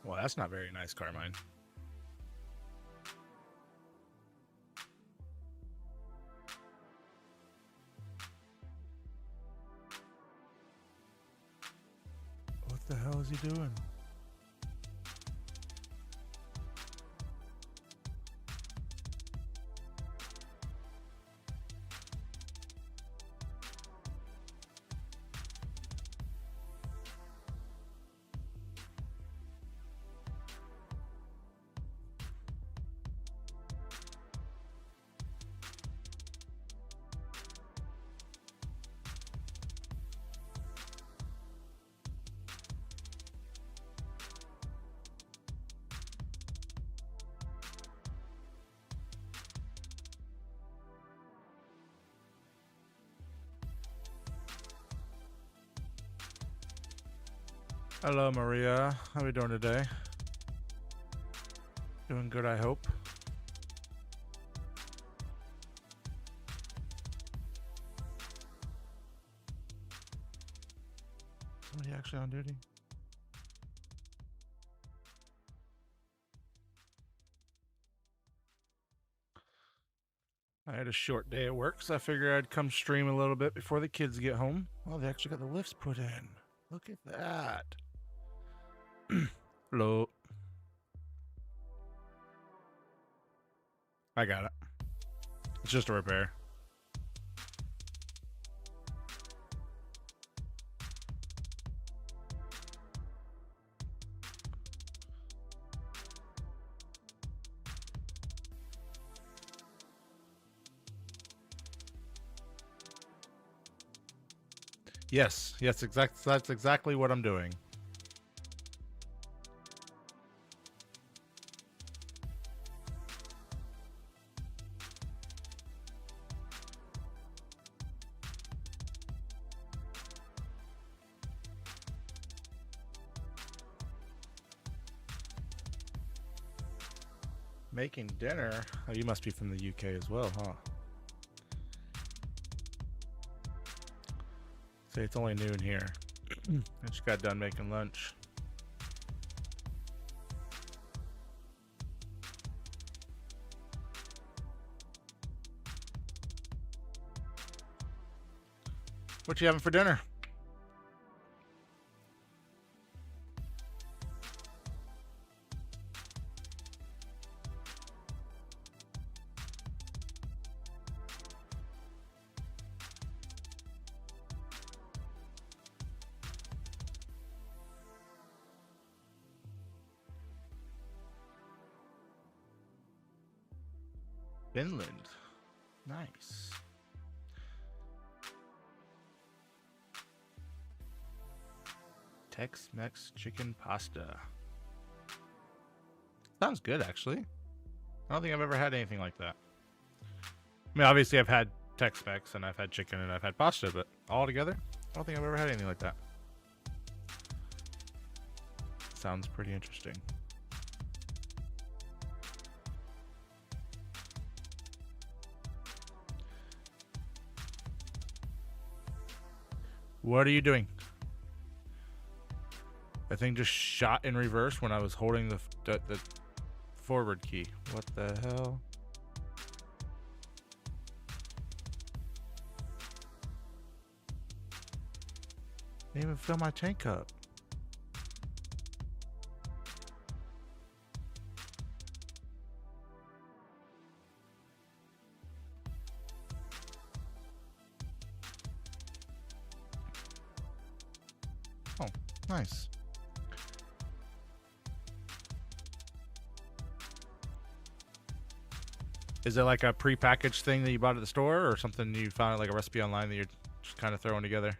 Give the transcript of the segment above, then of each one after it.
Well, that's not very nice, Carmine. What the hell is he doing? Hello, Maria. How are we doing today? Doing good, I hope. Somebody actually on duty? I had a short day at work, so I figured I'd come stream a little bit before the kids get home. Oh, they actually got the lifts put in. Look at that. Hello. I got it. It's just a repair. Yes, that's exactly what I'm doing. Making dinner? Oh, you must be from the UK as well, huh? Say it's only noon here. I just got done making lunch. What you having for dinner? Finland. Nice. Tex-Mex chicken pasta. Sounds good, actually. I don't think I've ever had anything like that. I mean, obviously I've had Tex-Mex and I've had chicken and I've had pasta, but all together, I don't think I've ever had anything like that. Sounds pretty interesting. What are you doing? The thing just shot in reverse when I was holding the forward key. What the hell? Didn't even fill my tank up. Oh, nice. Is it like a prepackaged thing that you bought at the store or something you found like a recipe online that you're just kind of throwing together?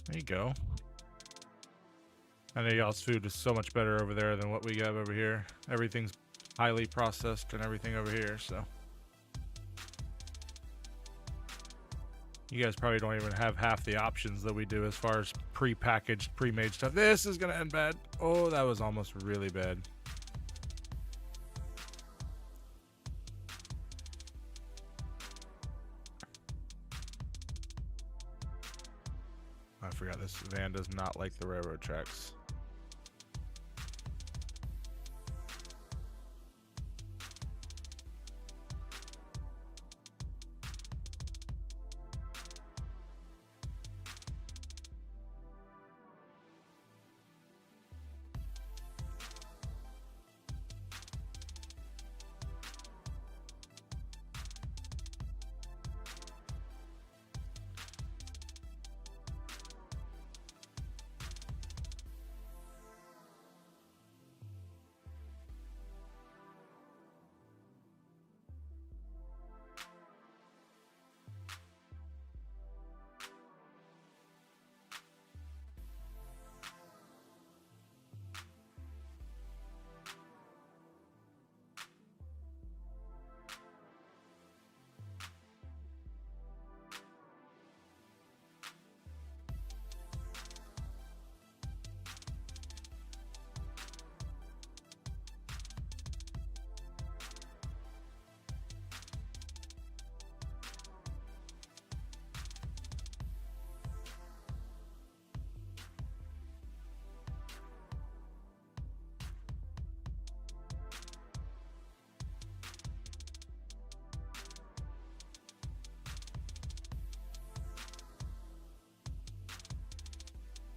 There you go. I know y'all's food is so much better over there than what we have over here. Everything's highly processed and everything over here, so. You guys probably don't even have half the options that we do as far as pre-packaged, pre-made stuff. This is gonna end bad. Oh, that was almost really bad. I forgot this van does not like the railroad tracks.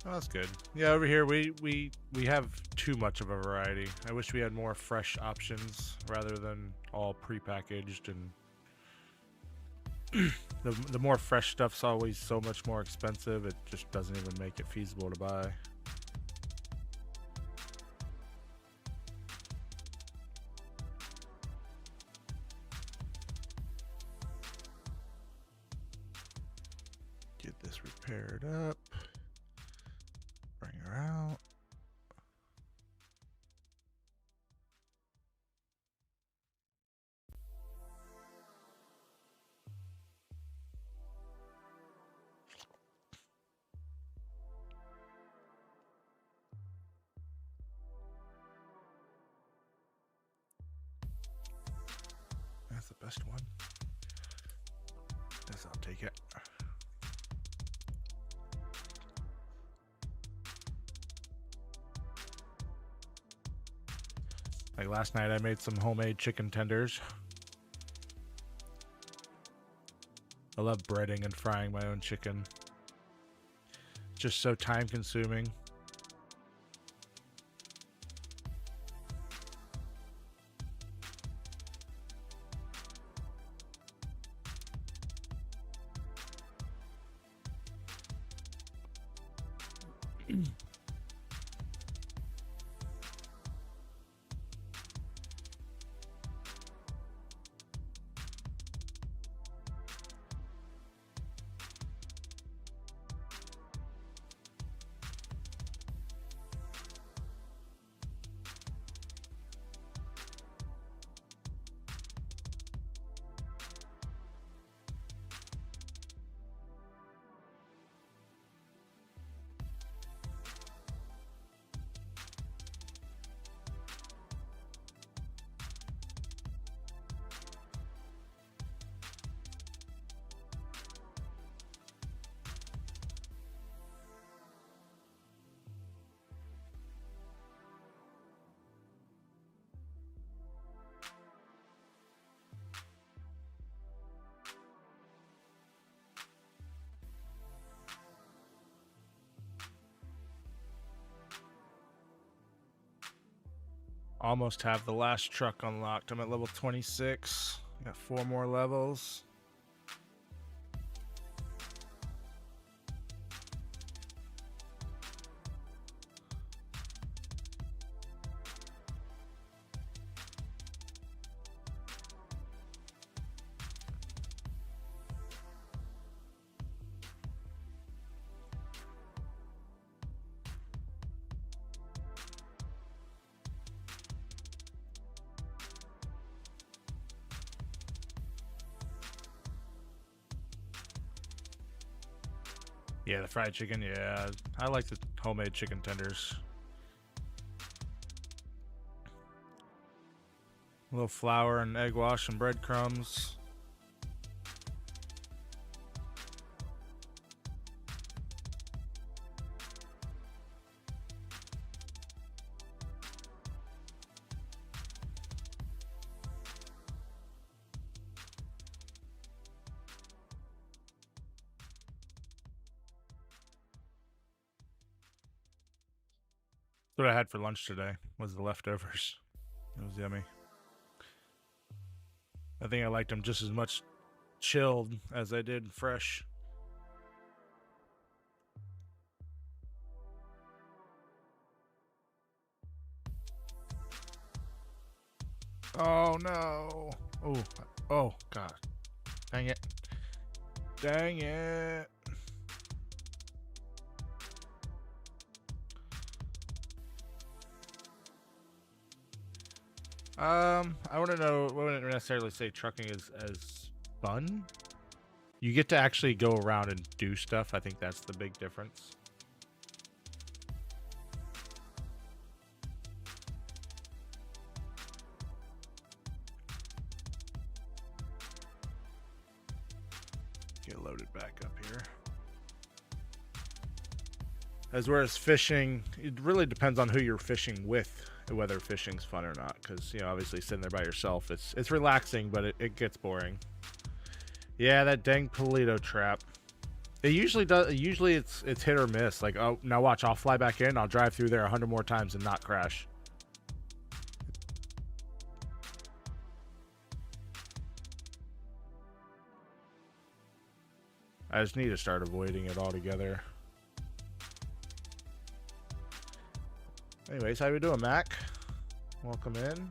Oh, that's good. Yeah, over here we have too much of a variety. I wish we had more fresh options rather than all prepackaged, and the more fresh stuff's always so much more expensive. It just doesn't even make it feasible to buy. Get this repaired up. Bring her out. That's the best one. Guess I'll take it. Like last night I made some homemade chicken tenders. I love breading and frying my own chicken. Just so time consuming. Almost have the last truck unlocked. I'm at level 26. Got 4 more levels. Yeah, the fried chicken. Yeah, I like the homemade chicken tenders. A little flour and egg wash and breadcrumbs. That's what I had for lunch today, was the leftovers. It was yummy. I think I liked them just as much chilled as I did fresh. Oh no. Oh god. Dang it. Dang it. I want to know, I wouldn't necessarily say trucking is as fun. You get to actually go around and do stuff. I think that's the big difference. Get loaded back up here. As whereas fishing, it really depends on who you're fishing with, whether fishing's fun or not. Because, you know, obviously sitting there by yourself, it's relaxing, but it gets boring. Yeah, that dang Polito trap. It usually does. Usually it's hit or miss. Like, oh, now watch, I'll fly back in, I'll drive through there 100 more times and not crash. I just need to start avoiding it altogether. Anyways, how we doing, Mac? Welcome in.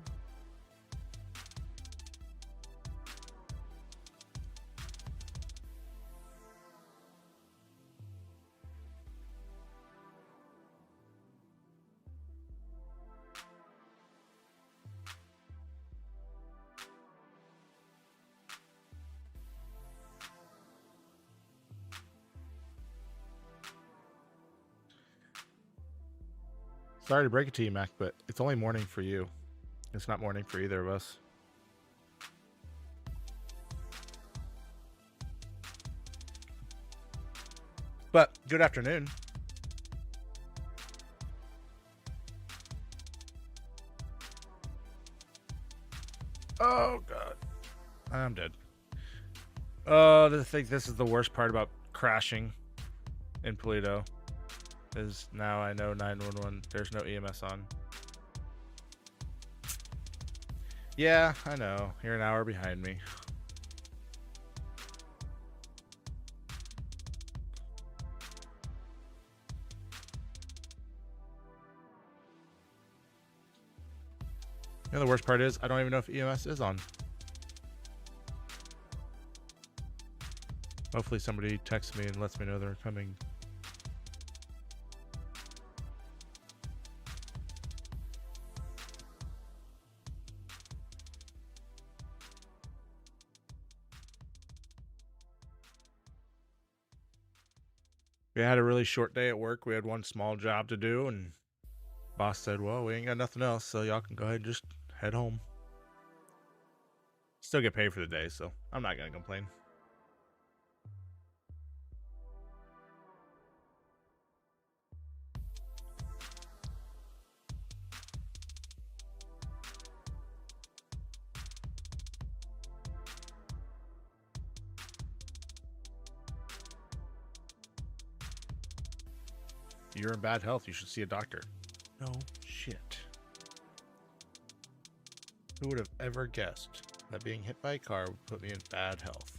Sorry to break it to you, Mac, but it's only morning for you. It's not morning for either of us. But good afternoon. Oh god, I'm dead. Oh, I think this is the worst part about crashing in Polito. Is now I know 911. There's no EMS on. Yeah, I know. You're an hour behind me. You know, the worst part is I don't even know if EMS is on. Hopefully somebody texts me and lets me know they're coming. We had a really short day at work. We had one small job to do, and boss said, well, we ain't got nothing else, so y'all can go ahead and just head home. Still get paid for the day, so I'm not gonna complain. You're in bad health. You should see a doctor. No shit. Who would have ever guessed that being hit by a car would put me in bad health?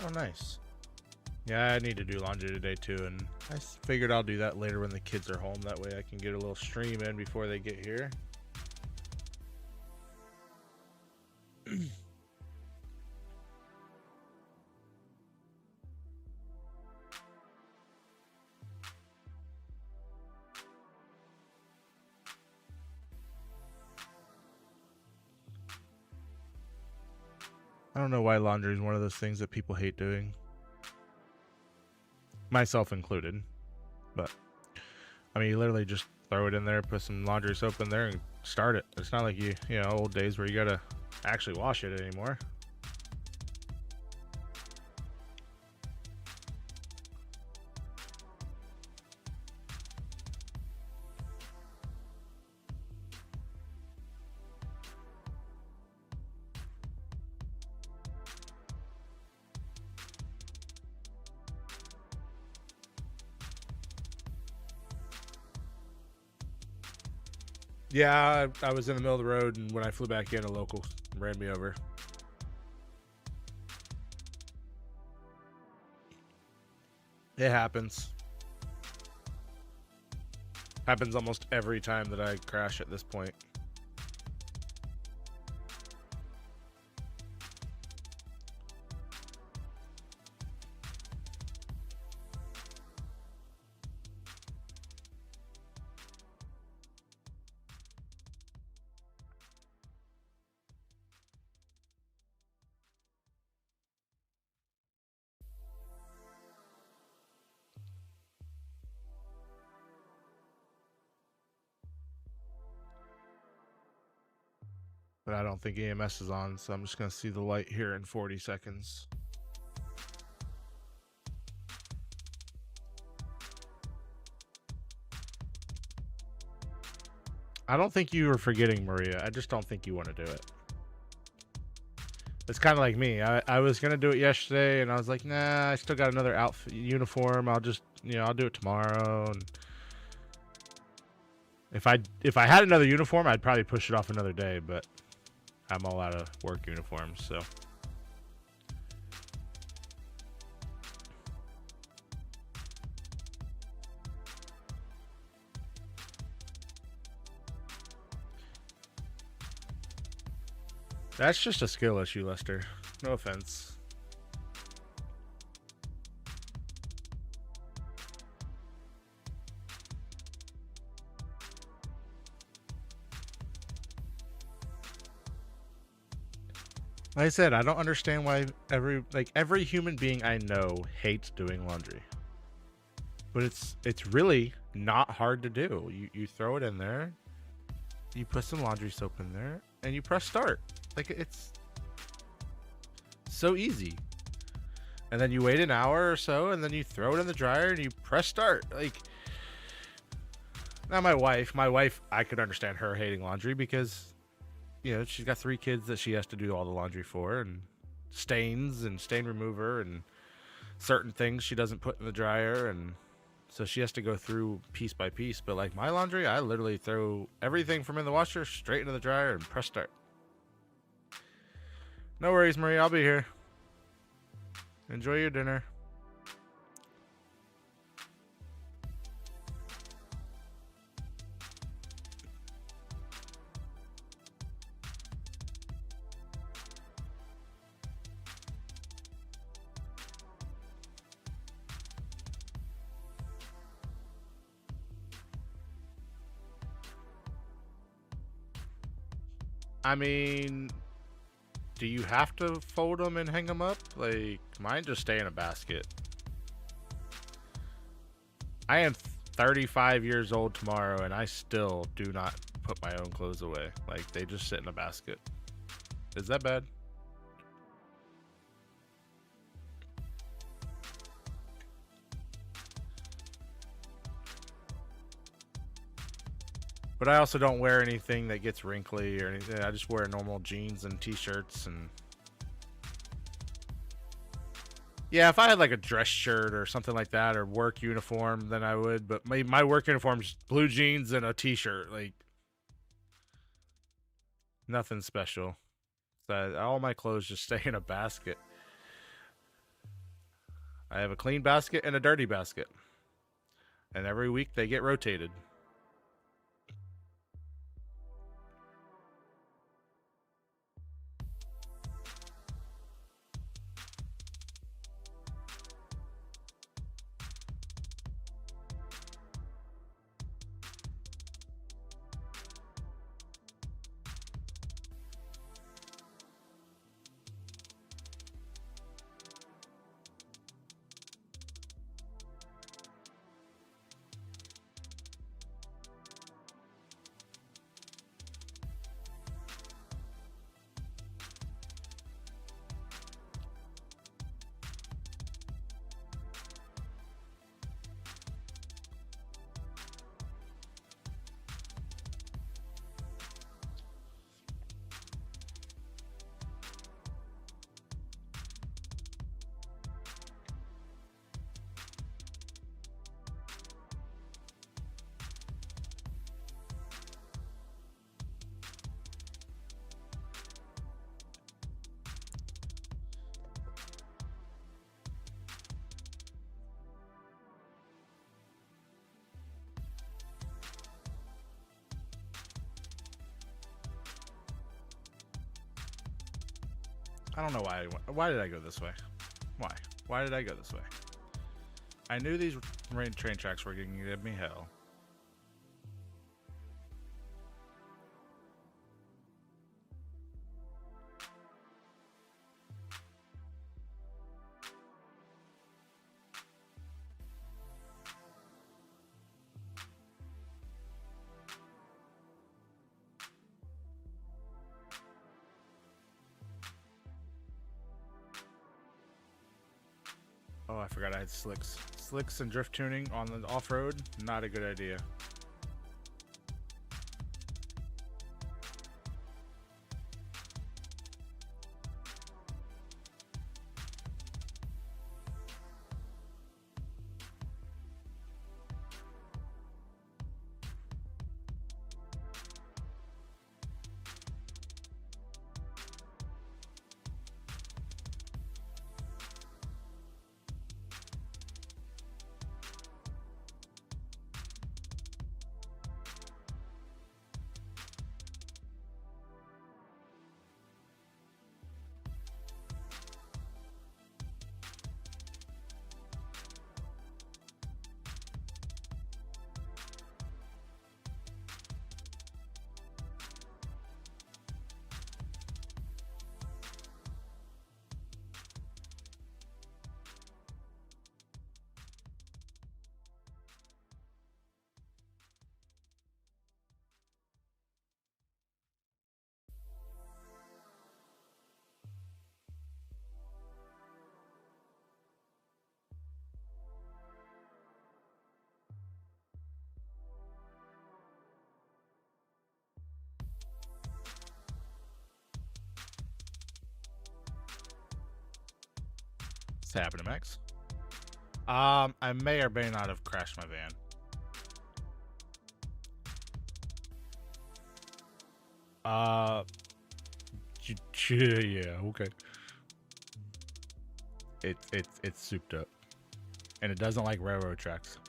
Oh, nice. Yeah, I need to do laundry today too, and I figured I'll do that later when the kids are home. That way I can get a little stream in before they get here. I don't know why laundry is one of those things that people hate doing. Myself included. But, I mean, you literally just throw it in there, put some laundry soap in there, and start it. It's not like you know, old days where you gotta actually wash it anymore. Yeah, I was in the middle of the road, and when I flew back in, a local ran me over. It happens. Happens almost every time that I crash at this point. But I don't think EMS is on, so I'm just going to see the light here in 40 seconds. I don't think you were forgetting, Maria. I just don't think you want to do it. It's kind of like me. I was going to do it yesterday, and I was like, nah, I still got another outfit uniform. I'll just, I'll do it tomorrow. And if I had another uniform, I'd probably push it off another day, but I'm all out of work uniforms, so. That's just a skill issue, Lester. No offense. Like I said, I don't understand why every human being I know hates doing laundry. But it's really not hard to do. You throw it in there, you put some laundry soap in there, and you press start. Like, it's so easy. And then you wait an hour or so, and then you throw it in the dryer and you press start. Like, now my wife, I could understand her hating laundry because, she's got 3 kids that she has to do all the laundry for, and stains and stain remover and certain things she doesn't put in the dryer, and so she has to go through piece by piece. But like my laundry, I literally throw everything from in the washer straight into the dryer and press start. No worries, Marie. I'll be here. Enjoy your dinner. I mean, do you have to fold them and hang them up? Like, mine just stay in a basket. I am 35 years old tomorrow, and I still do not put my own clothes away. Like, they just sit in a basket. Is that bad? But I also don't wear anything that gets wrinkly or anything. I just wear normal jeans and t-shirts. And yeah, if I had like a dress shirt or something like that, or work uniform, then I would. But my work uniform's blue jeans and a t-shirt. Like, nothing special. So all my clothes just stay in a basket. I have a clean basket and a dirty basket. And every week they get rotated. I don't know why. Why did I go this way? Why? Why did I go this way? I knew these train tracks were going to give me hell. Oh, I forgot I had slicks. Slicks and drift tuning on the off-road, not a good idea. What's happening, Max? I may or may not have crashed my van. Yeah, okay. It's souped up, and it doesn't like railroad tracks.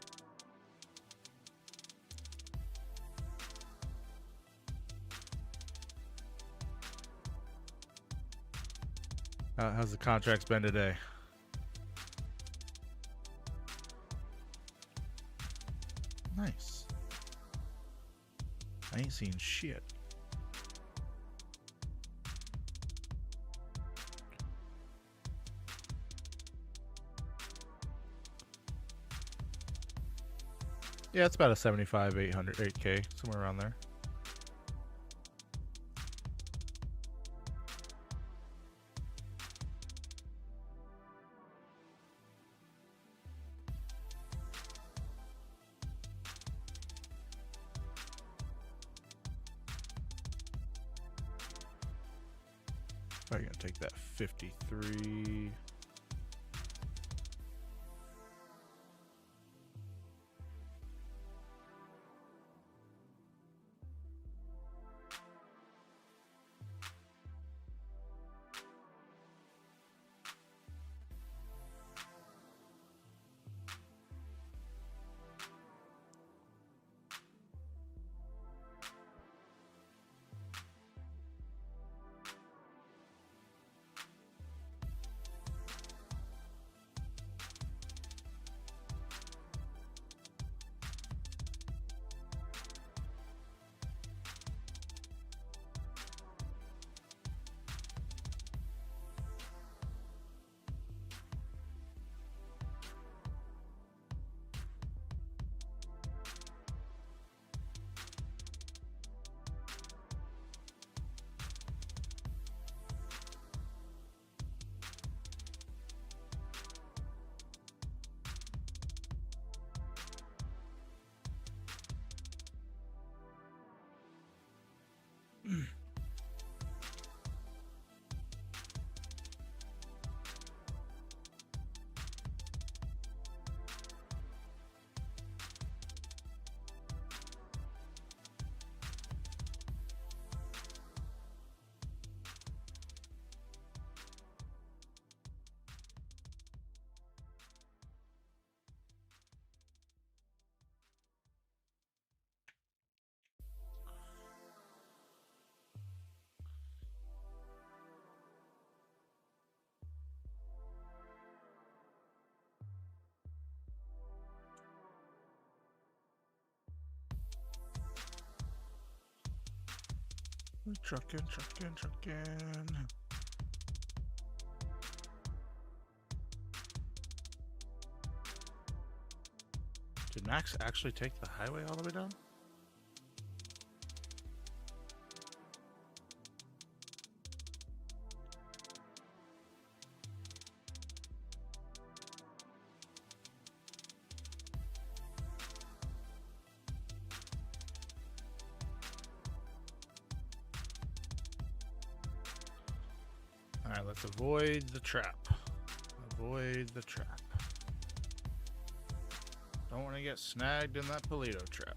How's the contracts been today? Nice. I ain't seen shit. Yeah, it's about a 75, 800, 8K, somewhere around there. Probably gonna take that 53. Truckin. Did Max actually take the highway all the way down? Alright, let's avoid the trap. Avoid the trap. Don't want to get snagged in that Polito trap.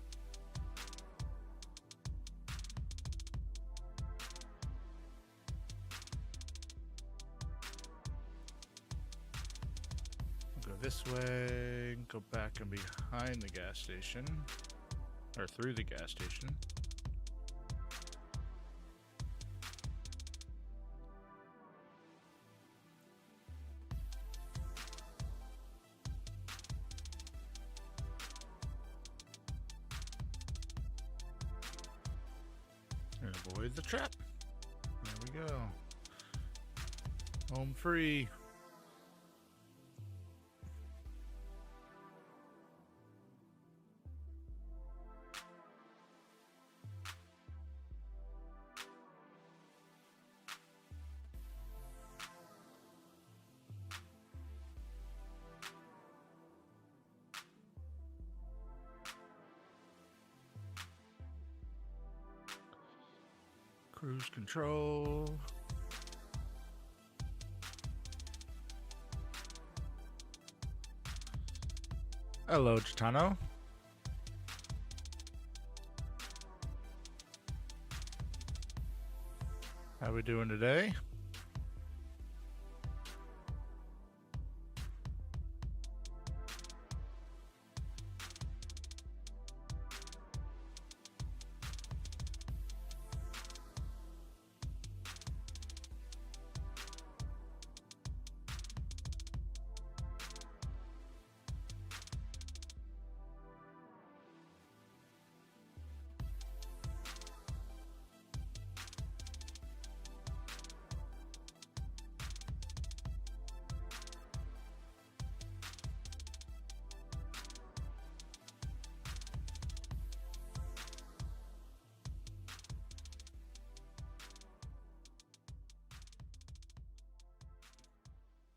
Go this way, go back and behind the gas station, or through the gas station. And avoid the trap. There we go. Home free. Cruise control. Hello, Gitano. How we doing today?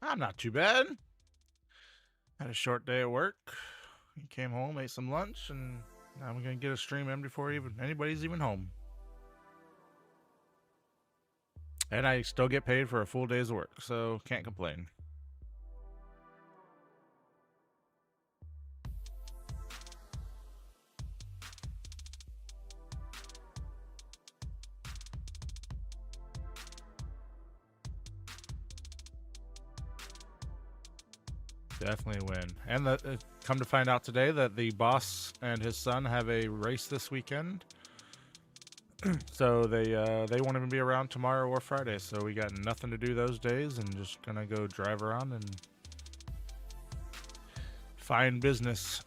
I'm not too bad. Had a short day at work. Came home, ate some lunch, and now I'm gonna get a stream in before anybody's even home. And I still get paid for a full day's work, so can't complain. Definitely a win. And come to find out today that the boss and his son have a race this weekend. So they won't even be around tomorrow or Friday. So we got nothing to do those days and just gonna go drive around and find business.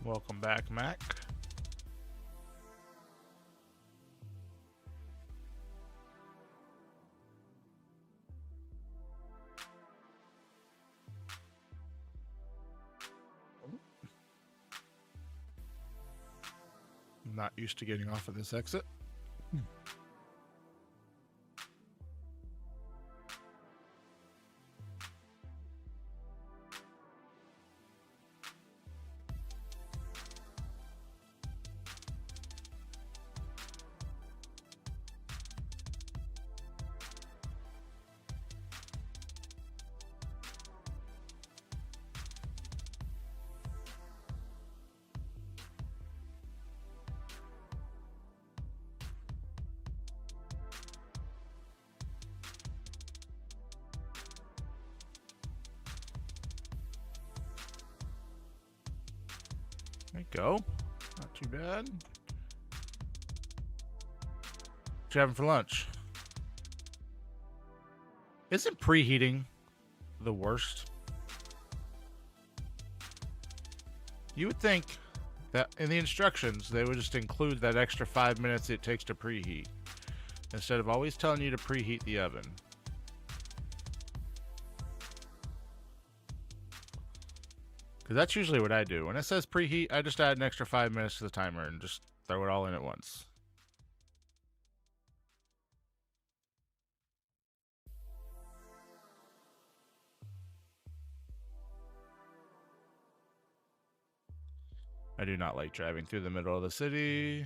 Welcome back, Mac. I'm not used to getting off of this exit. There you go. Not too bad. What you having for lunch? Isn't preheating the worst? You would think that in the instructions they would just include that extra 5 minutes it takes to preheat, instead of always telling you to preheat the oven. Because that's usually what I do. When it says preheat, I just add an extra 5 minutes to the timer and just throw it all in at once. I do not like driving through the middle of the city.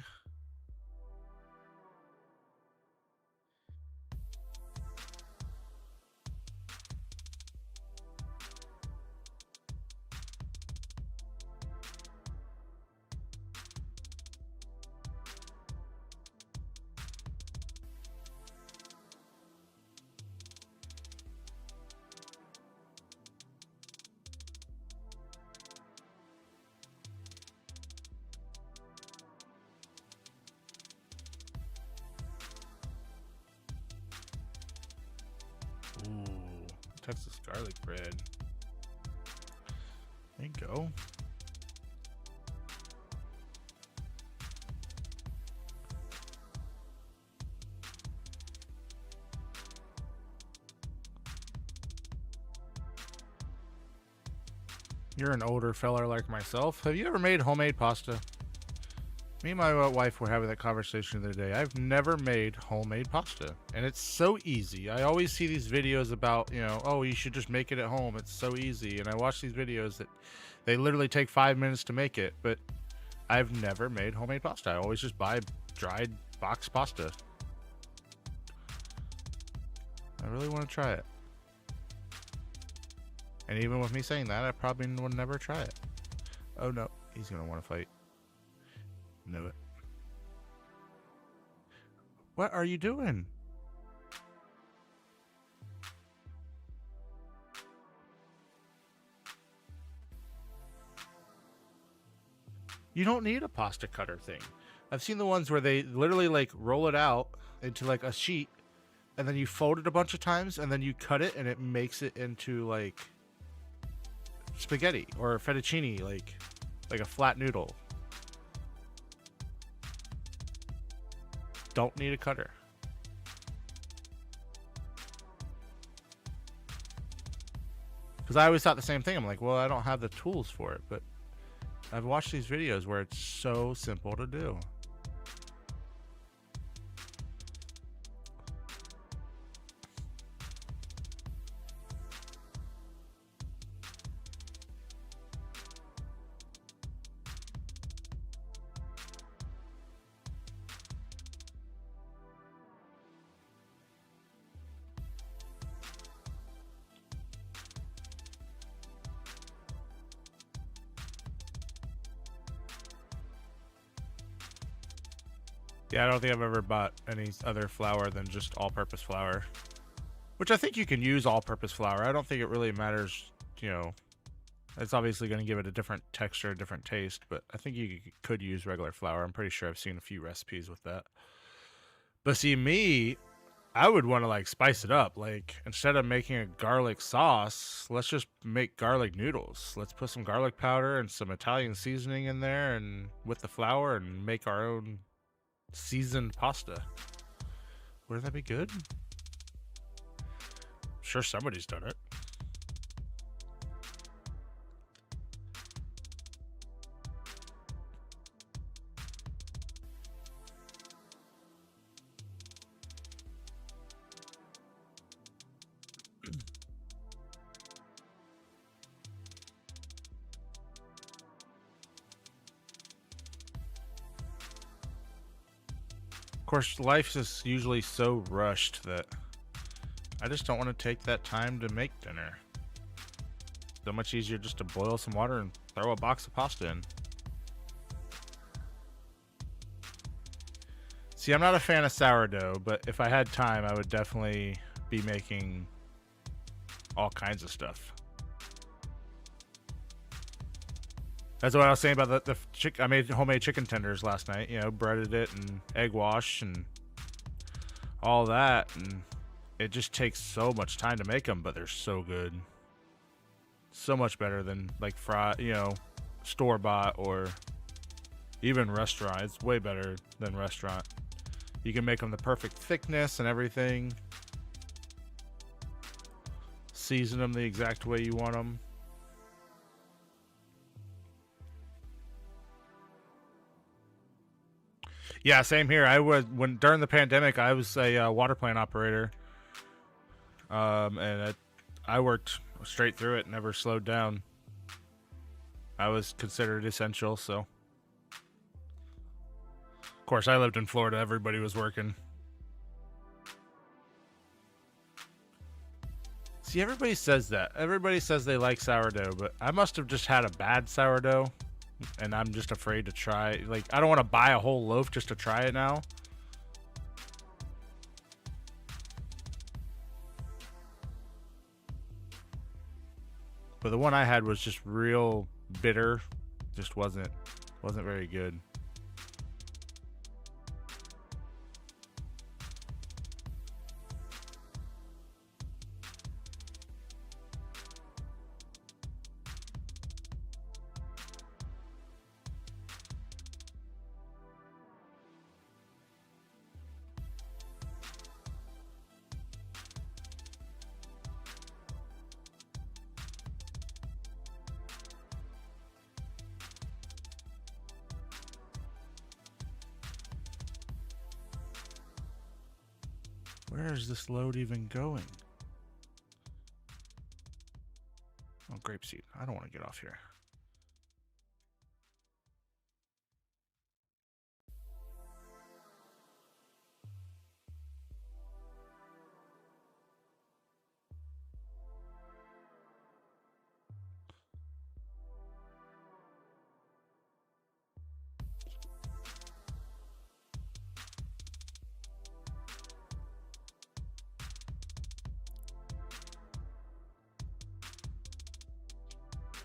Ooh, Texas garlic bread. There you go. You're an older fella like myself. Have you ever made homemade pasta? Me and my wife were having that conversation the other day. I've never made homemade pasta, and it's so easy. I always see these videos about, oh, you should just make it at home. It's so easy. And I watch these videos that they literally take 5 minutes to make it, but I've never made homemade pasta. I always just buy dried box pasta. I really want to try it. And even with me saying that, I probably would never try it. Oh no, he's going to want to fight. Knew it. What are you doing? You don't need a pasta cutter thing. I've seen the ones where they literally like roll it out into like a sheet, and then you fold it a bunch of times, and then you cut it, and it makes it into like spaghetti or fettuccine, like a flat noodle. Don't need a cutter. Because I always thought the same thing. I'm like, well, I don't have the tools for it, but I've watched these videos where it's so simple to do. Yeah, I don't think I've ever bought any other flour than just all-purpose flour. Which I think you can use all-purpose flour. I don't think it really matters, It's obviously going to give it a different texture, a different taste, but I think you could use regular flour. I'm pretty sure I've seen a few recipes with that. But see, me, I would want to like spice it up. Like instead of making a garlic sauce, let's just make garlic noodles. Let's put some garlic powder and some Italian seasoning in there and with the flour and make our own seasoned pasta. Wouldn't that be good? Sure, somebody's done it. Of course, life is usually so rushed that I just don't want to take that time to make dinner. So much easier just to boil some water and throw a box of pasta in. See, I'm not a fan of sourdough, but if I had time, I would definitely be making all kinds of stuff. That's what I was saying about the chicken. I made homemade chicken tenders last night. You know, breaded it and egg wash and all that, and it just takes so much time to make them, but they're so good. So much better than like store bought or even restaurant. It's way better than restaurant. You can make them the perfect thickness and everything. Season them the exact way you want them. Yeah, same here. During the pandemic, I was a water plant operator, and I worked straight through it, never slowed down. I was considered essential, so. Of course, I lived in Florida. Everybody was working. See, everybody says that. Everybody says they like sourdough, but I must have just had a bad sourdough, and I'm just afraid to try. Like, I don't want to buy a whole loaf just to try it now. But the one I had was just real bitter. Just wasn't very good. Where is this load even going? Oh, grapeseed. I don't want to get off here.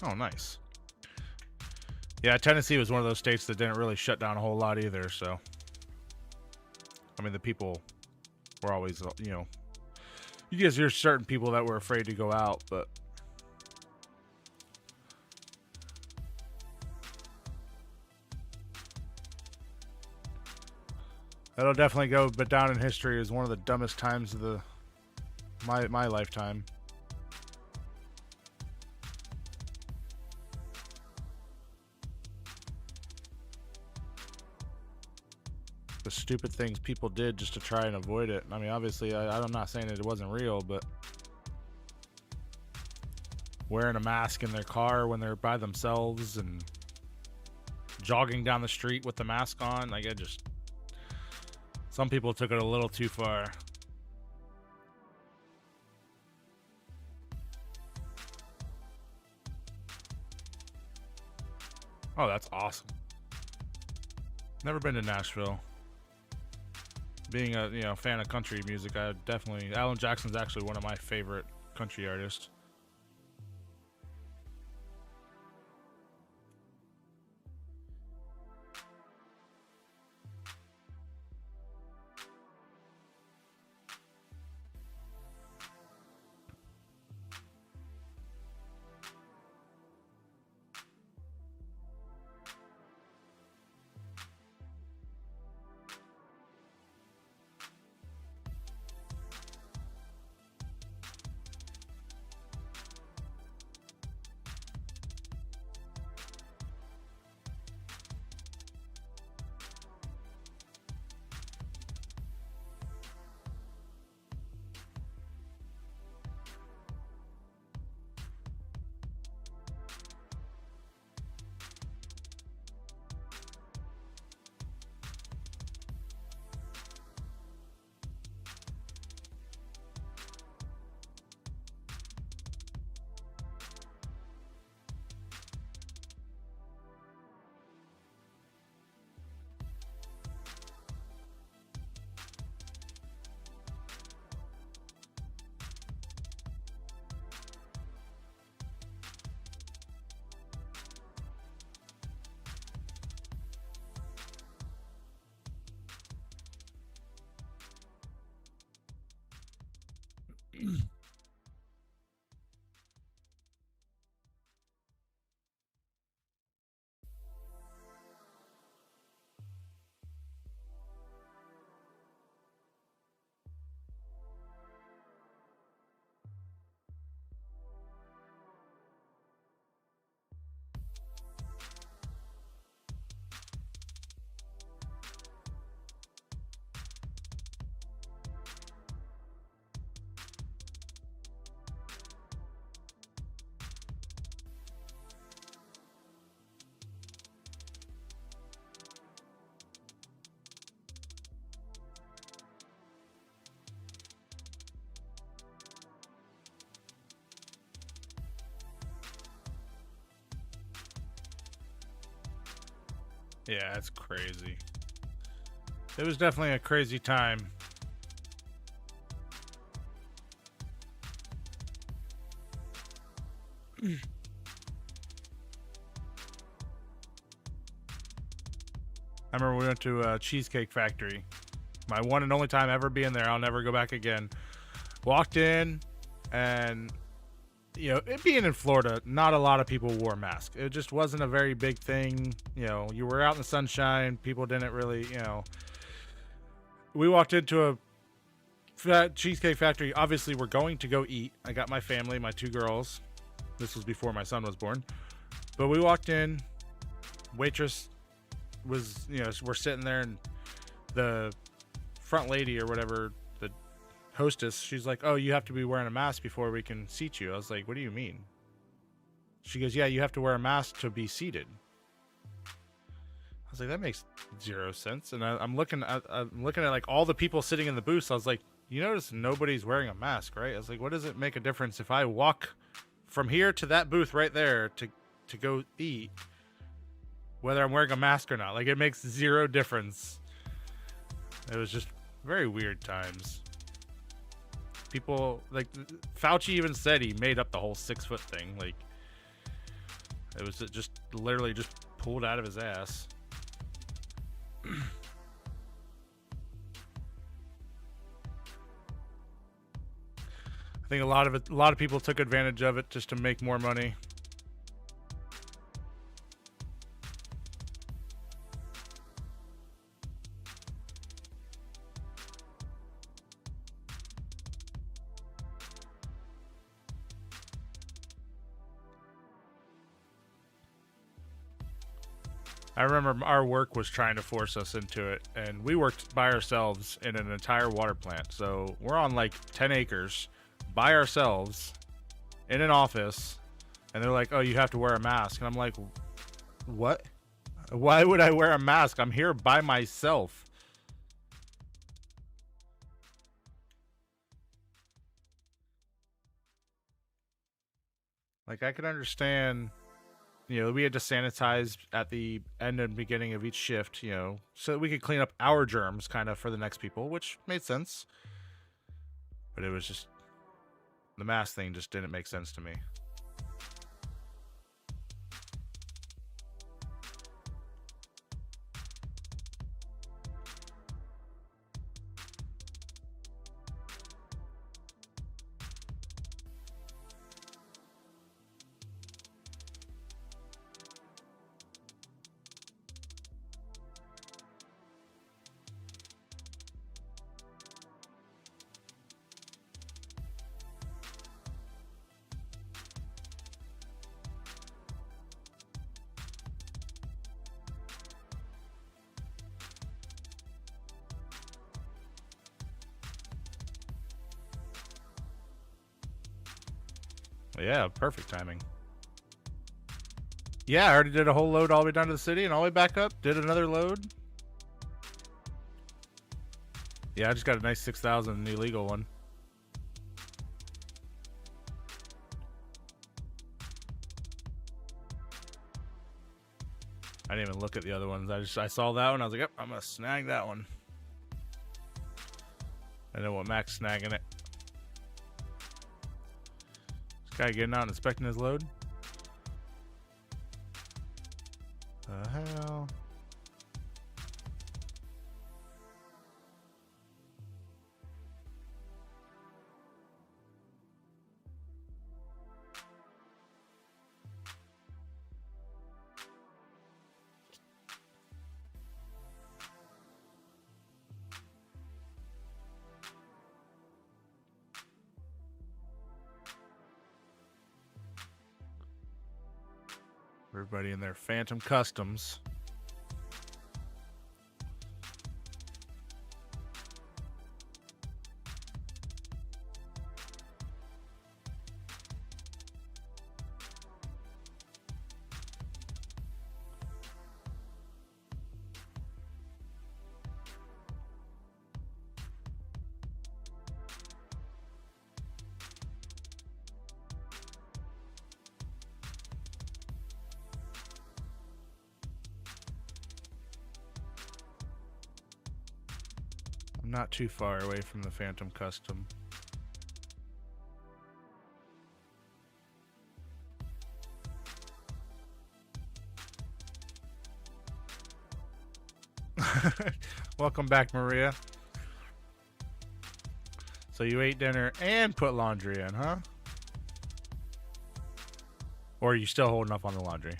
Oh, nice. Yeah, Tennessee was one of those states that didn't really shut down a whole lot either, so. I mean, the people were always, you know. You guys hear certain people that were afraid to go out, but. That'll definitely go down in history as one of the dumbest times of my lifetime. The stupid things people did just to try and avoid it. I mean, obviously, I'm not saying that it wasn't real, but wearing a mask in their car when they're by themselves and jogging down the street with the mask on, like, some people took it a little too far. Oh, that's awesome. Never been to Nashville. Being a fan of country music, I definitely Alan Jackson's actually one of my favorite country artists. Yeah, that's crazy. It was definitely a crazy time. I remember we went to a Cheesecake Factory. My one and only time ever being there. I'll never go back again. Walked in, and you know, it being in Florida, not a lot of people wore masks. It just wasn't a very big thing. You know, you were out in the sunshine. People didn't really, you know. We walked into a Cheesecake Factory. Obviously, we're going to go eat. I got my family, my 2 girls. This was before my son was born. But we walked in. Waitress was, you know, we're sitting there, and the front lady or whatever, the hostess, she's like, "Oh, you have to be wearing a mask before we can seat you." I was like, "What do you mean?" She goes, "Yeah, you have to wear a mask to be seated." I was like, "That makes 0 sense." And I'm looking at like all the people sitting in the booths. I was like, "You notice nobody's wearing a mask, right?" I was like, "What does it make a difference if I walk from here to that booth right there to go eat, whether I'm wearing a mask or not?" Like, it makes 0 difference. It was just very weird times. People, like, Fauci even said he made up the whole 6-foot thing. Like, it was just literally just pulled out of his ass. I think a lot of people took advantage of it just to make more money. I remember our work was trying to force us into it, and we worked by ourselves in an entire water plant. So we're on like 10 acres by ourselves in an office, and they're like, "Oh, you have to wear a mask." And I'm like, "What? Why would I wear a mask? I'm here by myself." Like, I could understand, you know, we had to sanitize at the end and beginning of each shift, you know, so that we could clean up our germs kind of for the next people, which made sense. But it was just, the mask thing just didn't make sense to me. Yeah, perfect timing. Yeah, I already did a whole load all the way down to the city and all the way back up. Did another load. Yeah, I just got a nice 6,000 illegal one. I didn't even look at the other ones. I saw that one. I was like, "Yep, I'm gonna snag that one." I know what Mac's snagging it. This guy getting out and inspecting his load. The hell? Everybody in their Phantom Customs. I'm not too far away from the Phantom Custom. Welcome back, Maria. So you ate dinner and put laundry in, huh? Or are you still holding up on the laundry?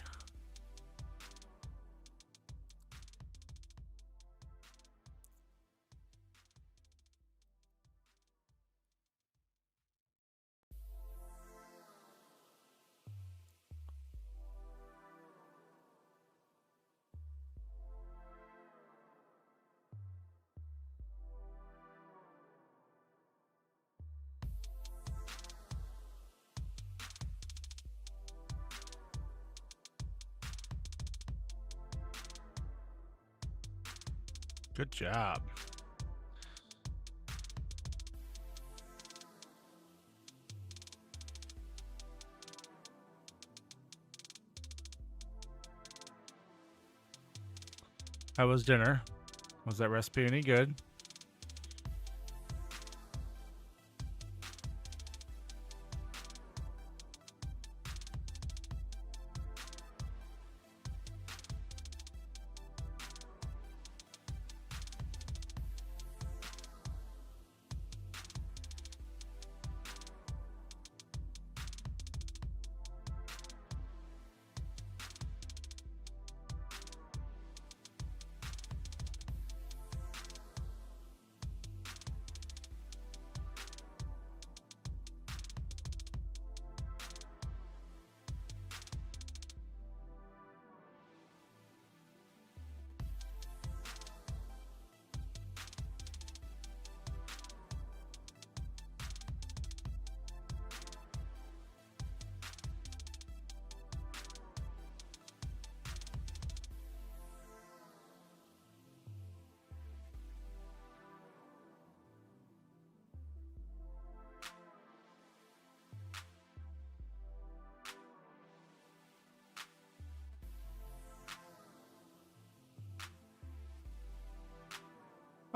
Good job. How was dinner? Was that recipe any good?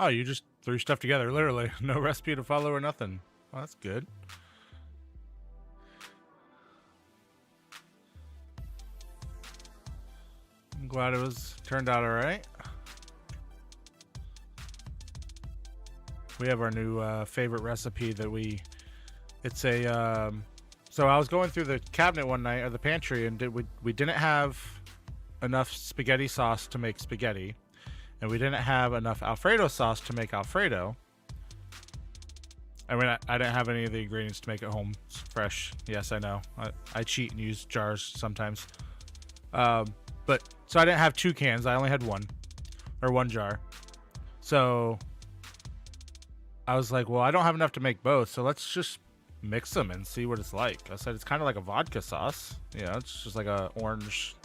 Oh, you just threw stuff together, literally. No recipe to follow or nothing. Oh, that's good. I'm glad it turned out all right. We have our new favorite recipe that it's a, so I was going through the cabinet one night, or the pantry, and we didn't have enough spaghetti sauce to make spaghetti. And we didn't have enough Alfredo sauce to make Alfredo. I mean, I didn't have any of the ingredients to make it home fresh. Yes, I know. I cheat and use jars sometimes. But so I didn't have 2 cans. I only had 1 jar. So I was like, well, I don't have enough to make both. So let's just mix them and see what it's like. I said, it's kind of like a vodka sauce. Yeah, it's just like a orange,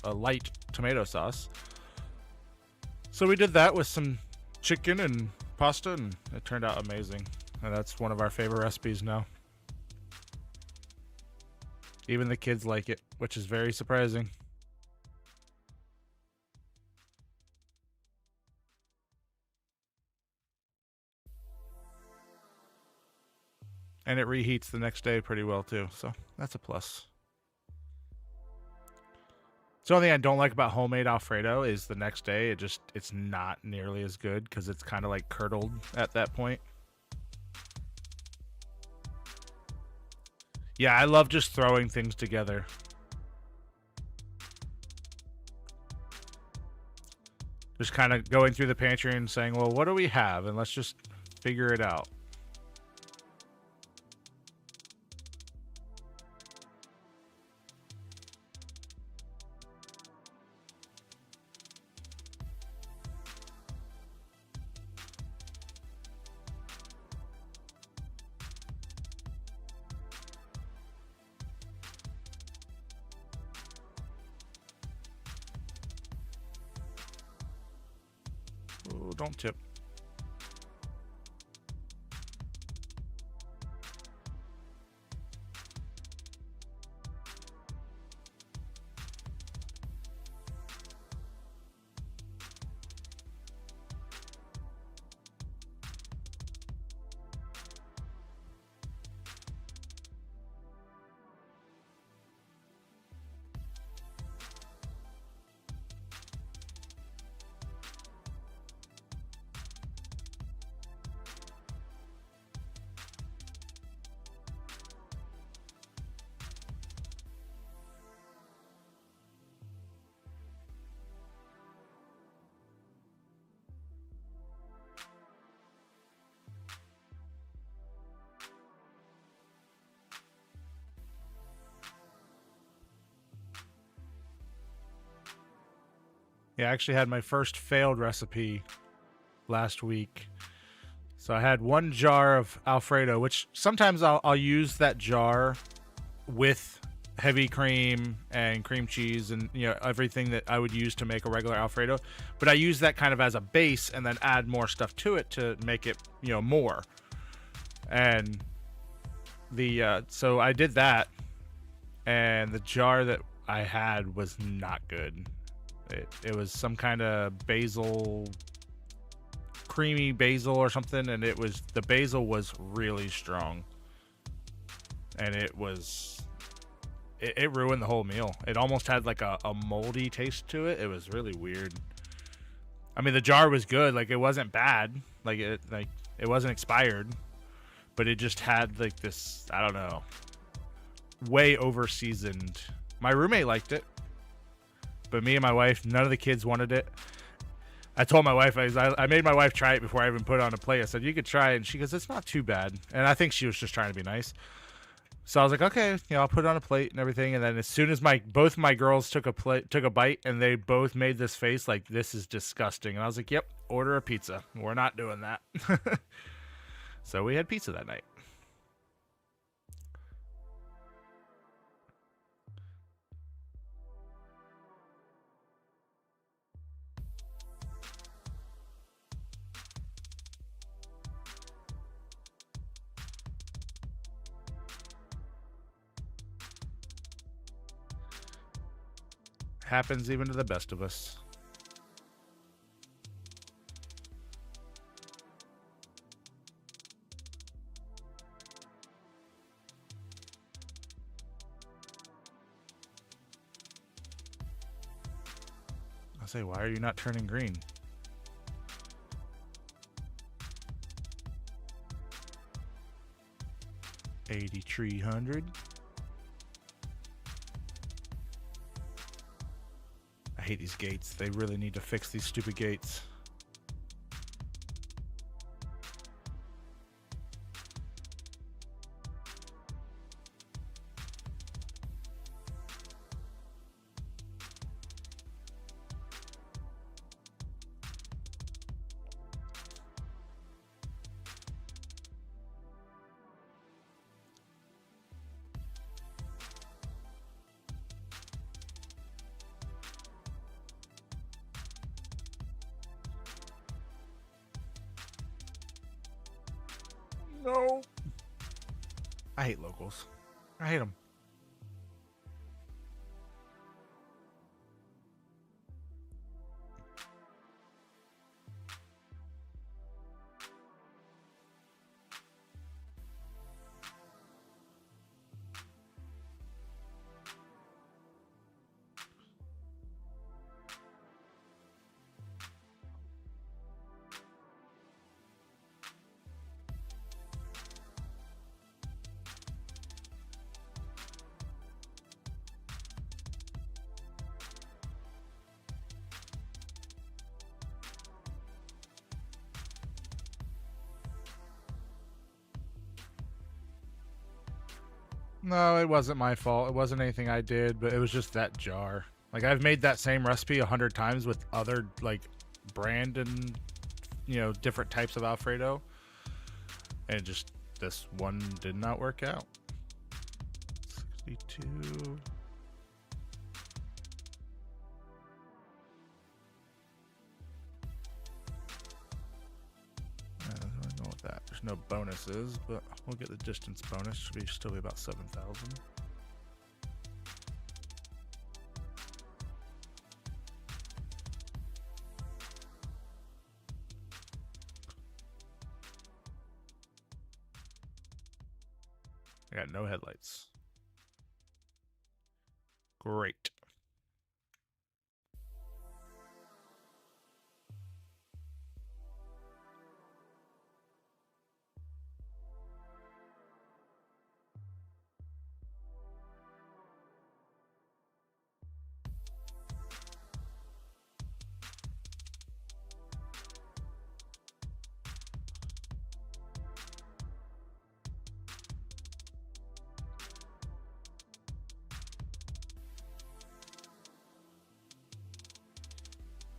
a light tomato sauce. So we did that with some chicken and pasta, and it turned out amazing. And that's one of our favorite recipes now. Even the kids like it, which is very surprising. And it reheats the next day pretty well too, so that's a plus. The only thing I don't like about homemade Alfredo is the next day it's not nearly as good because it's kind of like curdled at that point. Yeah, I love just throwing things together. Just kind of going through the pantry and saying, well, what do we have? And let's just figure it out. don't tip. Yeah, I actually had my first failed recipe last week. So I had 1 jar of Alfredo, which sometimes I'll use that jar with heavy cream and cream cheese and everything that I would use to make a regular Alfredo. But I use that kind of as a base and then add more stuff to it to make it more. And so I did that, and the jar that I had was not good. It was some kind of basil, creamy basil or something, and the basil was really strong, and it ruined the whole meal. It almost had like a moldy taste to it. It was really weird. I mean, the jar was good, like it wasn't bad, like it wasn't expired, but it just had like this, I don't know, way over seasoned. My roommate liked it, but me and my wife, none of the kids wanted it. I told my wife, I made my wife try it before I even put it on a plate. I said, you could try it. And she goes, it's not too bad. And I think she was just trying to be nice. So I was like, okay, I'll put it on a plate and everything. And then as soon as both my girls took a bite, and they both made this face like, this is disgusting. And I was like, yep, order a pizza. We're not doing that. So we had pizza that night. Happens even to the best of us. I say, why are you not turning green? $8,300. I hate these gates. They really need to fix these stupid gates. No. I hate locals. I hate them. No, it wasn't my fault. It wasn't anything I did, but it was just that jar. Like, I've made that same recipe 100 times with other, like, brand and, different types of Alfredo. And just, this one did not work out. 62. no bonuses, but we'll get the distance bonus. Should still be about 7,000. I got no headlights. Great.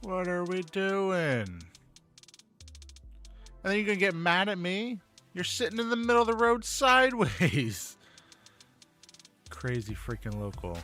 What are we doing? And then you're gonna get mad at me? You're sitting in the middle of the road sideways. Crazy freaking local.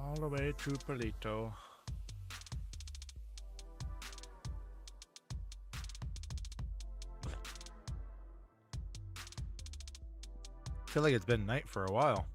All the way to Palito. I feel like it's been night for a while.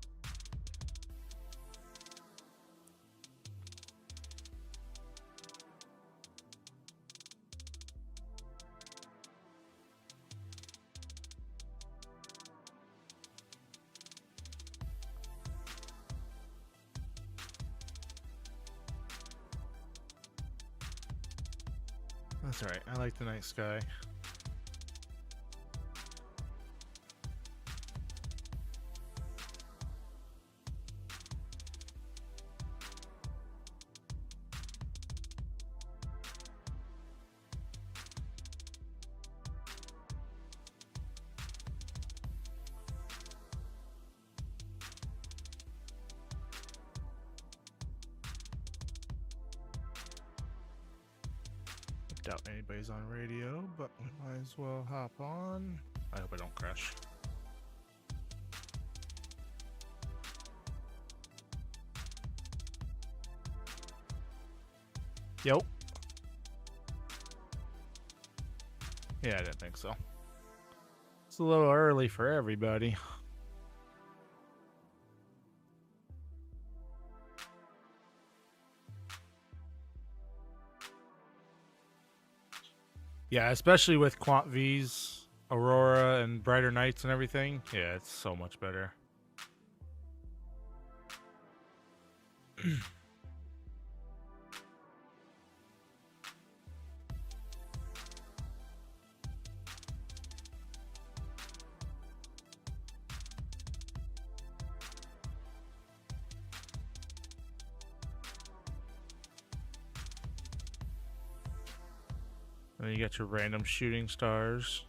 That's alright, I like the night sky. Doubt anybody's on radio, but we might as well hop on. I hope I don't crash. Yo. Yeah, I didn't think so. It's a little early for everybody. Yeah, especially with Quant V's, Aurora, and Brighter Nights and everything. Yeah, it's so much better. Then you got your random shooting stars.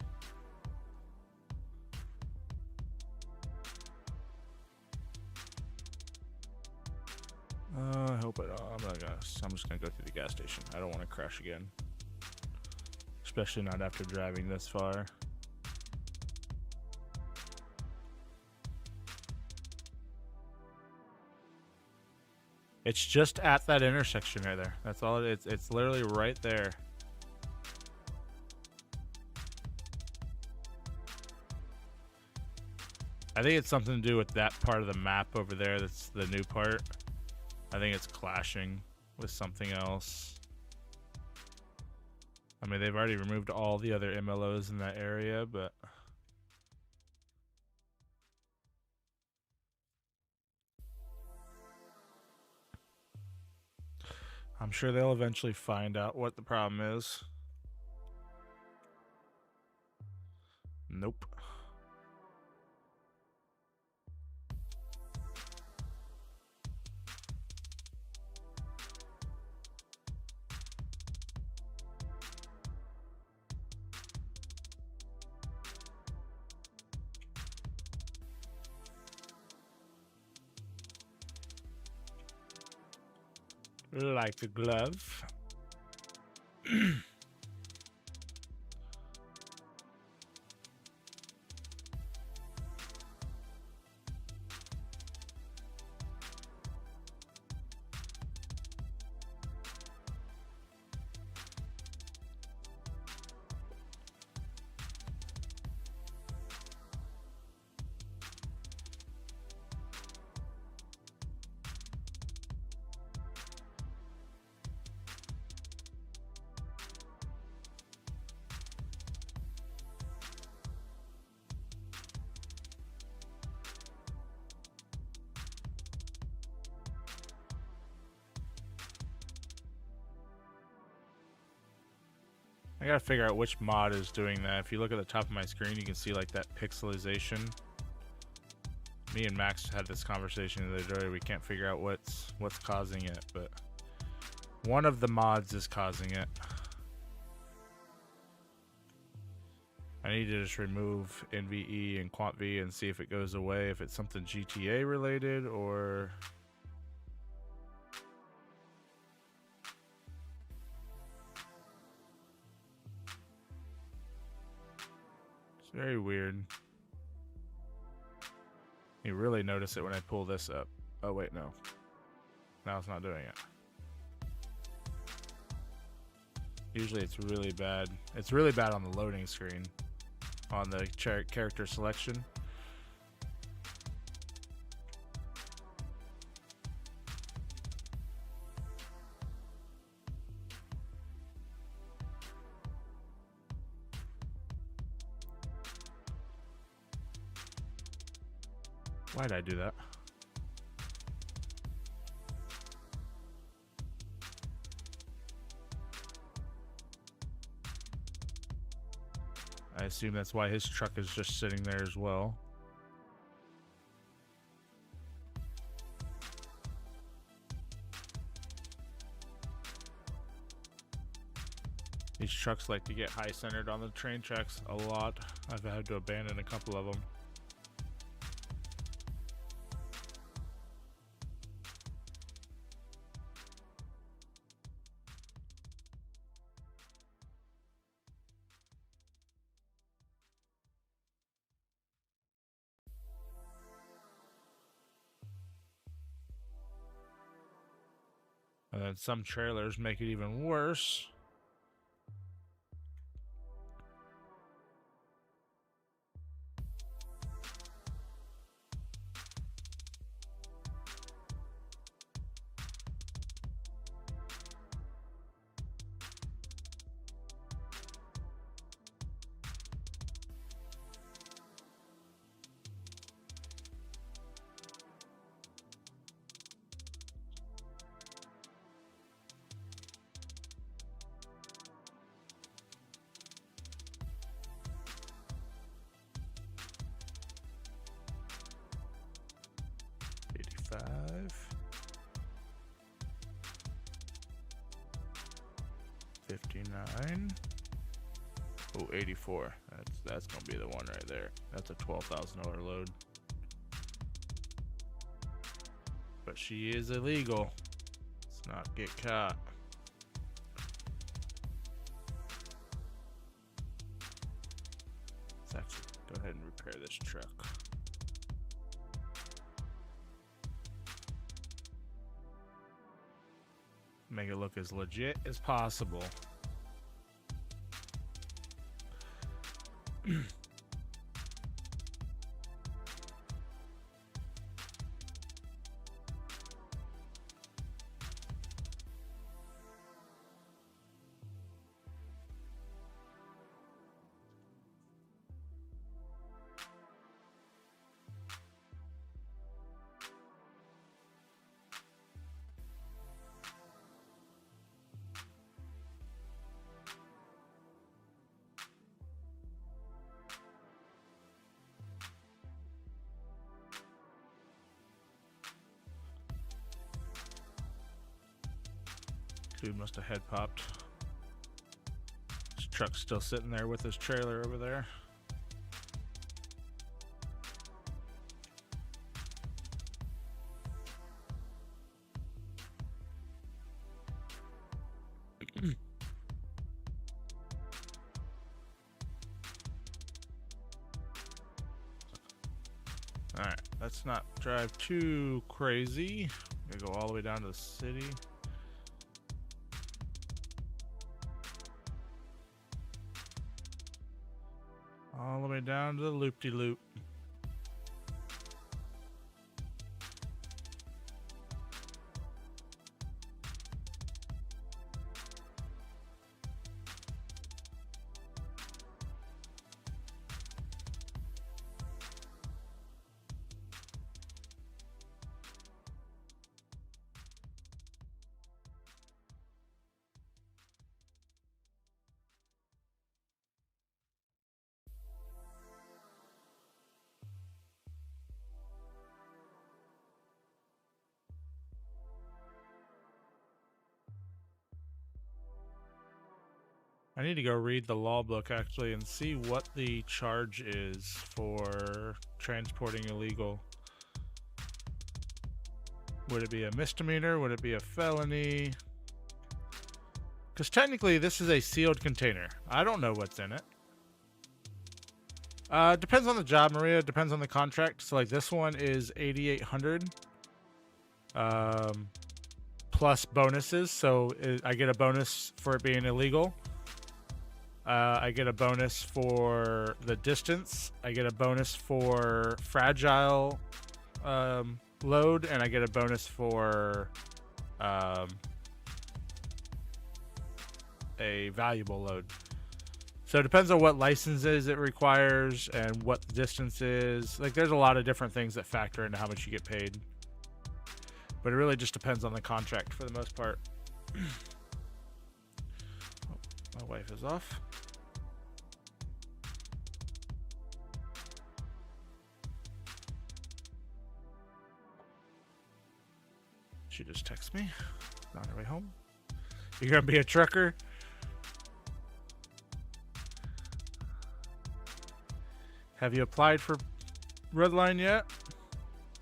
I hope it. I'm just gonna go through the gas station. I don't want to crash again, especially not after driving this far. It's just at that intersection right there. That's all it is. It's literally right there. I think it's something to do with that part of the map over there. That's the new part. I think it's clashing with something else. I mean, they've already removed all the other MLOs in that area, but I'm sure they'll eventually find out what the problem is. Nope. Like a glove. I gotta figure out which mod is doing that. If you look at the top of my screen, you can see like that pixelization. Me and Max had this conversation the other day. We can't figure out what's causing it, but one of the mods is causing it. I need to just remove NVE and QuantV and see if it goes away, if it's something GTA related or... It's very weird. You really notice it when I pull this up. Oh wait, no. Now it's not doing it. Usually it's really bad. It's really bad on the loading screen. On the character selection. Why did I do that? I assume that's why his truck is just sitting there as well. These trucks like to get high centered on the train tracks a lot. I've had to abandon a couple of them. then some trailers make it even worse. $85. 59. Oh, 84. That's gonna be the one right there. That's a $12,000 load. But she is illegal. Let's not get caught. Let's actually go ahead and repair this truck. Make it look as legit as possible. Dude must have head popped. His truck's still sitting there with his trailer over there. Alright, let's not drive too crazy. We're gonna go all the way down to the city. All the way down to the loop-de-loop. I need to go read the law book actually and see what the charge is for transporting illegal. Would it be a misdemeanor? Would it be a felony? Because technically this is a sealed container. I don't know what's in it. Depends on the job, Maria. Depends on the contract. So like this one is $8,800 plus bonuses. So I get a bonus for it being illegal. I get a bonus for the distance. I get a bonus for fragile load, and I get a bonus for a valuable load. So it depends on what licenses it requires and what the distance is. Like there's a lot of different things that factor into how much you get paid. But it really just depends on the contract for the most part. Oh, my wife is off. She just texted me on her way home. You're gonna be a trucker? Have you applied for Redline yet?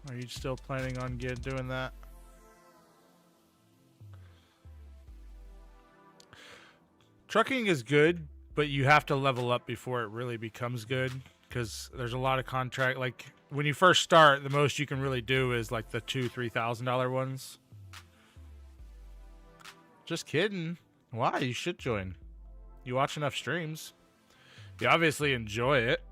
Are you still planning on doing that? Trucking is good, but you have to level up before it really becomes good, because there's a lot of contract. Like when you first start, the most you can really do is like the $2,000-3,000 ones. Just kidding. Why? You should join. You watch enough streams. You obviously enjoy it.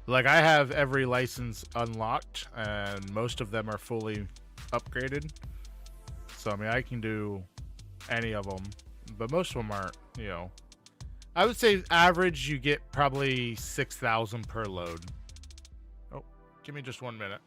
Like, I have every license unlocked, and most of them are fully upgraded. So, I mean, I can do any of them, but most of them aren't, you know. I would say average, you get probably 6,000 per load. Oh, give me just 1 minute.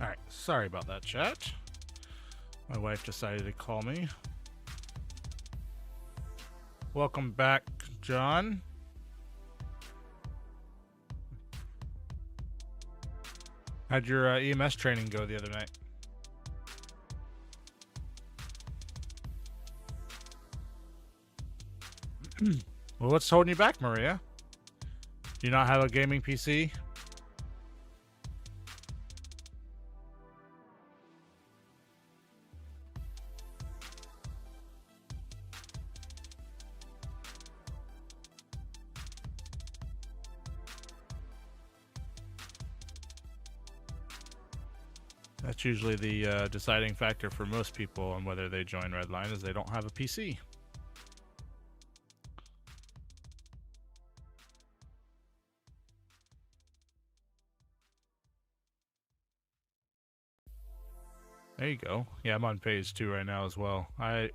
Alright, sorry about that, chat. My wife decided to call me. Welcome back, John. How'd your EMS training go the other night? Well, what's holding you back, Maria? Do you not have a gaming PC? That's usually the deciding factor for most people on whether they join Redline, is they don't have a PC. There you go. Yeah, I'm on phase 2 right now as well. I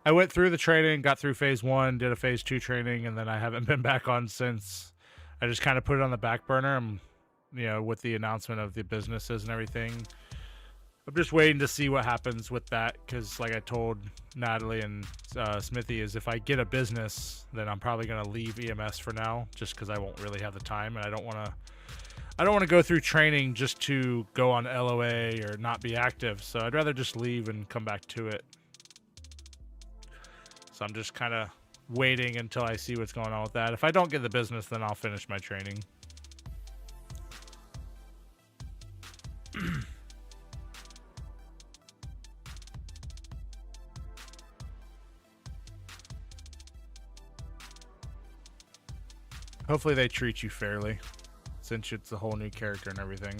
went through the training, got through phase 1, did a phase 2 training, and then I haven't been back on since. I just kind of put it on the back burner. I'm, you know, with the announcement of the businesses and everything. I'm just waiting to see what happens with that, because like I told Natalie and Smithy, is if I get a business, then I'm probably going to leave EMS for now, just because I won't really have the time, and I don't want to I don't want to go through training just to go on LOA or not be active, so I'd rather just leave and come back to it. So I'm just kind of waiting until I see what's going on with that. If I don't get the business, then I'll finish my training. Hopefully they treat you fairly, since it's a whole new character and everything.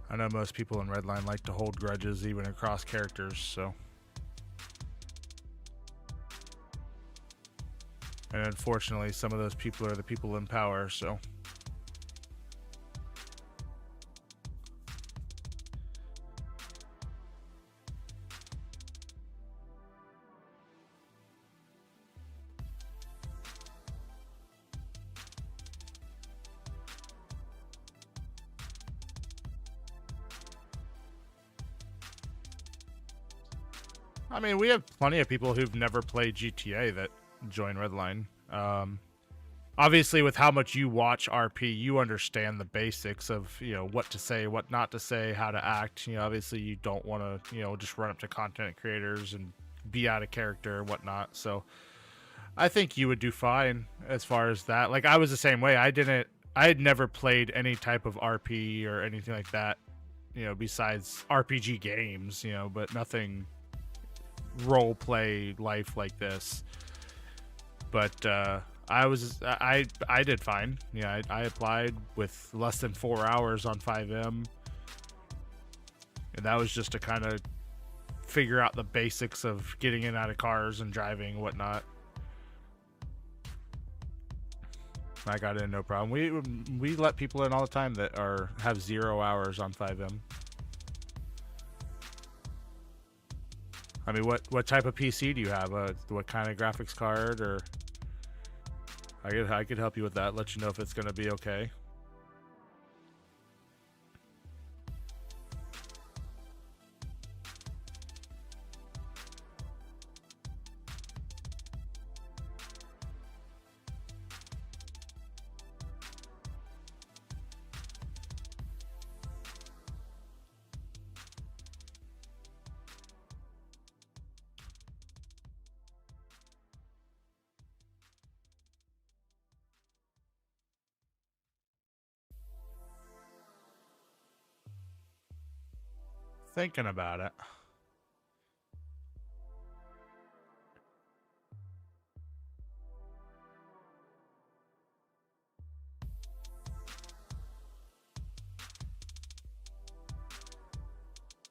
I know most people in Redline like to hold grudges even across characters, so. And unfortunately, some of those people are the people in power, so. I mean, we have plenty of people who've never played GTA that join Redline. Obviously, with how much you watch RP, you understand the basics of, you know, what to say, what not to say, how to act. You know, obviously you don't want to, you know, just run up to content creators and be out of character or whatnot. So I think you would do fine as far as that. Like, I was the same way. I had never played any type of RP or anything like that, you know, besides RPG games, you know, but nothing role play life like this. But I did fine. Yeah, I applied with less than 4 hours on 5M, and that was just to kind of figure out the basics of getting in and out of cars and driving and whatnot. I got in no problem. We let people in all the time that have 0 hours on 5M. I mean, what type of PC do you have? What kind of graphics card? Or I could help you with that. Let you know if it's gonna be okay. Thinking about it.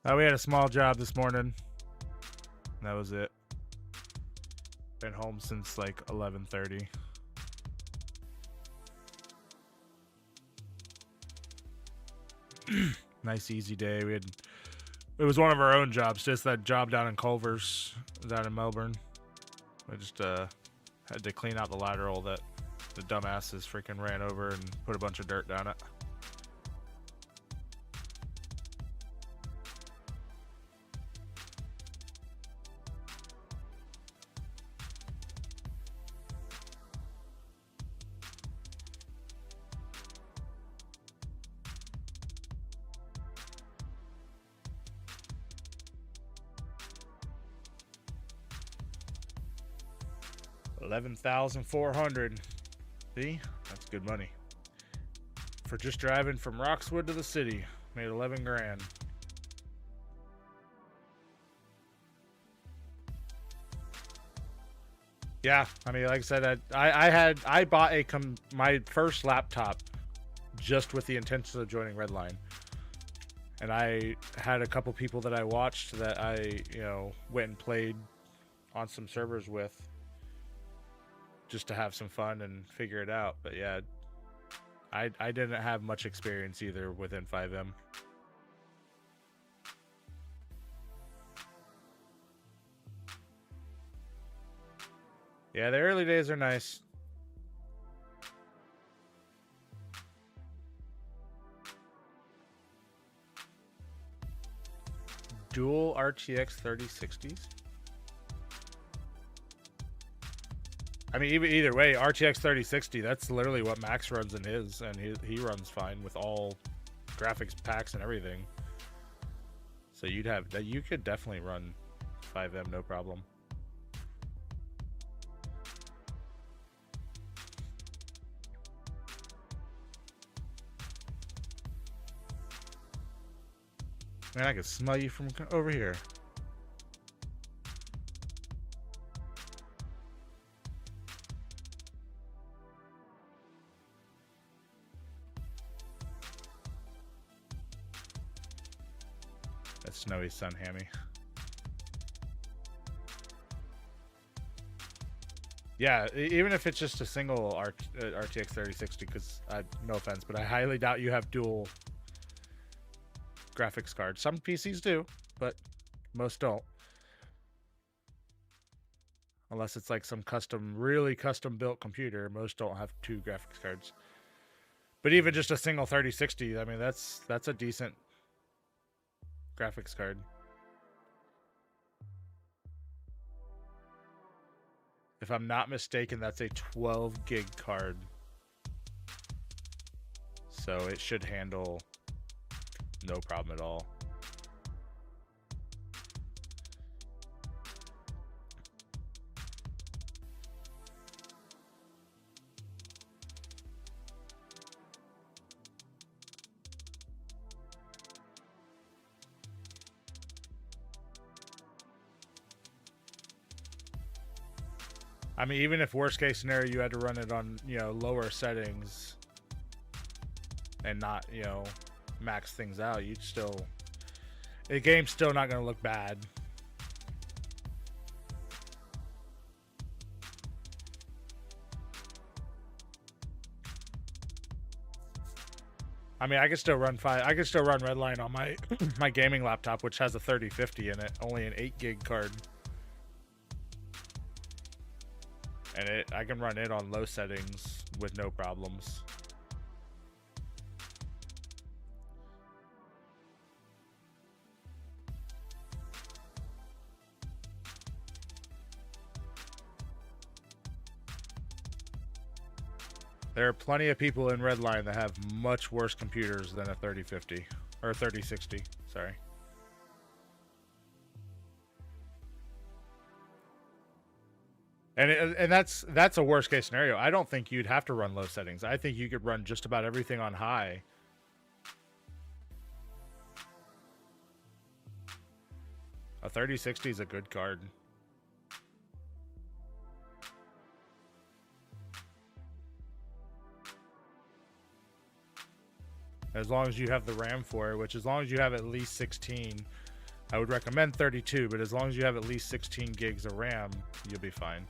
We had a small job this morning. That was it. Been home since like 11:30. Nice easy day. It was one of our own jobs, just that job down in Culver's, down in Melbourne. I just had to clean out the lateral that the dumbasses freaking ran over and put a bunch of dirt down it. $11,400. See, that's good money for just driving from Roxwood to the city. Made 11 grand. Yeah, I mean, like I said, I bought my first laptop just with the intention of joining Redline, and I had a couple people that I watched that I went and played on some servers with, just to have some fun and figure it out. But yeah, I didn't have much experience either within 5M. Yeah, the early days are nice. Dual RTX 3060s. I mean, either way, RTX 3060, that's literally what Max runs in his, and he runs fine with all graphics packs and everything. So you'd have that. You could definitely run 5M, no problem. Man, I could smell you from over here. That snowy sun hammy. Yeah, even if it's just a single RTX 3060, because no offense, but I highly doubt you have dual graphics cards. Some PCs do, but most don't. Unless it's like some really custom built computer, most don't have two graphics cards. But even just a single 3060, I mean, that's a decent graphics card. If I'm not mistaken, that's a 12 gig card. So it should handle no problem at all. I mean, even if worst case scenario, you had to run it on, lower settings and not, max things out, the game's still not going to look bad. I mean, I can still run Redline on my my gaming laptop, which has a 3050 in it, only an 8 gig card. And I can run it on low settings with no problems. There are plenty of people in Redline that have much worse computers than a 3050 or 3060. Sorry. And that's a worst case scenario. I don't think you'd have to run low settings. I think you could run just about everything on high. A 3060 is a good card. As long as you have the RAM for it, which as long as you have at least 16, I would recommend 32, but as long as you have at least 16 gigs of RAM, you'll be fine.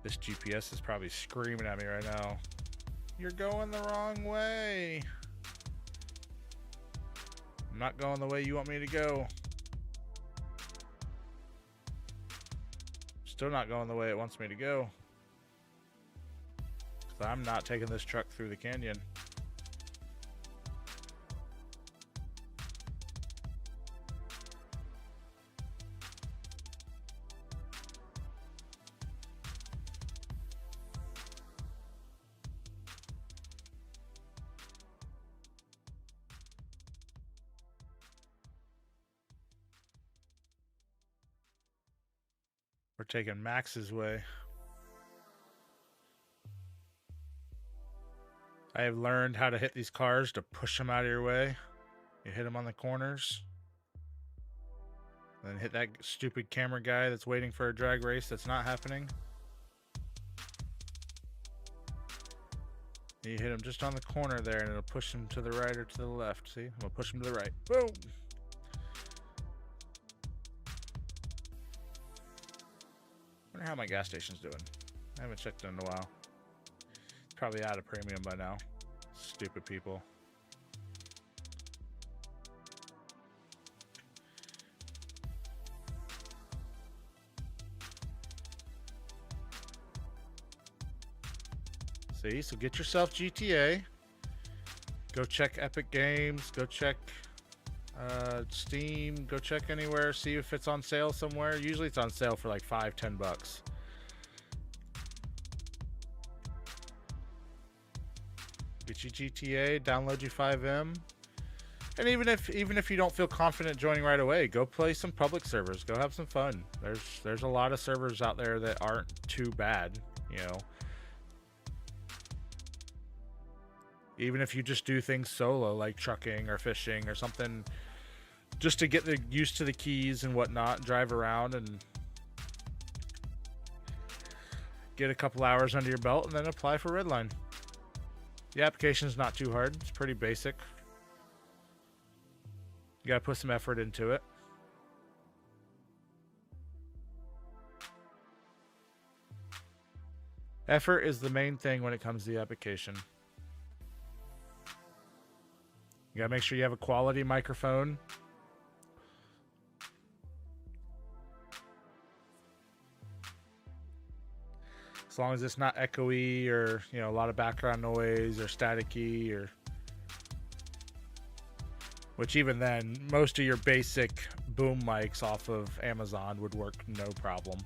This GPS is probably screaming at me right now. You're going the wrong way. I'm not going the way you want me to go. Still not going the way it wants me to go. 'Cause I'm not taking this truck through the canyon. We're taking Max's way. I have learned how to hit these cars to push them out of your way. You hit them on the corners. Then hit that stupid camera guy that's waiting for a drag race that's not happening. You hit him just on the corner there and it'll push him to the right or to the left. See? I'm going to push him to the right. Boom! I wonder how my gas station's doing. I haven't checked in a while. It's probably out of premium by now. Stupid people. See, so get yourself GTA. Go check Epic Games. Go check Steam. Go check anywhere. See if it's on sale somewhere. Usually it's on sale for like $5-10. Get you GTA. Download you 5M. And even if you don't feel confident joining right away, go play some public servers. Go have some fun. There's a lot of servers out there that aren't too bad, you know. Even if you just do things solo, like trucking or fishing or something, just to get used to the keys and whatnot, drive around and get a couple hours under your belt, and then apply for Redline. The application's not too hard. It's pretty basic. You gotta put some effort into it. Effort is the main thing when it comes to the application. You gotta make sure you have a quality microphone. As long as it's not echoey or, you know, a lot of background noise or staticky, or which even then, most of your basic boom mics off of Amazon would work no problem.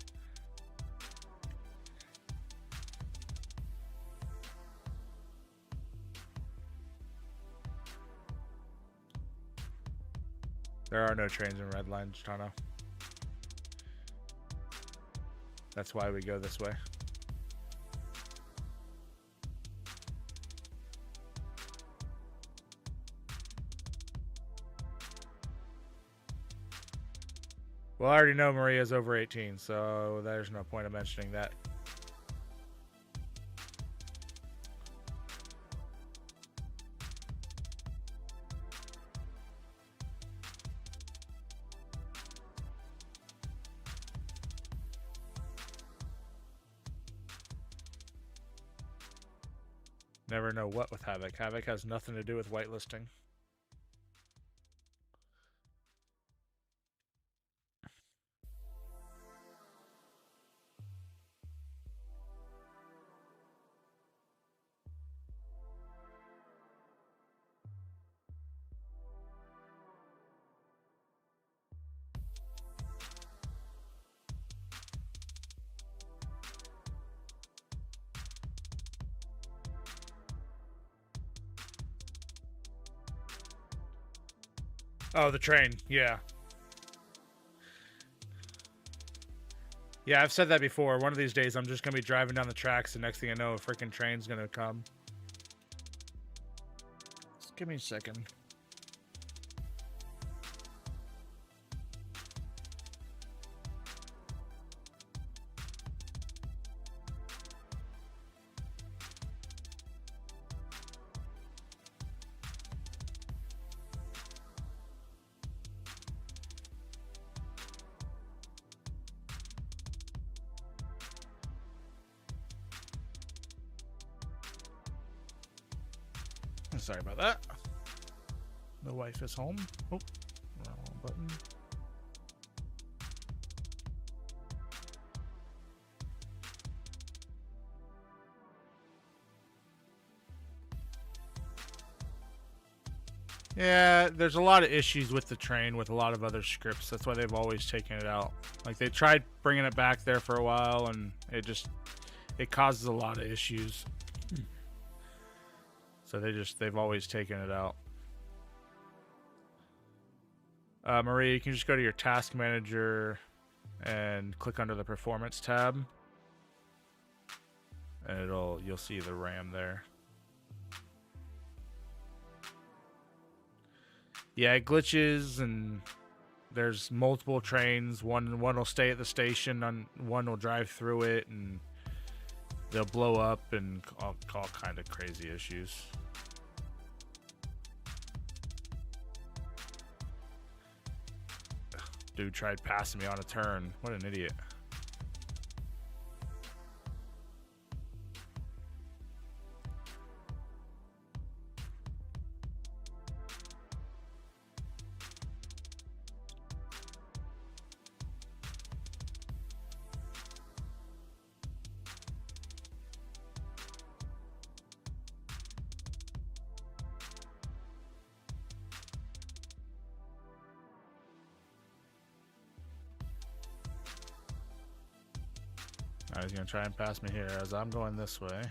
There are no trains in Redline, Chitano. That's why we go this way. Well, I already know Maria's over 18, so there's no point of mentioning that. Never know what with Havoc. Havoc has nothing to do with whitelisting. Oh, the train. Yeah. Yeah, I've said that before. One of these days, I'm just going to be driving down the tracks, and next thing I know, a freaking train's going to come. Just give me a second. Sorry about that. The wife is home. Oh, wrong button. Yeah, there's a lot of issues with the train with a lot of other scripts. That's why they've always taken it out. Like, they tried bringing it back there for a while, and it causes a lot of issues. So they've always taken it out. Maria, you can just go to your task manager and click under the performance tab, and you'll see the RAM there. Yeah, it glitches, and there's multiple trains. One will stay at the station, and one will drive through it, and they'll blow up, and all kind of crazy issues. Dude tried passing me on a turn. What an idiot. He's gonna try and pass me here as I'm going this way.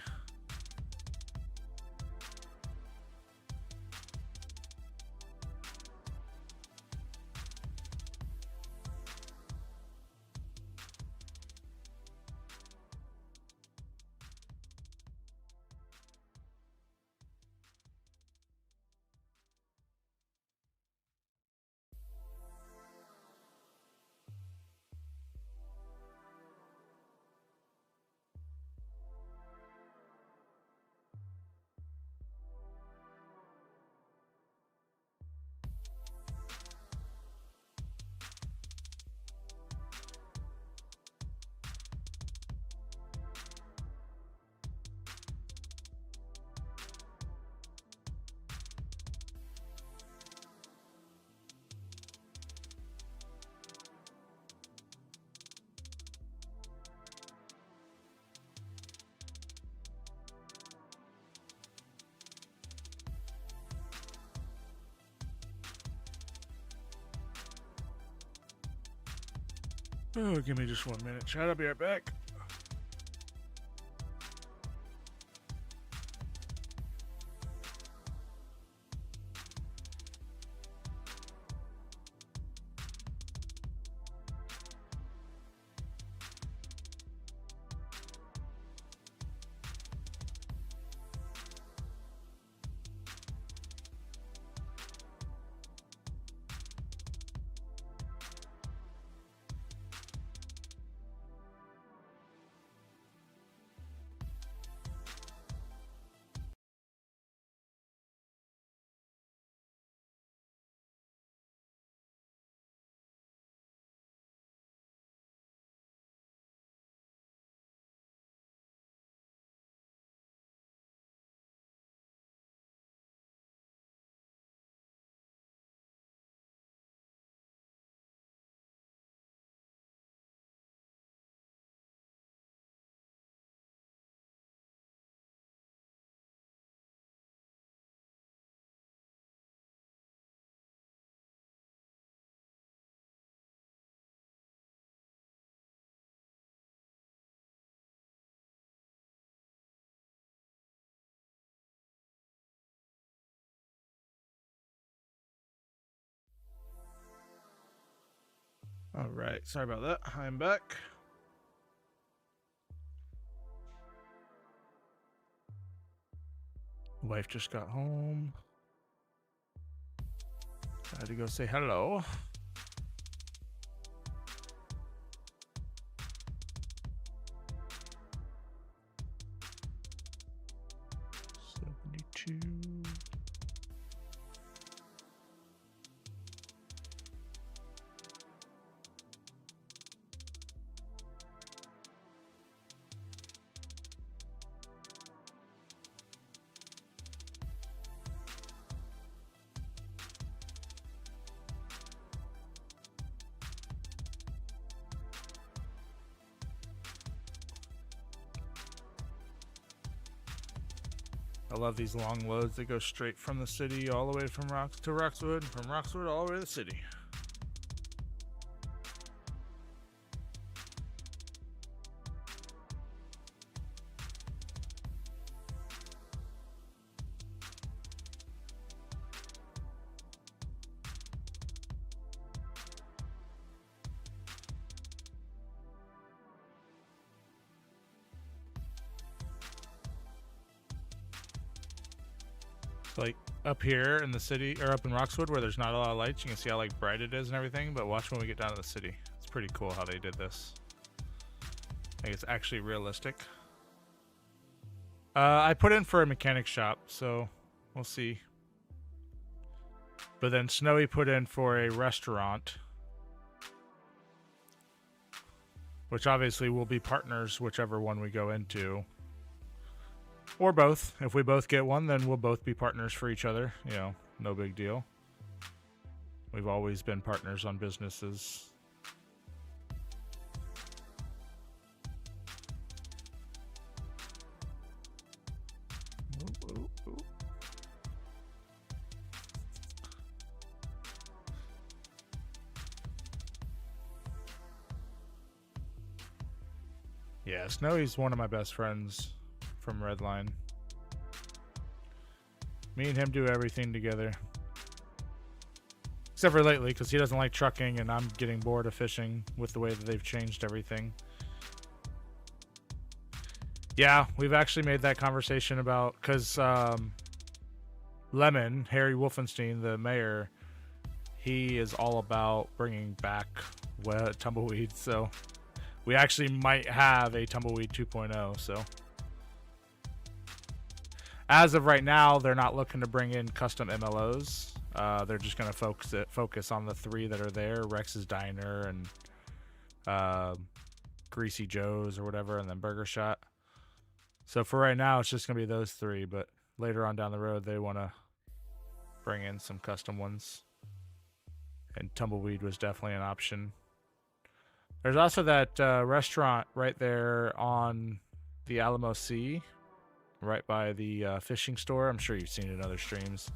Oh, give me just 1 minute, chat. I'll be right back. All right, sorry about that. I'm back. Wife just got home. I had to go say hello. I love these long loads that go straight from the city all the way from Roxwood, and from Roxwood all the way to the city. Like up here in the city, or up in Roxwood where there's not a lot of lights, you can see how like bright it is and everything, but watch when we get down to the city. It's pretty cool how they did this. I think it's actually realistic. I put in for a mechanic shop, so we'll see. But then Snowy put in for a restaurant, which obviously will be partners whichever one we go into. Or both. If we both get one, then we'll both be partners for each other. You know, no big deal. We've always been partners on businesses. Yeah, Snowy's one of my best friends from Redline. Me and him do everything together. Except for lately, because he doesn't like trucking, and I'm getting bored of fishing with the way that they've changed everything. Yeah, we've actually made that conversation about, because Lemon, Harry Wolfenstein, the mayor, he is all about bringing back tumbleweeds, so we actually might have a Tumbleweed 2.0, so. As of right now, they're not looking to bring in custom MLOs. They're just going to focus on the 3 that are there, Rex's Diner and Greasy Joe's or whatever, and then Burger Shot. So for right now, it's just going to be those 3, but later on down the road, they want to bring in some custom ones. And Tumbleweed was definitely an option. There's also that restaurant right there on the Alamo Sea, right by the fishing store. I'm sure you've seen it in other streams.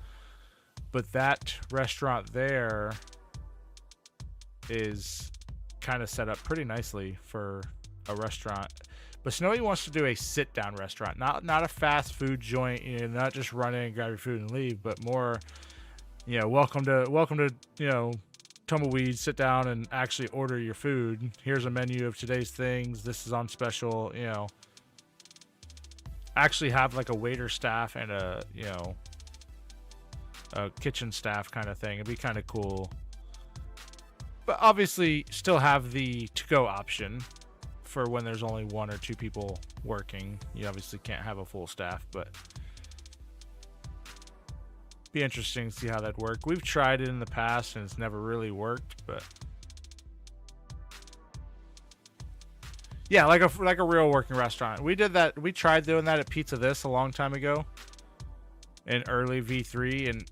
But that restaurant there is kind of set up pretty nicely for a restaurant. But Snowy wants to do a sit-down restaurant, not a fast food joint, you know, not just run in and grab your food and leave, but more, you know, welcome to, you know, Tumbleweed, sit down and actually order your food. Here's a menu of today's things. This is on special, you know. Actually have like a waiter staff and a, you know, a kitchen staff kind of thing. It'd be kind of cool. But obviously still have the to-go option for when there's only 1 or 2 people working. You obviously can't have a full staff, but be interesting to see how that worked. We've tried it in the past and it's never really worked, but yeah, like a real working restaurant. We did that. We tried doing that at Pizza This a long time ago in early V3, and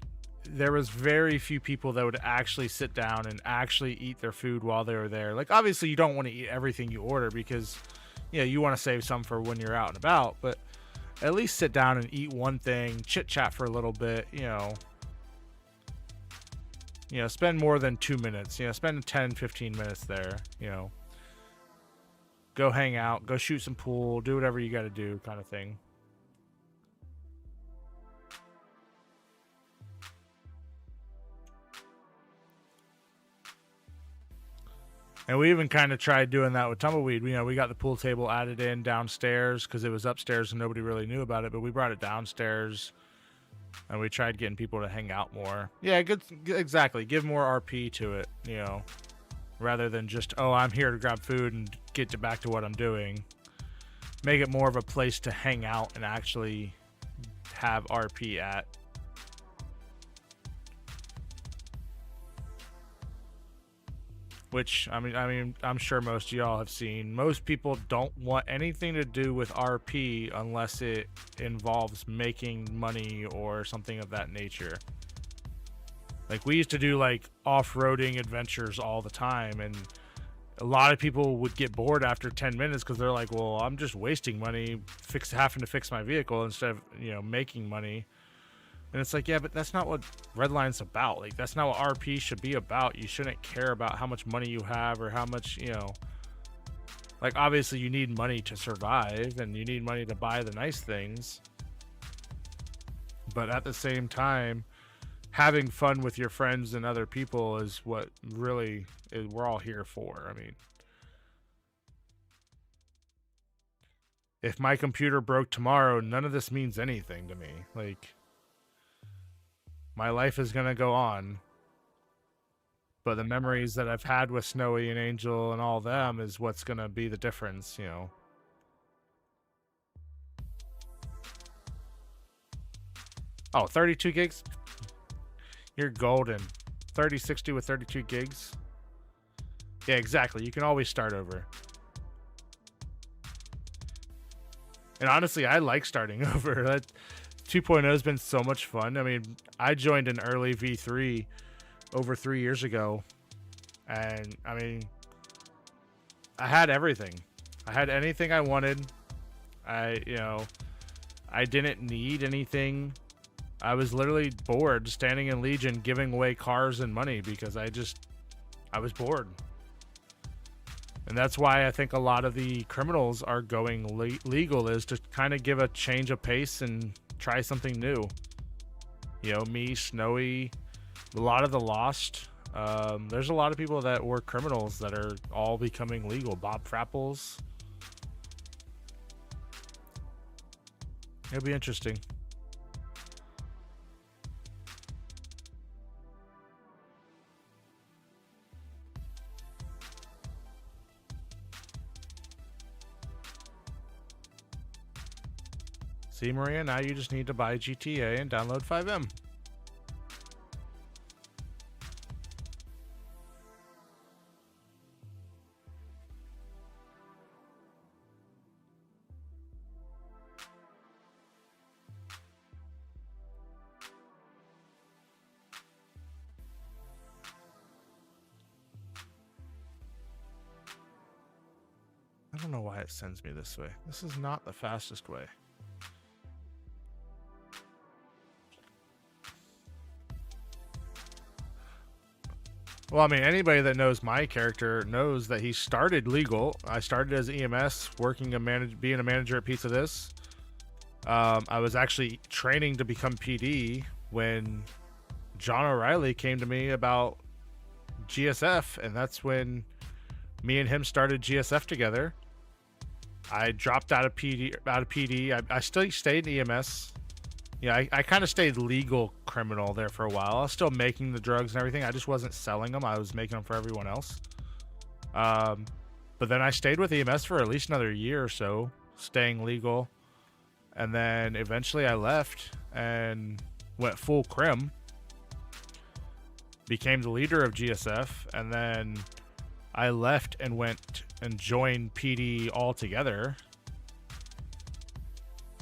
there was very few people that would actually sit down and actually eat their food while they were there. Like, obviously you don't want to eat everything you order because, you know, you want to save some for when you're out and about, but at least sit down and eat one thing, chit chat for a little bit, you know, spend more than 2 minutes, you know, spend 10, 15 minutes there, you know, go hang out, go shoot some pool, do whatever you got to do kind of thing. And we even kind of tried doing that with Tumbleweed. You know, we got the pool table added in downstairs because it was upstairs and nobody really knew about it, but we brought it downstairs and we tried getting people to hang out more. Yeah, good, exactly. Give more RP to it, you know, rather than just, oh, I'm here to grab food and get back to what I'm doing. Make it more of a place to hang out and actually have RP at. Which, I mean, I'm sure most of y'all have seen. Most people don't want anything to do with RP unless it involves making money or something of that nature. Like, we used to do, like, off-roading adventures all the time, and a lot of people would get bored after 10 minutes because they're like, well, I'm just wasting money having to fix my vehicle instead of, you know, making money. And it's like, yeah, but that's not what Redline's about. Like, that's not what RP should be about. You shouldn't care about how much money you have or how much, you know. Like, obviously, you need money to survive and you need money to buy the nice things. But at the same time, having fun with your friends and other people is what really we're all here for. I mean, if my computer broke tomorrow, none of this means anything to me. Like, my life is going to go on, but the memories that I've had with Snowy and Angel and all them is what's going to be the difference, you know. Oh, 32 gigs? You're golden. 3060 with 32 gigs? Yeah, exactly. You can always start over. And honestly, I like starting over. That 2.0 has been so much fun. I mean, I joined an early V3 over 3 years ago, and I mean, I had everything. I had anything I wanted. I didn't need anything. I was literally bored standing in Legion giving away cars and money because I was bored. And that's why I think a lot of the criminals are going legal, is to kind of give a change of pace and try something new. You know, me, Snowy, a lot of the Lost. There's a lot of people that were criminals that are all becoming legal. Bob Frapples. It'll be interesting. See, Maria, now you just need to buy GTA and download 5M. I don't know why it sends me this way. This is not the fastest way. Well, I mean, anybody that knows my character knows that he started legal. I started as EMS, being a manager at Pizza This. I was actually training to become PD when John O'Reilly came to me about GSF, and that's when me and him started GSF together. I dropped out of PD. I still stayed in EMS. Yeah, I kind of stayed legal criminal there for a while. I was still making the drugs and everything. I just wasn't selling them. I was making them for everyone else. But then I stayed with EMS for at least another year or so, staying legal. And then eventually I left and went full crim. Became the leader of GSF. And then I left and went and joined PD altogether.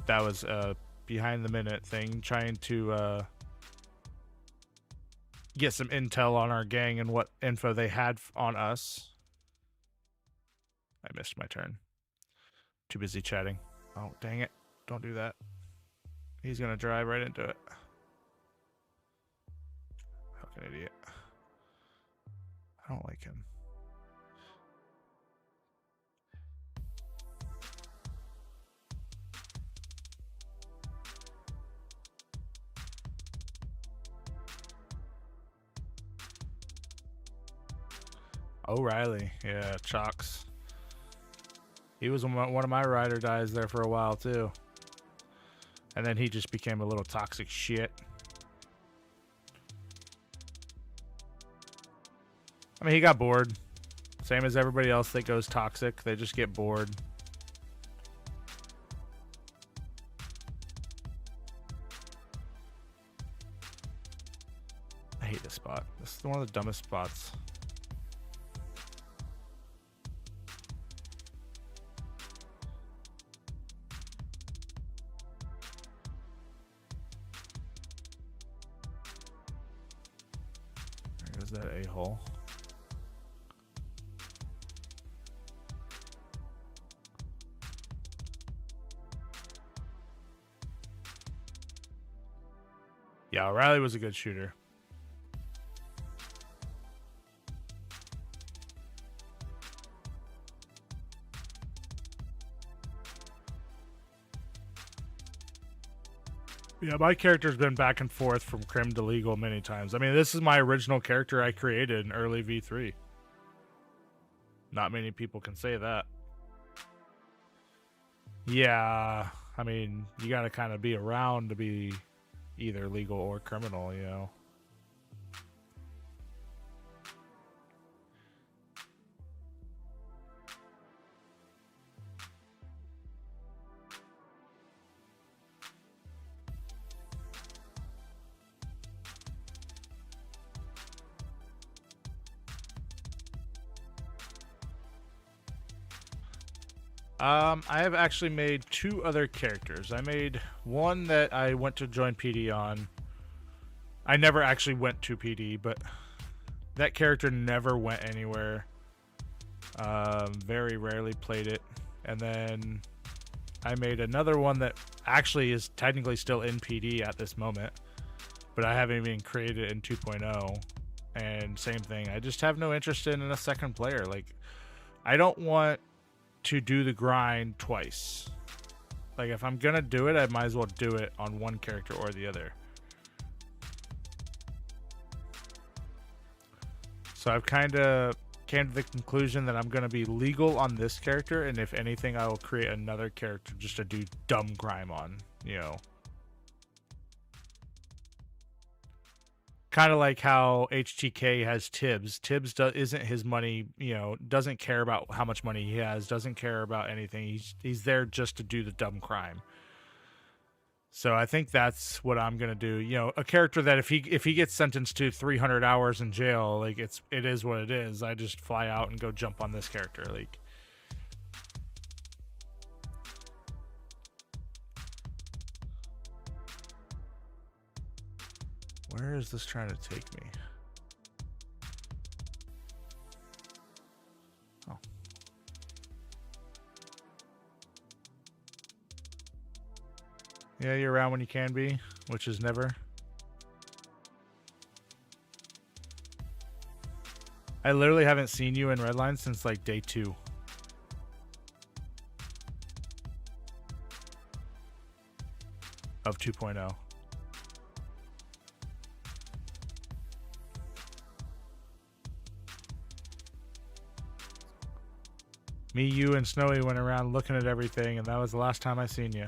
That was behind the minute thing, trying to get some intel on our gang and what info they had on us. I missed my turn. Too busy chatting. Oh, dang it. Don't do that. He's gonna drive right into it. Fucking idiot. I don't like him. O'Reilly, yeah, Chalks. He was one of my ride or dies there for a while too. And then he just became a little toxic shit. I mean, he got bored. Same as everybody else that goes toxic. They just get bored. I hate this spot. This is one of the dumbest spots. There goes that a-hole. Yeah, O'Reilly was a good shooter. Yeah, my character's been back and forth from crim to legal many times. I mean, this is my original character I created in early V3. Not many people can say that. Yeah, I mean, you gotta kind of be around to be either legal or criminal, you know. I have actually made two other characters. I made one that I went to join PD on. I never actually went to PD, but that character never went anywhere. Very rarely played it. And then I made another one that actually is technically still in PD at this moment, but I haven't even created it in 2.0. And same thing, I just have no interest in a second player. Like, I don't want to do the grind twice. Like, if I'm gonna do it, I might as well do it on one character or the other. So I've kind of came to the conclusion that I'm gonna be legal on this character, and if anything, I will create another character just to do dumb grime on, you know. Kind of like how HTK has Tibbs. Tibbs isn't his money, you know, doesn't care about how much money he has, doesn't care about anything. He's there just to do the dumb crime. So I think that's what I'm gonna do. You know, a character that if he gets sentenced to 300 hours in jail, like it is what it is. I just fly out and go jump on this character, like. Where is this trying to take me? Oh. Yeah, you're around when you can be, which is never. I literally haven't seen you in Redline since like day 2. Of 2.0. Me, you, and Snowy went around looking at everything, and that was the last time I seen you.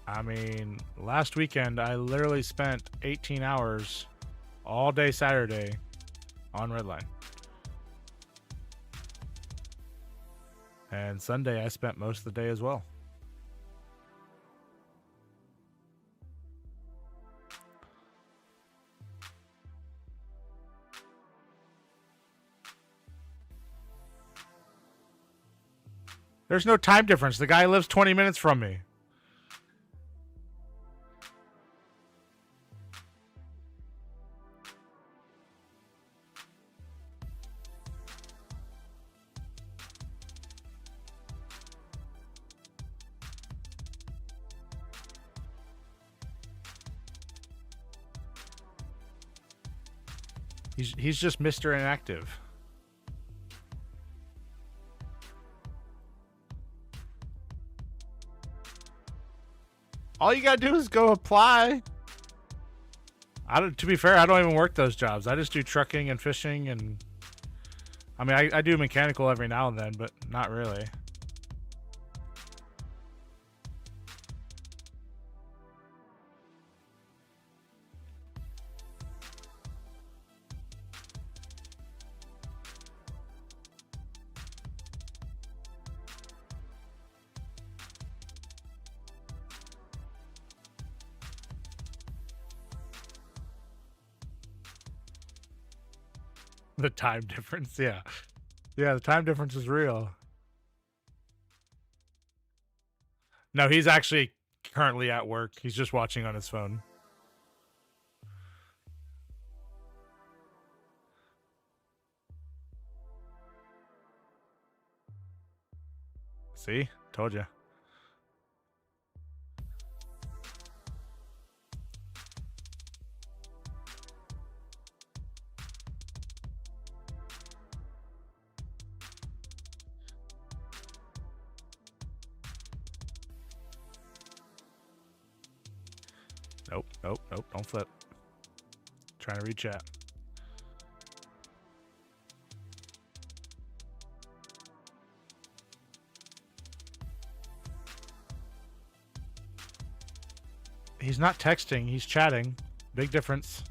I mean, last weekend, I literally spent 18 hours all day Saturday on Redline. And Sunday, I spent most of the day as well. There's no time difference. The guy lives 20 minutes from me. He's just Mr. Inactive. All you gotta do is go apply. To be fair, I don't even work those jobs. I just do trucking and fishing, and I mean, I do mechanical every now and then, but not really. The time difference, yeah. Yeah, the time difference is real. No, he's actually currently at work. He's just watching on his phone. See? Told you. Nope, don't flip. Trying to read chat. He's not texting, he's chatting. Big difference.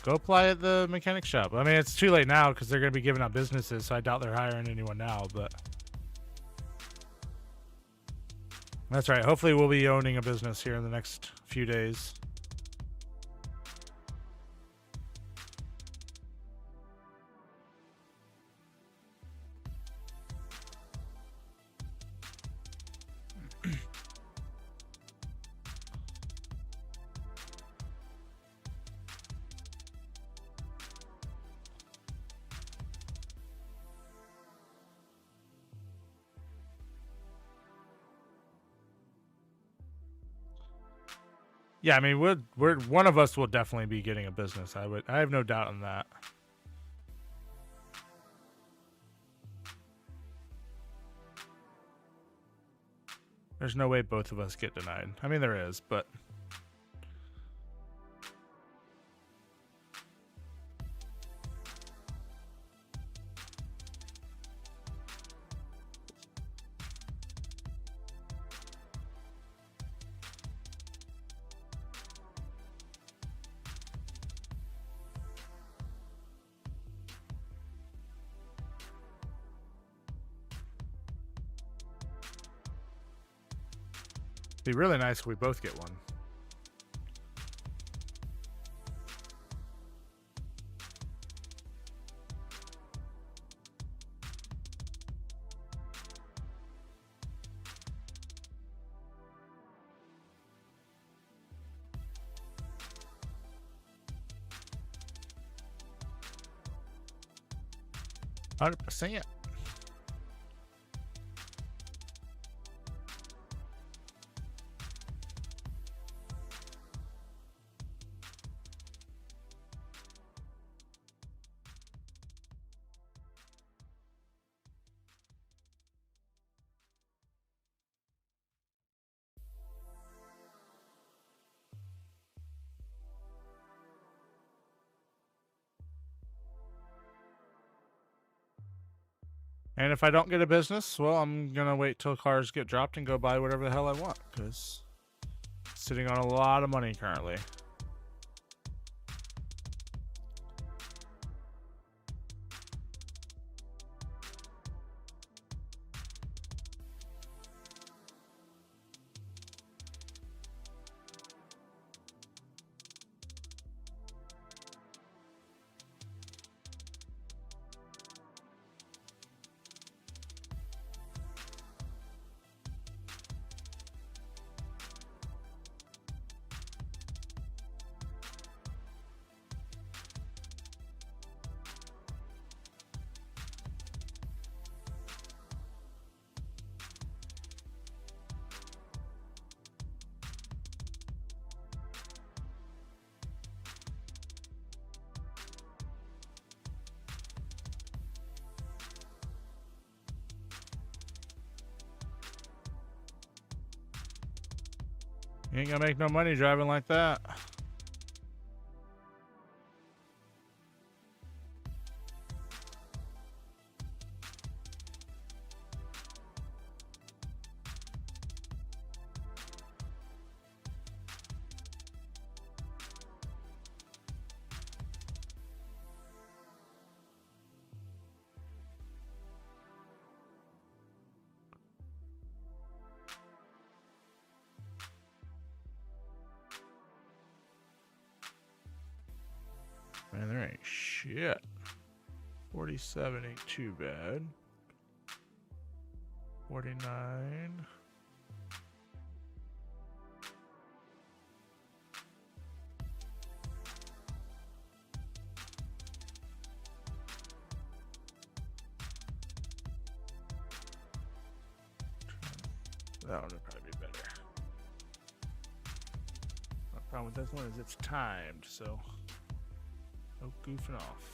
Go apply at the mechanic shop. I mean, it's too late now because they're going to be giving out businesses, so I doubt they're hiring anyone now, but that's right. Hopefully we'll be owning a business here in the next few days. Yeah, I mean, we're one of us will definitely be getting a business. I have no doubt on that. There's no way both of us get denied. I mean, there is, but it'd be really nice if we both get one. %. And if I don't get a business, well, I'm gonna wait till cars get dropped and go buy whatever the hell I want, because sitting on a lot of money currently. You ain't gonna make no money driving like that. Man, there ain't shit. 47 ain't too bad. 49. That one would probably be better. The problem with this one is it's timed, so no goofing off.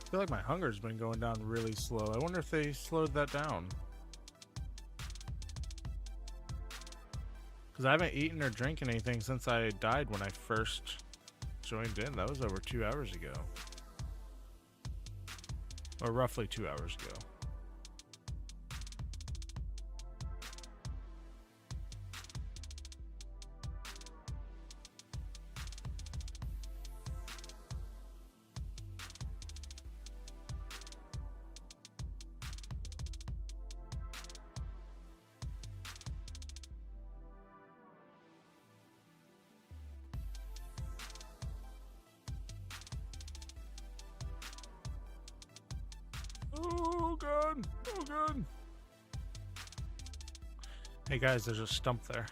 I feel like my hunger's been going down really slow. I wonder if they slowed that down. Because I haven't eaten or drinking anything since I died when I first joined in. That was over 2 hours ago. Or roughly 2 hours ago. Oh god, oh god. Hey guys, there's a stump there.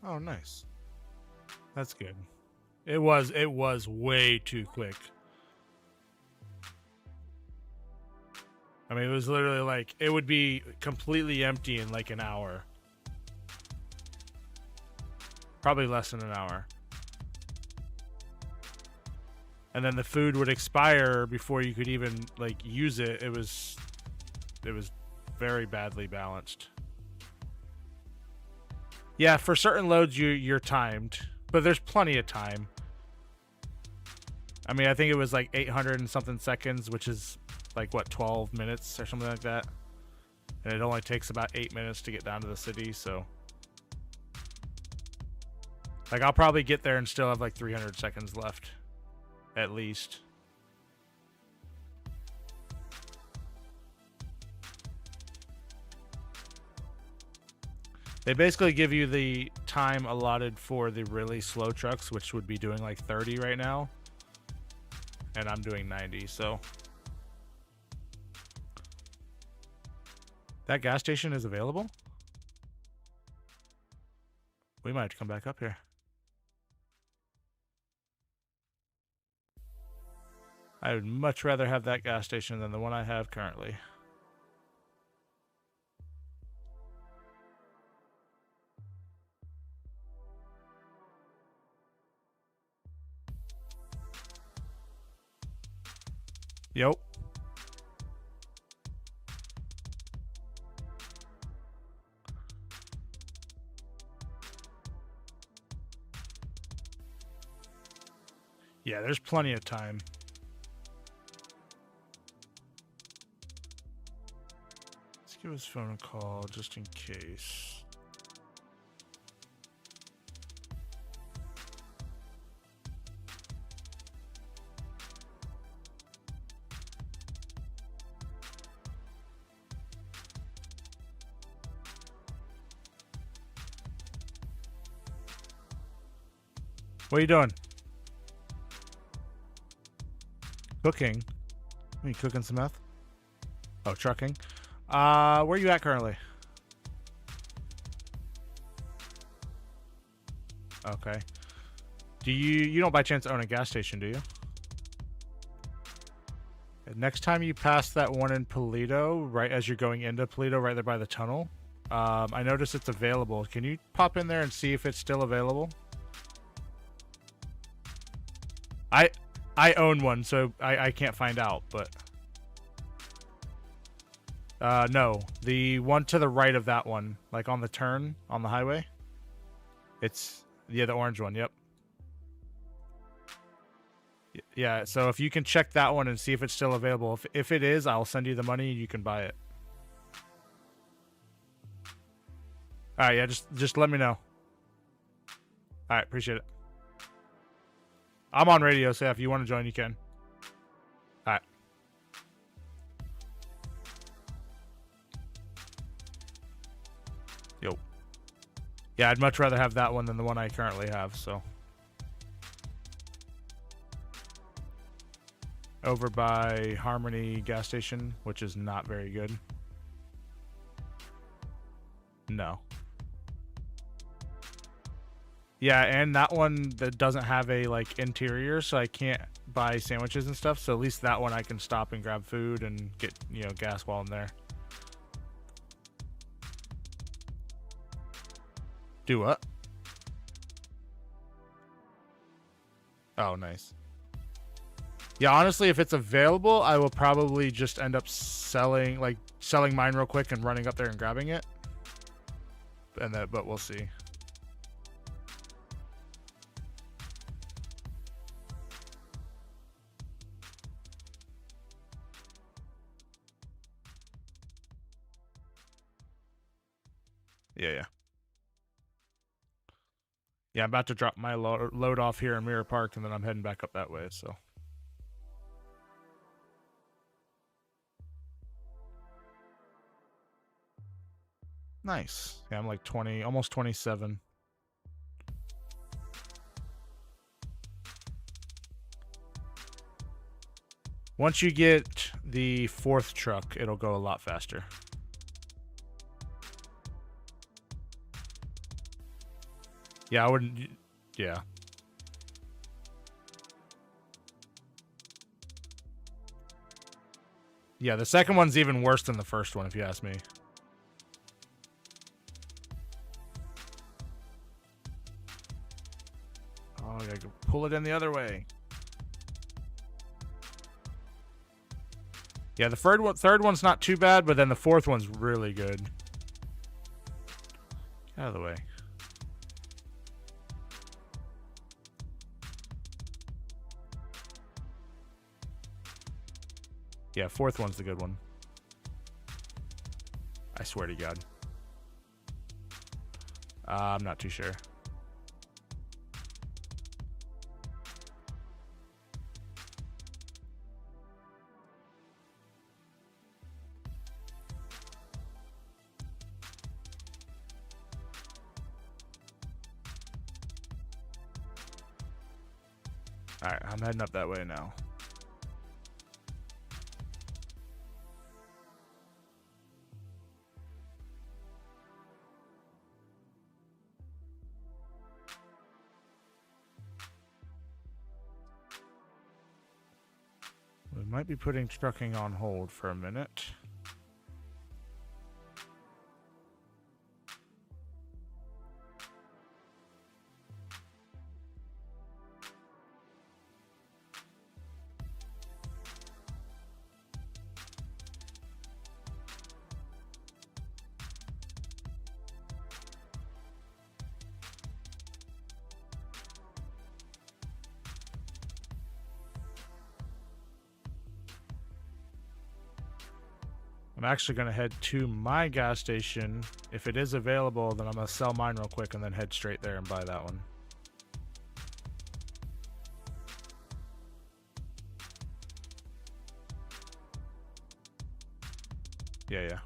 Oh, nice. That's good. It was way too quick. I mean, it was literally like, it would be completely empty in like an hour. Probably less than an hour. And then the food would expire before you could even like use it. It was very badly balanced. Yeah, for certain loads you're timed, but there's plenty of time. I mean, I think it was like 800 and something seconds, which is like what, 12 minutes or something like that. And it only takes about 8 minutes to get down to the city, so like I'll probably get there and still have like 300 seconds left at least. They basically give you the time allotted for the really slow trucks, which would be doing like 30 right now. And I'm doing 90, so. That gas station is available? We might have to come back up here. I would much rather have that gas station than the one I have currently. Yep. Yeah, there's plenty of time. Let's give his phone a call just in case. What are you doing? Cooking? Are you cooking some meth? Oh, trucking. Where are you at currently? Okay. Do you don't by chance own a gas station, do you? Next time you pass that one in Paleto, right as you're going into Paleto, right there by the tunnel, I noticed it's available. Can you pop in there and see if it's still available? I own one, so I can't find out, but no, the one to the right of that one, like on the turn on the highway. It's the orange one. Yep. Yeah. So if you can check that one and see if it's still available, if it is, I'll send you the money and you can buy it. All right. Yeah. Just let me know. All right. Appreciate it. I'm on radio, so if you want to join, you can. All right. Yo. Yeah, I'd much rather have that one than the one I currently have, so. Over by Harmony gas station, which is not very good. No. Yeah, and that one that doesn't have a like interior, so I can't buy sandwiches and stuff. So at least that one I can stop and grab food and get, you know, gas while I'm there. Do what? Oh, nice. Yeah, honestly, if it's available, I will probably just end up selling mine real quick and running up there and grabbing it. And that, but we'll see. Yeah. Yeah, I'm about to drop my load off here in Mirror Park, and then I'm heading back up that way, so. Nice. Yeah, I'm like 20, almost 27. Once you get the 4th truck, it'll go a lot faster. Yeah, I wouldn't... Yeah. Yeah, the second one's even worse than the first one, if you ask me. Oh, I gotta pull it in the other way. Yeah, the third one's not too bad, but then the 4th one's really good. Get out of the way. Yeah, 4th one's the good one. I swear to God. I'm not too sure. Alright, I'm heading up that way now. We might be putting trucking on hold for a minute. I'm actually going to head to my gas station. If it is available, then I'm going to sell mine real quick and then head straight there and buy that one. Yeah.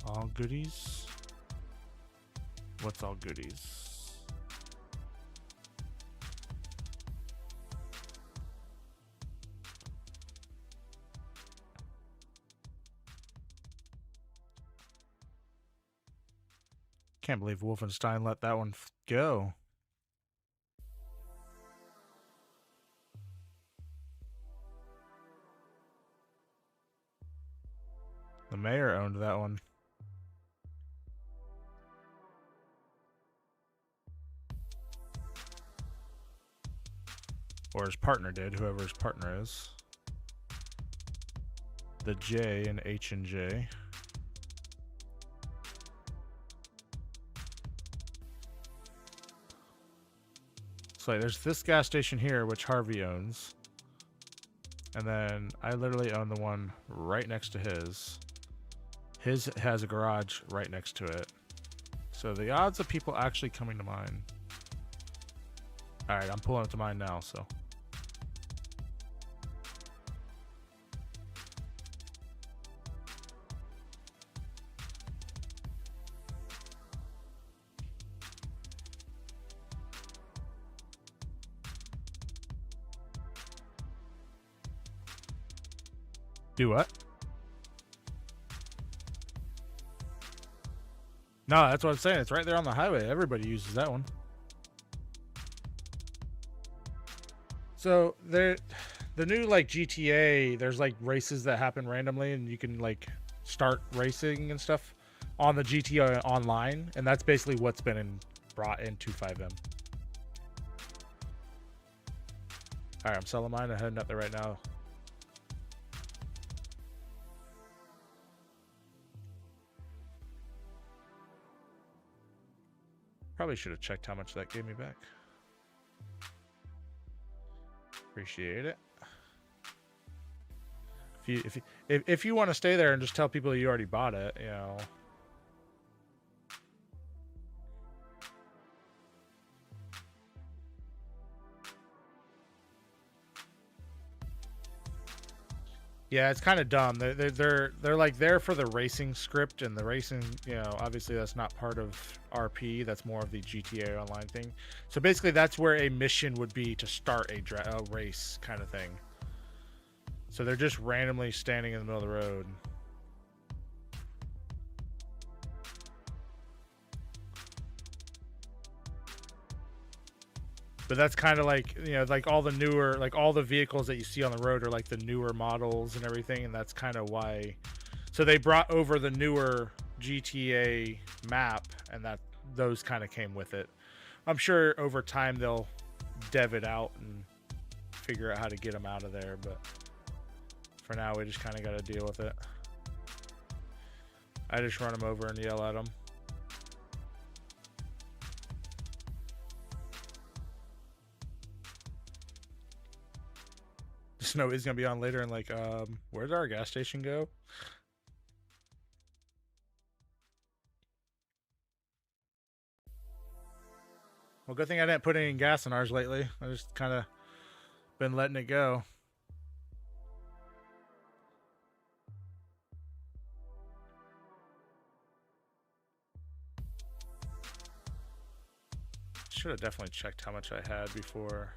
All goodies? What's all goodies? Can't believe Wolfenstein let that one go. The mayor owned that one. Or his partner did, whoever his partner is. The J and H and J. So there's this gas station here, which Harvey owns. And then I literally own the one right next to his. His has a garage right next to it. So the odds of people actually coming to mine. Alright, I'm pulling up to mine now, so. Do what? No, that's what I'm saying. It's right there on the highway. Everybody uses that one. So the new like GTA, there's like races that happen randomly, and you can like start racing and stuff on the GTA Online, and that's basically what's been brought into 5M. All right, I'm selling mine. I'm heading up there right now. Probably should have checked how much that gave me back. Appreciate it. If you want to stay there and just tell people you already bought it, you know. Yeah, it's kind of dumb. They're like there for the racing script, and the racing, you know, obviously that's not part of RP. That's more of the GTA Online thing. So basically, that's where a mission would be to start a race kind of thing. So they're just randomly standing in the middle of the road. But that's kind of like, you know, like all the newer, like all the vehicles that you see on the road are like the newer models and everything. And that's kind of why. So they brought over the newer GTA map, and that those kind of came with it. I'm sure over time they'll dev it out and figure out how to get them out of there. But for now, we just kind of got to deal with it. I just run them over and yell at them. Snow is gonna be on later, and like, where did our gas station go? Well, good thing I didn't put any gas in ours lately. I just kind of been letting it go. Should have definitely checked how much I had before.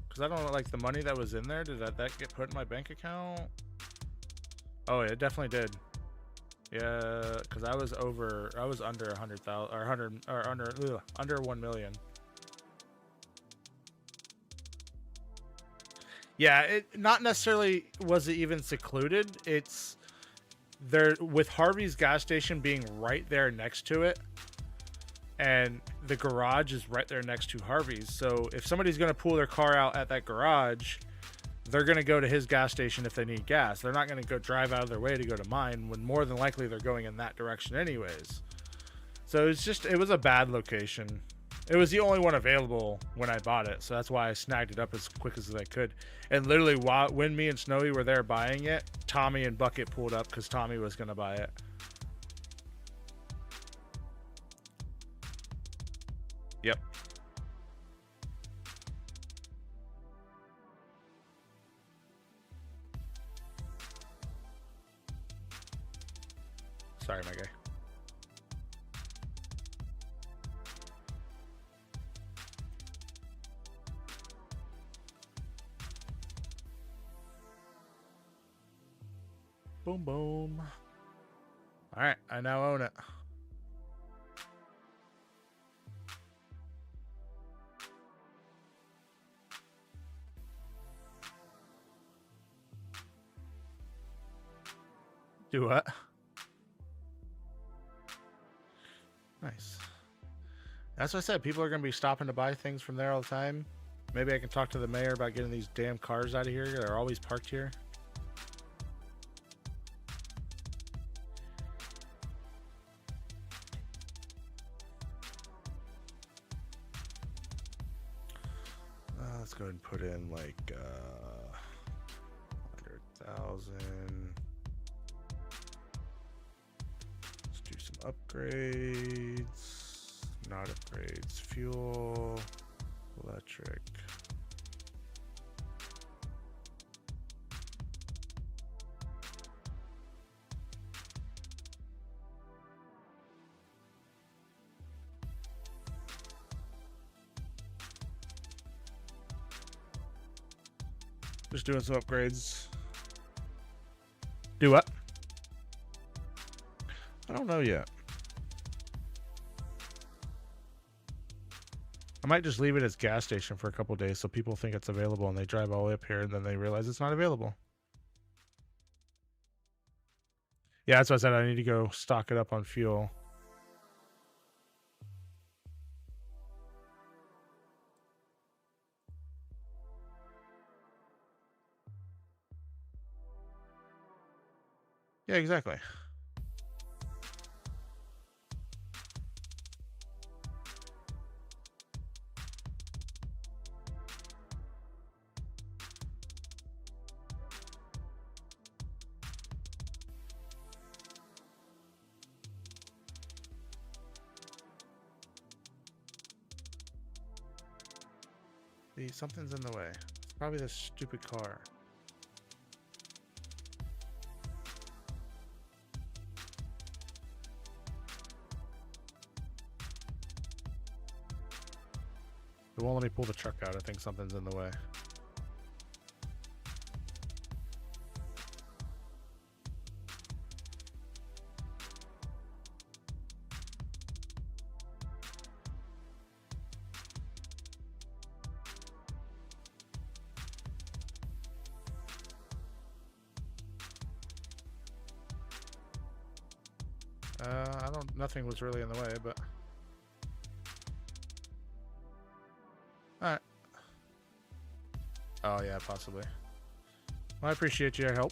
Because I don't know, like the money that was in there, did that get put in my bank account? Oh, it definitely did. Yeah, because I was under 100,000 or 100 or under 1 million. Yeah, it not necessarily was it even secluded. It's there with Harvey's gas station being right there next to it. And the garage is right there next to Harvey's. So if somebody's going to pull their car out at that garage, they're going to go to his gas station if they need gas. They're not going to go drive out of their way to go to mine, when more than likely they're going in that direction anyways. So it was a bad location. It was the only one available when I bought it. So that's why I snagged it up as quick as I could. And literally when me and Snowy were there buying it, Tommy and Bucket pulled up because Tommy was going to buy it. Yep. Sorry, my guy. Boom, boom. All right, I now own it. Do what? Nice. That's what I said. People are going to be stopping to buy things from there all the time. Maybe I can talk to the mayor about getting these damn cars out of here. They're always parked here. Let's go ahead and put in like 100,000. Let's do some upgrades. Not upgrades. Fuel. Electric. Just doing some upgrades. Do what? I don't know yet. I might just leave it as gas station for a couple days so people think it's available and they drive all the way up here and then they realize it's not available. Yeah, that's what I said. I need to go stock it up on fuel. Yeah, exactly. See, something's in the way. It's probably this stupid car. It won't let me pull the truck out. I think something's in the way. Nothing was really in the way, but... Alright. Oh, yeah, possibly. Well, I appreciate your help.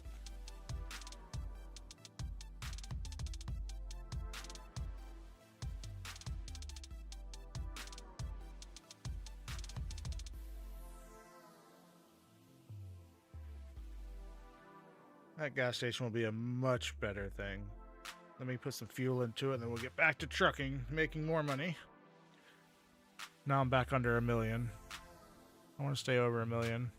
That gas station will be a much better thing. Let me put some fuel into it, and then we'll get back to trucking, making more money. Now I'm back under 1 million. I want to stay over 1 million.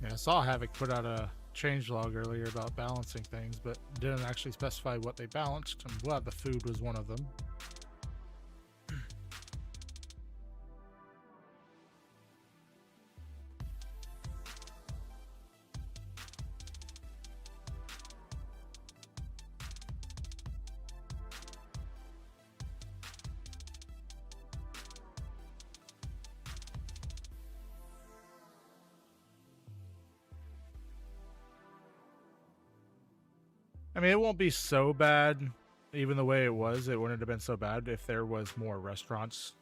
Yeah, I saw Havoc put out a changelog earlier about balancing things, but didn't actually specify what they balanced. I'm glad the food was one of them. I mean, it won't be so bad. Even the way it was, it wouldn't have been so bad if there was more restaurants.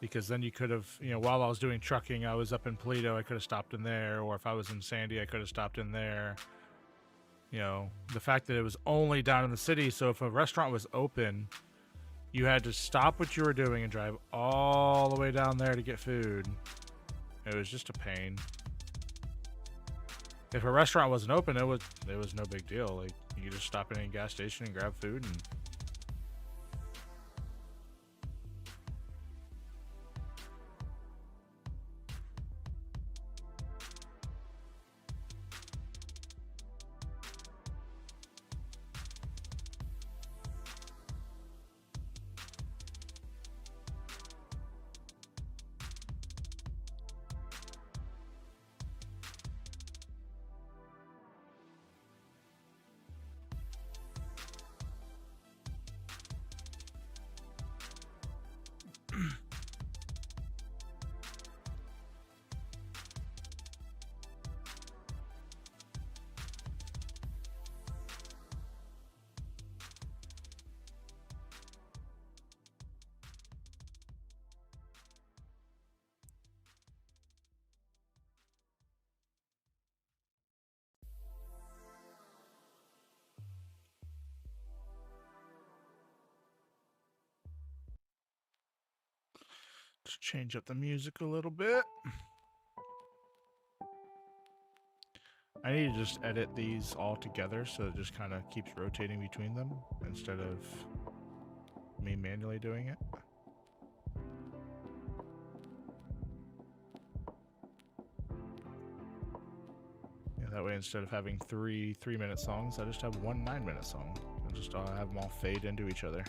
Because then you could have, you know, while I was doing trucking, I was up in Paleto, I could have stopped in there. Or if I was in Sandy, I could have stopped in there. You know, the fact that it was only down in the city, so if a restaurant was open, you had to stop what you were doing and drive all the way down there to get food. It was just a pain. If a restaurant wasn't open, it was no big deal. Like, you could just stop at any gas station and grab food and... Just change up the music a little bit. I need to just edit these all together so it just kind of keeps rotating between them instead of me manually doing it. Yeah, that way instead of having three 3-minute songs, I just have one 9-minute song. And just have them all fade into each other.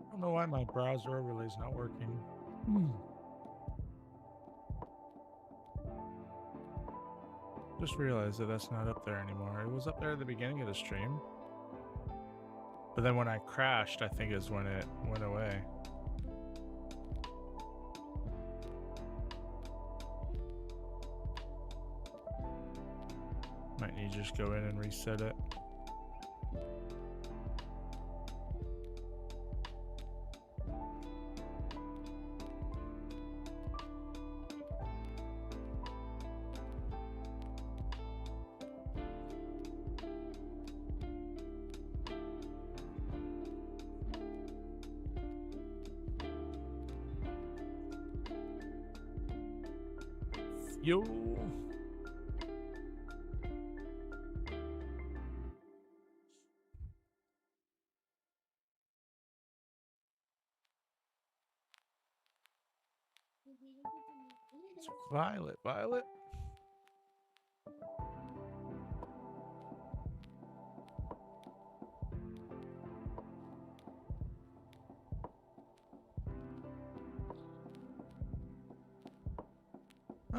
I don't know why my browser overlay is not working. Just realized that that's not up there anymore. It was up there at the beginning of the stream. But then when I crashed, I think is when it went away. Might need to just go in and reset it. Yo. It's Violet.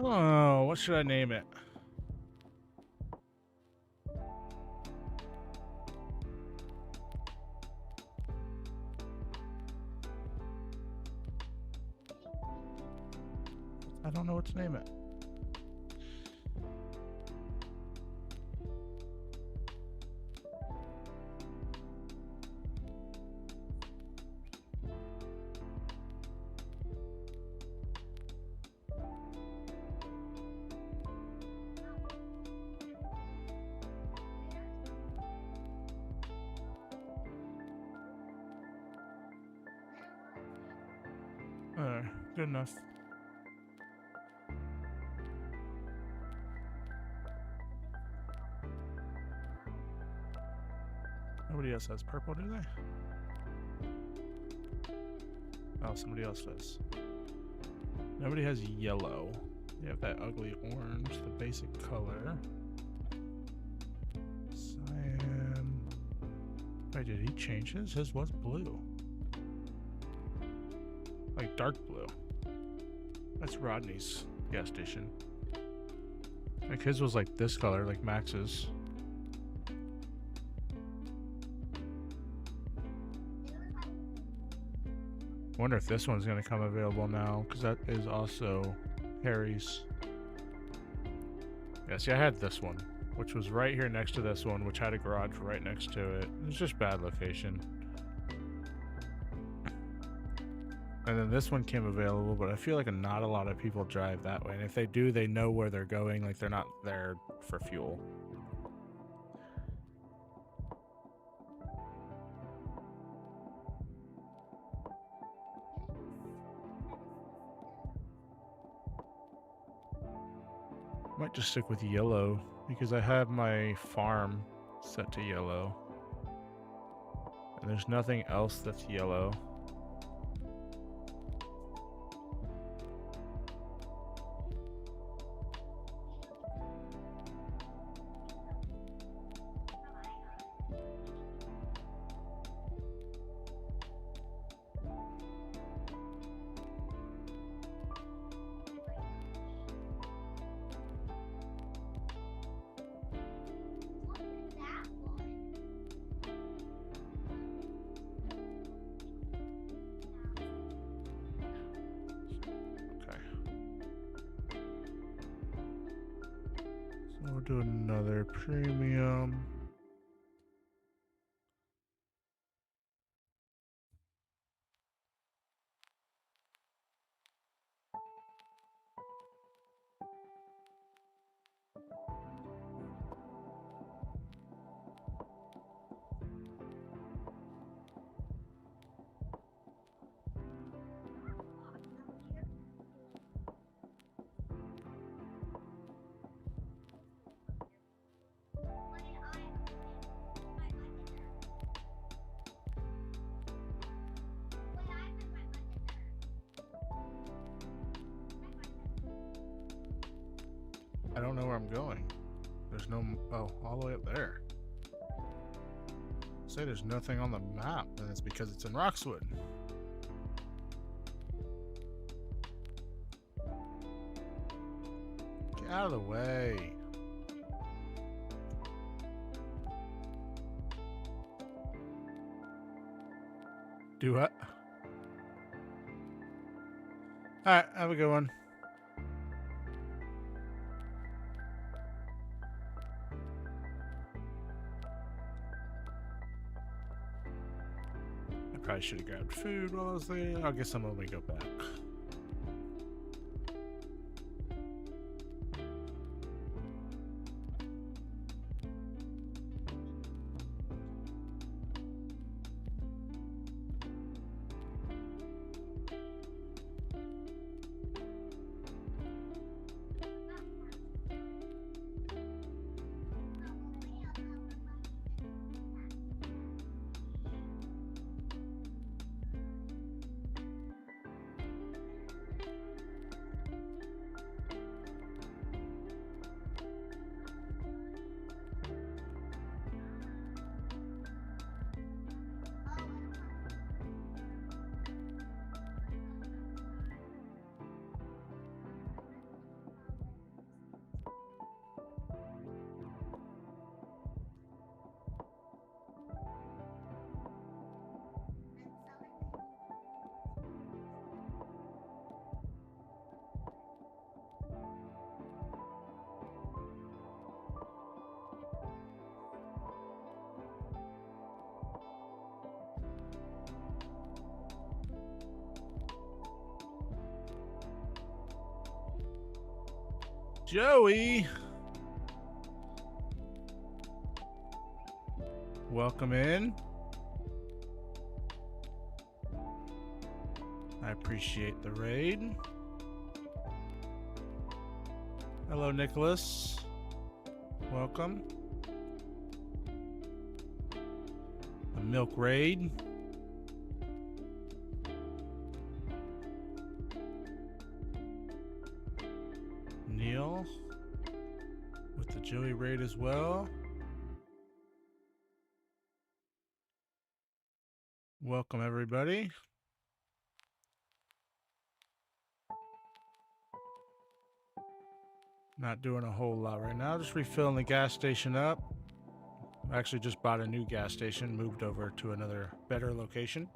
Oh, what should I name it? I don't know what to name it. Good enough. Nobody else has purple, do they? Oh, somebody else does. Nobody has yellow. You have that ugly orange, the basic color. Cyan. Wait, did he change his? His was blue. Like dark blue. That's Rodney's gas station. Like his was like this color, like Max's. Wonder if this one's gonna come available now, because that is also Harry's. Yeah, see, I had this one, which was right here next to this one, which had a garage right next to it. It was just bad location. And then this one came available, but I feel like not a lot of people drive that way. And if they do, they know where they're going. Like, they're not there for fuel. Might just stick with yellow, because I have my farm set to yellow. And there's nothing else that's yellow. We'll do another premium. I don't know where I'm going. There's no... Oh, all the way up there. Say there's nothing on the map, and it's because it's in Roxwood. Get out of the way. Do what? Alright, have a good one. I should have grabbed food while I was there. I'll get some when we go back. Joey. Welcome in. I appreciate the raid. Hello, Nicholas. Welcome. The milk raid. Neil with the Joey raid as well. Welcome, everybody. Not doing a whole lot right now, just refilling the gas station up. I actually just bought a new gas station, moved over to another better location.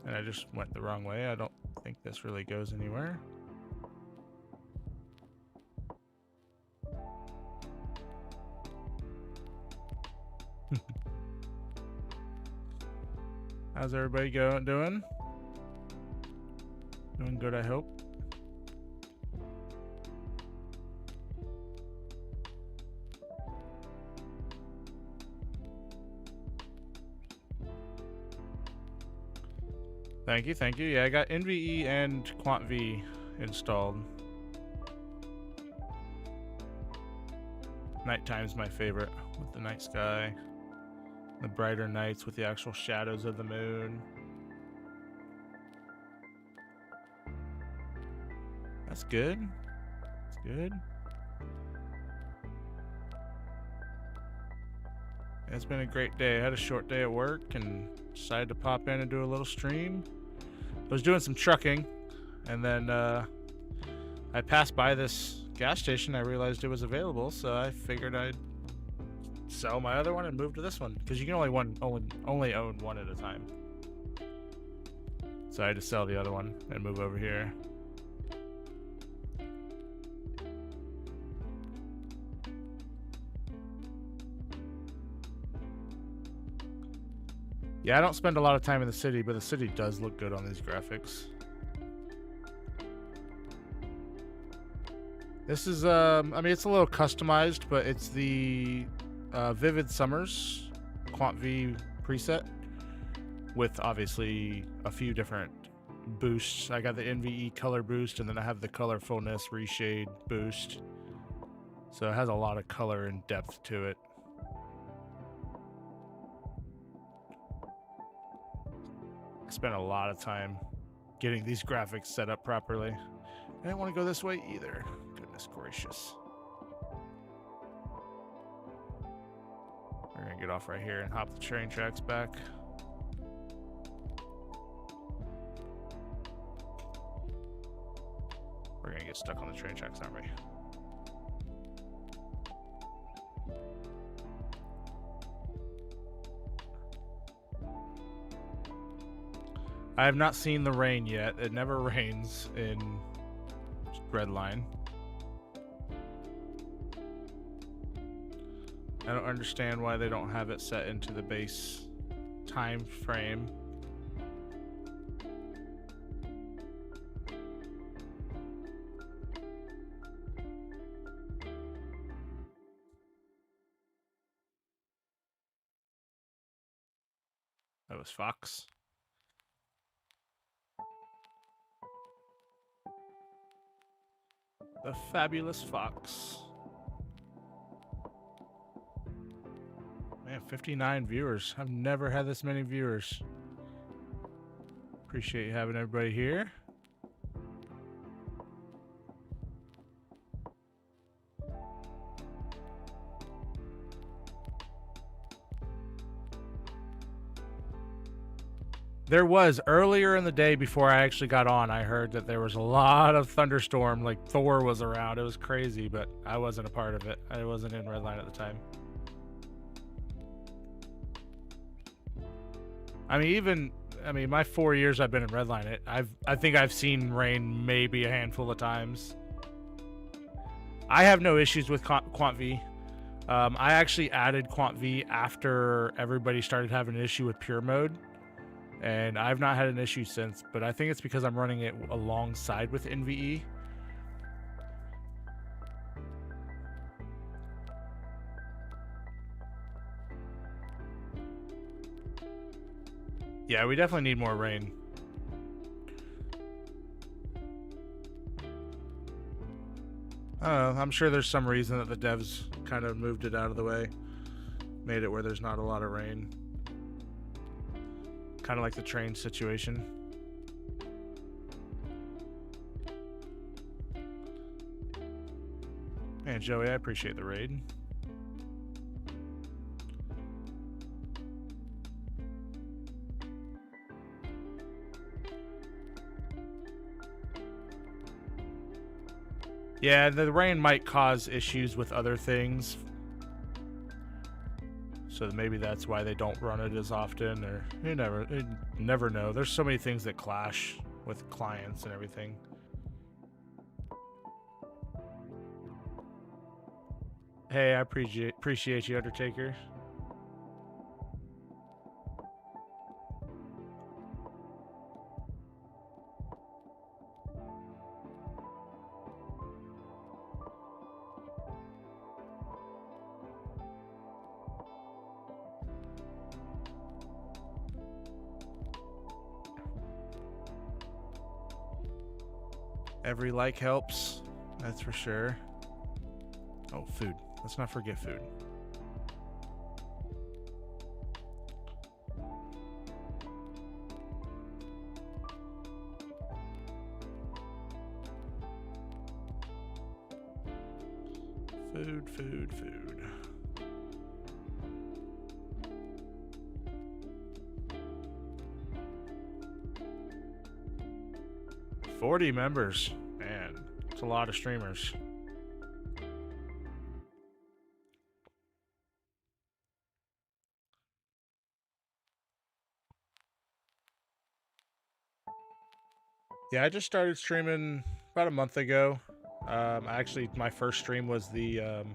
And I just went the wrong way. I don't think this really goes anywhere. How's everybody doing? Doing good, I hope. Thank you, thank you. Yeah, I got NVE and QuantV installed. Nighttime's my favorite, with the night sky. The brighter nights with the actual shadows of the moon. That's good. That's good. It's been a great day. I had a short day at work and decided to pop in and do a little stream. I was doing some trucking, and then I passed by this gas station. I realized it was available, so I figured I'd sell my other one and move to this one, because you can only own one at a time. So I had to sell the other one and move over here. Yeah, I don't spend a lot of time in the city, but the city does look good on these graphics. This is, I mean, it's a little customized, but it's the Vivid Summers QuantV preset with obviously a few different boosts. I got the NVE color boost, and then I have the colorfulness reshade boost. So it has a lot of color and depth to it. I spent a lot of time getting these graphics set up properly. I didn't want to go this way either. Goodness gracious. We're gonna get off right here and hop the train tracks back. We're gonna get stuck on the train tracks, aren't we? I have not seen the rain yet. It never rains in Redline. I don't understand why they don't have it set into the base time frame. That was Fox. The fabulous Fox. Man, 59 viewers. I've never had this many viewers. Appreciate you having everybody here. There was earlier in the day before I actually got on, I heard that there was a lot of thunderstorm, like Thor was around. It was crazy, but I wasn't a part of it. I wasn't in Redline at the time. I mean, my 4 years I've been in Redline, I think I've seen rain maybe a handful of times. I have no issues with QuantV. I actually added QuantV after everybody started having an issue with pure mode. And I've not had an issue since, but I think it's because I'm running it alongside with NVE. Yeah, we definitely need more rain. I don't know. I'm sure there's some reason that the devs kind of moved it out of the way. Made it where there's not a lot of rain. Kind of like the train situation. Man, Joey, I appreciate the raid. Yeah, the rain might cause issues with other things. So maybe that's why they don't run it as often, or you never know. There's so many things that clash with clients and everything. Hey, I appreciate you, Undertaker. Every like helps, that's for sure. Oh, food. Let's not forget food. Food. 40 members. Man, it's a lot of streamers. Yeah, I just started streaming about a month ago. Actually, my first stream was the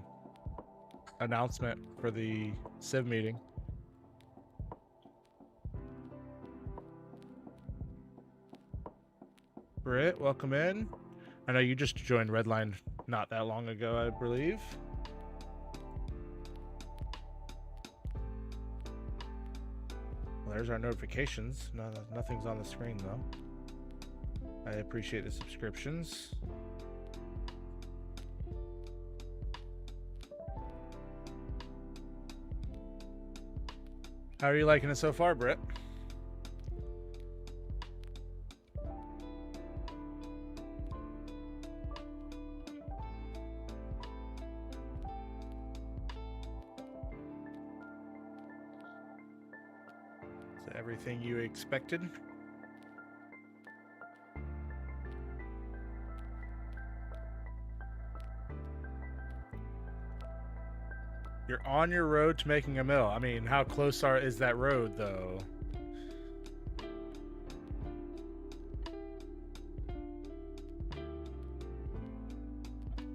announcement for the Civ meeting. Britt, welcome in. I know you just joined Redline not that long ago, I believe. Well, there's our notifications. No, nothing's on the screen, though. I appreciate the subscriptions. How are you liking it so far, Britt? Is that everything you expected? You're on your road to making a mill. I mean, how close is that road, though?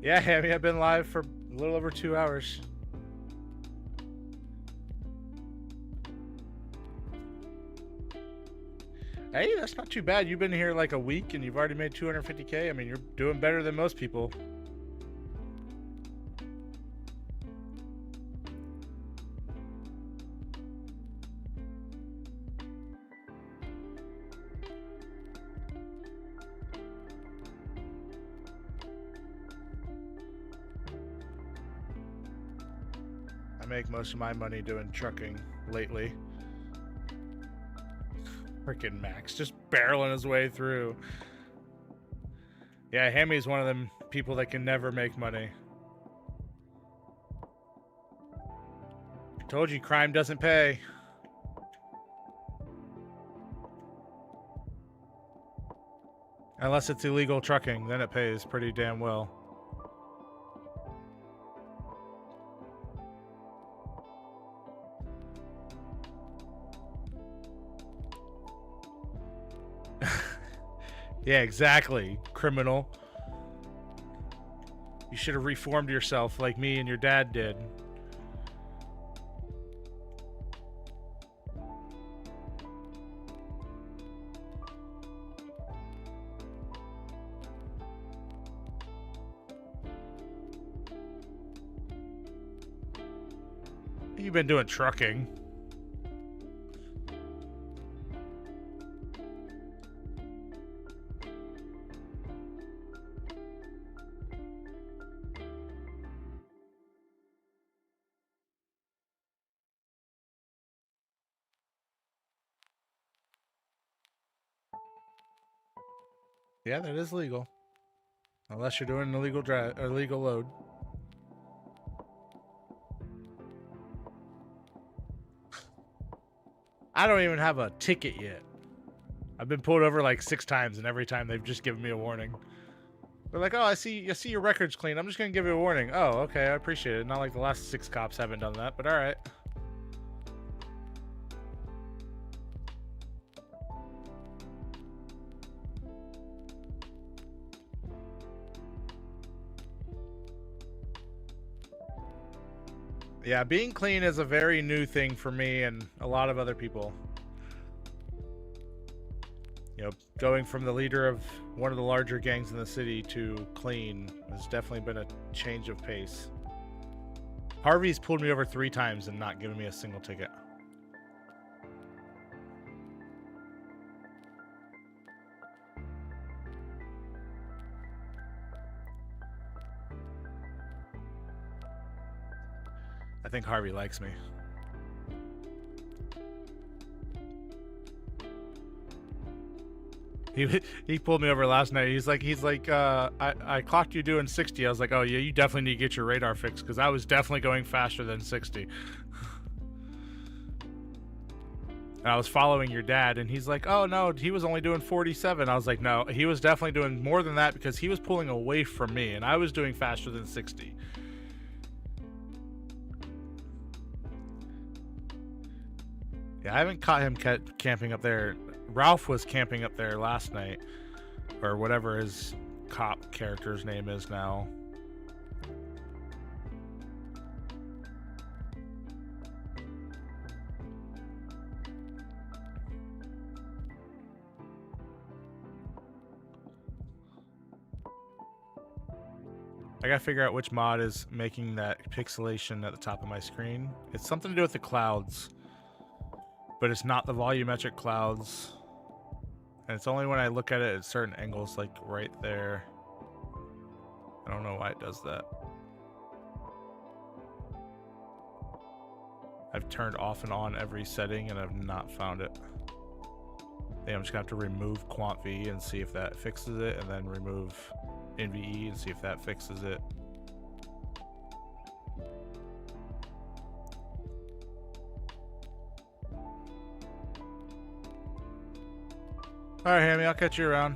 Yeah, Hammy, I've been live for a little over 2 hours. Hey, that's not too bad. You've been here like a week and you've already made 250K. I mean, you're doing better than most people. I make most of my money doing trucking lately. Freaking Max, just barreling his way through. Yeah, Hammy's one of them people that can never make money. I told you, crime doesn't pay. Unless it's illegal trucking, then it pays pretty damn well. Yeah, exactly, criminal. You should have reformed yourself like me and your dad did. You've been doing trucking. Yeah, that is legal. Unless you're doing an illegal illegal load. I don't even have a ticket yet. I've been pulled over like 6 times, and every time they've just given me a warning. They're like, "Oh, I see your record's clean. I'm just gonna give you a warning." Oh, okay, I appreciate it. Not like the last 6 cops haven't done that, but all right. Yeah, being clean is a very new thing for me and a lot of other people. You know, going from the leader of one of the larger gangs in the city to clean has definitely been a change of pace. Harvey's pulled me over 3 times and not given me a single ticket. I think Harvey likes me. He pulled me over last night. He's like, I clocked you doing 60. I was like, oh yeah, you definitely need to get your radar fixed because I was definitely going faster than 60. And I was following your dad, and he's like, oh no, he was only doing 47. I was like, no, he was definitely doing more than that because he was pulling away from me, and I was doing faster than 60. Yeah, I haven't caught him camping up there. Ralph was camping up there last night, or whatever his cop character's name is now. I gotta figure out which mod is making that pixelation at the top of my screen. It's something to do with the clouds, but it's not the volumetric clouds. And it's only when I look at it at certain angles, like right there. I don't know why it does that. I've turned off and on every setting and I've not found it. I think I'm just gonna have to remove Quant V and see if that fixes it, and then remove NVE and see if that fixes it. Alright, Hammy, I'll catch you around.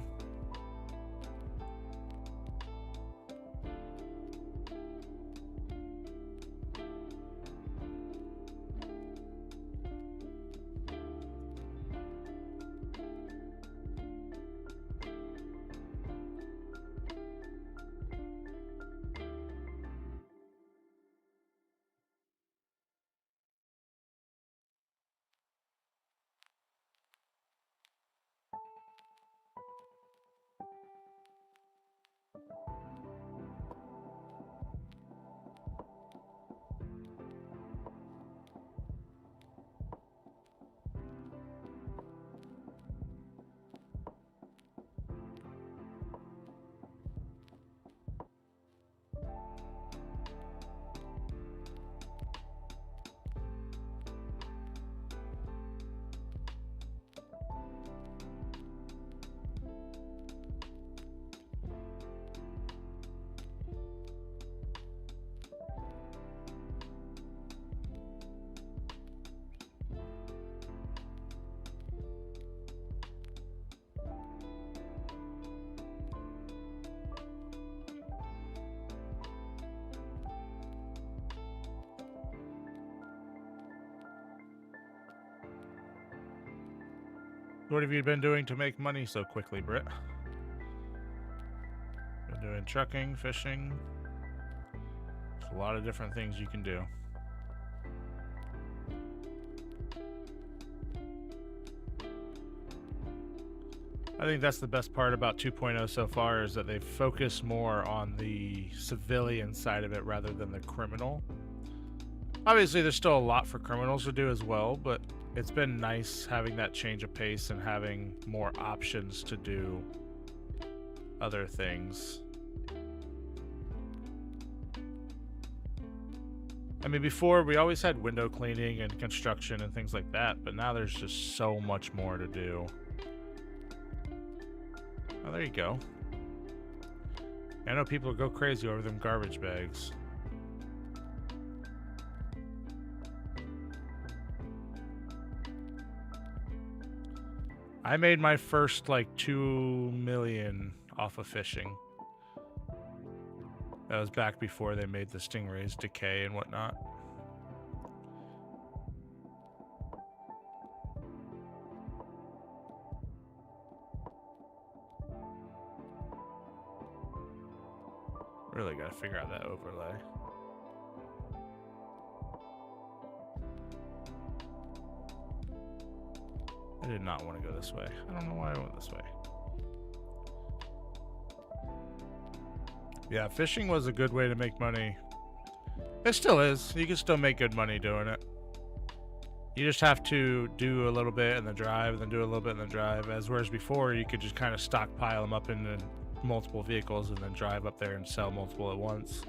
What have you been doing to make money so quickly, Britt? Been doing trucking, fishing. There's a lot of different things you can do. I think that's the best part about 2.0 so far, is that they focus more on the civilian side of it rather than the criminal. Obviously, there's still a lot for criminals to do as well, but it's been nice having that change of pace and having more options to do other things. I mean, before we always had window cleaning and construction and things like that, but now there's just so much more to do. Oh, there you go. I know people go crazy over them garbage bags. I made my first like 2 million off of fishing. That was back before they made the stingrays decay and whatnot. Really gotta figure out that overlay. I did not want to go this way. I don't know why I went this way. Yeah, fishing was a good way to make money. It still is. You can still make good money doing it. You just have to do a little bit and then drive, and then do a little bit and then drive. As whereas before, you could just kind of stockpile them up into multiple vehicles and then drive up there and sell multiple at once.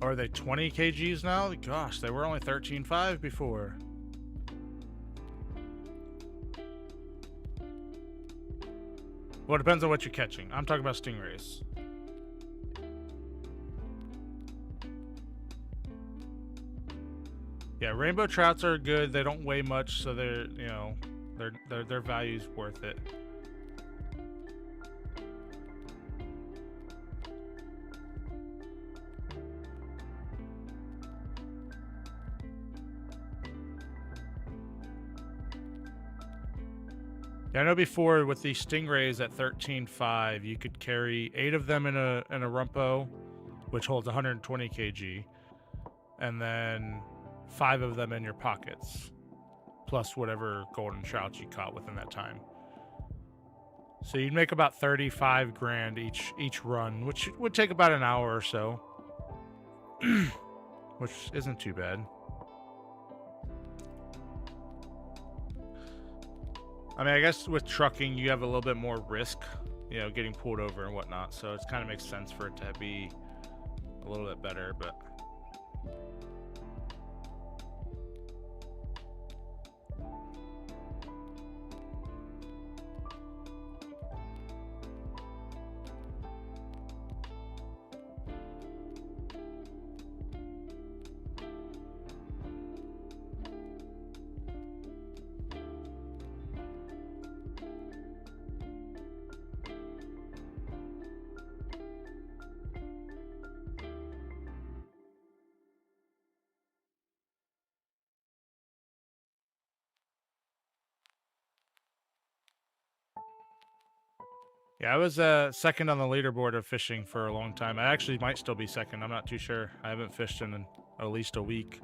Are they 20 kgs now? Gosh, they were only 13.5 before. Well, it depends on what you're catching. I'm talking about stingrays. Yeah, rainbow trouts are good. They don't weigh much, so they're, you know, their value's worth it. Yeah, I know before with these stingrays at 13.5, you could carry 8 of them in a rumpo, which holds 120 kg, and then 5 of them in your pockets, plus whatever golden trout you caught within that time. So you'd make about 35 grand each run, which would take about an hour or so, which isn't too bad. I mean, I guess with trucking, you have a little bit more risk, you know, getting pulled over and whatnot. So it kind of makes sense for it to be a little bit better, but... Yeah, I was second on the leaderboard of fishing for a long time. I actually might still be second. I'm not too sure. I haven't fished in at least a week.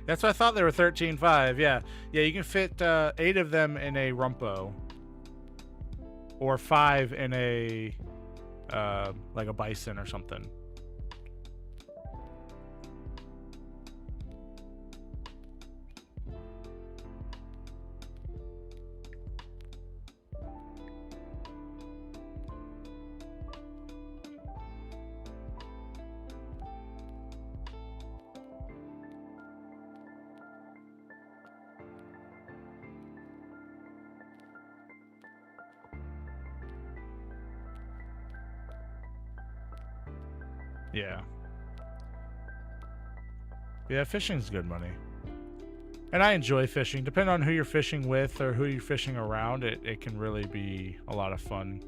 That's what I thought they were 13.5. Yeah. Yeah, you can fit 8 of them in a rumpo. Or 5 in a, like a bison or something. Yeah. Yeah, fishing's good money. And I enjoy fishing. Depending on who you're fishing with or who you're fishing around, it can really be a lot of fun.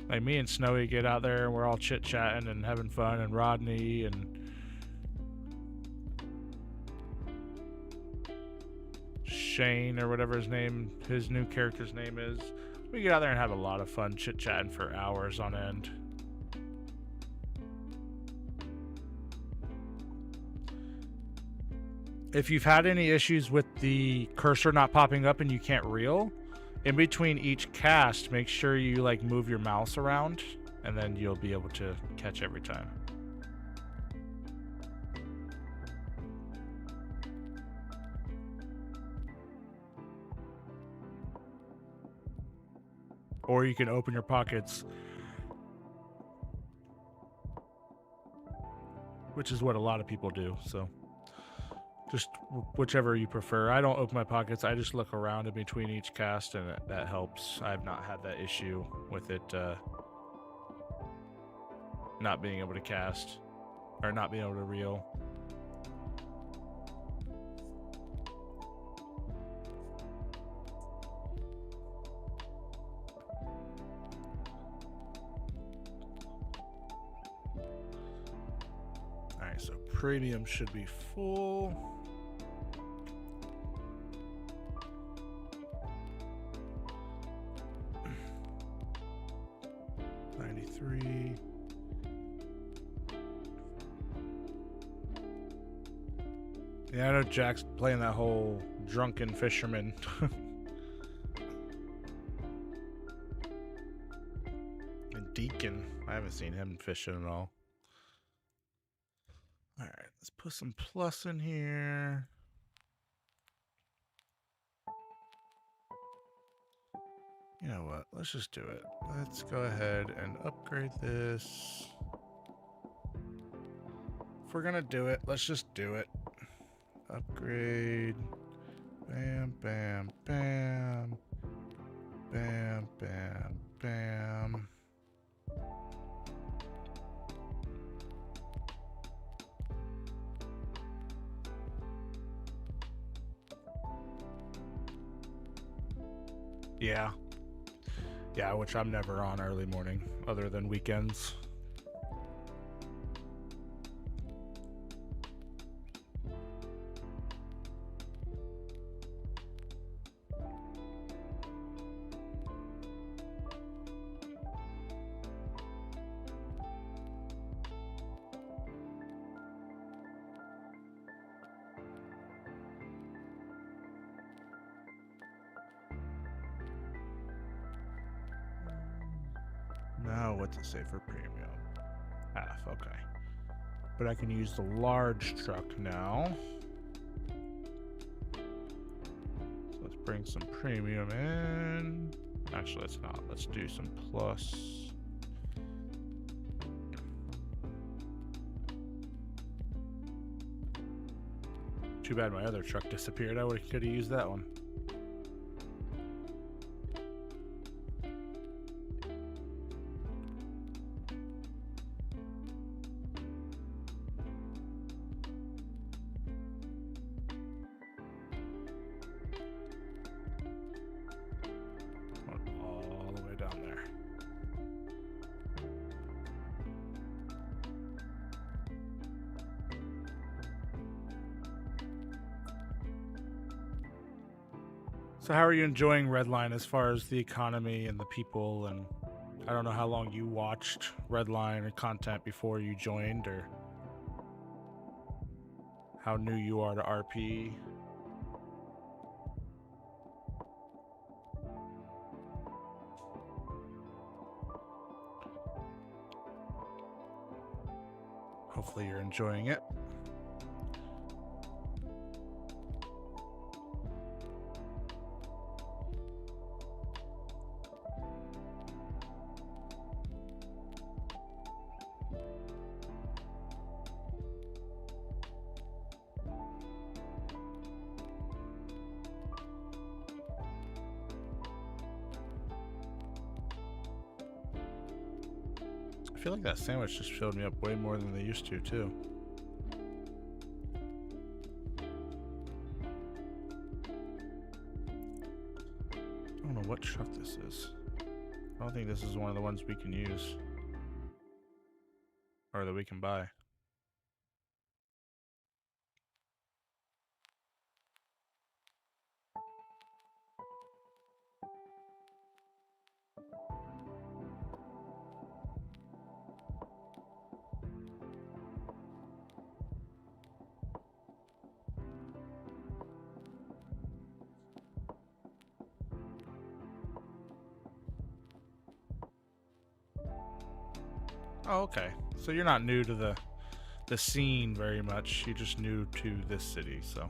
Like me and Snowy get out there and we're all chit-chatting and having fun, and Rodney and Shane or whatever his new character's name is. We get out there and have a lot of fun chit-chatting for hours on end. If you've had any issues with the cursor not popping up and you can't reel, in between each cast, make sure you like move your mouse around, and then you'll be able to catch every time. Or you can open your pockets, which is what a lot of people do, so just whichever you prefer. I don't open my pockets. I just look around in between each cast, and that helps. I've not had that issue with it not being able to cast or not being able to reel. All right, so premium should be full. Yeah, I know Jack's playing that whole drunken fisherman. And Deacon, I haven't seen him fishing at all. Alright, let's put some plus in here. You know what? Let's just do it. Let's go ahead and upgrade this. If we're gonna do it, let's just do it. Upgrade. Bam, bam, bam. Bam, bam, bam. Yeah. Yeah, which I'm never on early morning, other than weekends. Now what to say for premium? Half, okay. But I can use the large truck now. So let's bring some premium in. Actually, let's not. Let's do some plus. Too bad my other truck disappeared. I could have used that one. All the way down there. So how are you enjoying Redline as far as the economy and the people? And I don't know how long you watched Redline or content before you joined, or... how new you are to RP. Hopefully you're enjoying it. I feel like that sandwich just filled me up way more than they used to, too. I don't know what truck this is. I don't think this is one of the ones we can use. Or that we can buy. Oh, okay. So you're not new to the scene very much. You're just new to this city, so.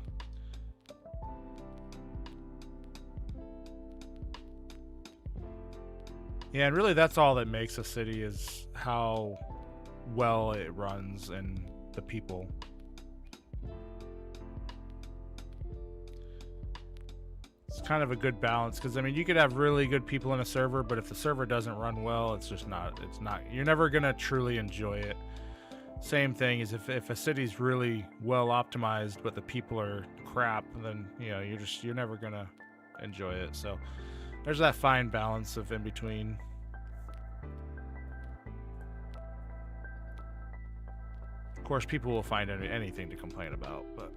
Yeah, and really that's all that makes a city is how well it runs and the people. It's kind of a good balance because I mean you could have really good people in a server, but if the server doesn't run well, it's not you're never gonna truly enjoy it. Same thing is if a city's really well optimized but the people are crap, then you know you're never gonna enjoy it. So there's that fine balance of in between. Of course, people will find anything to complain about, but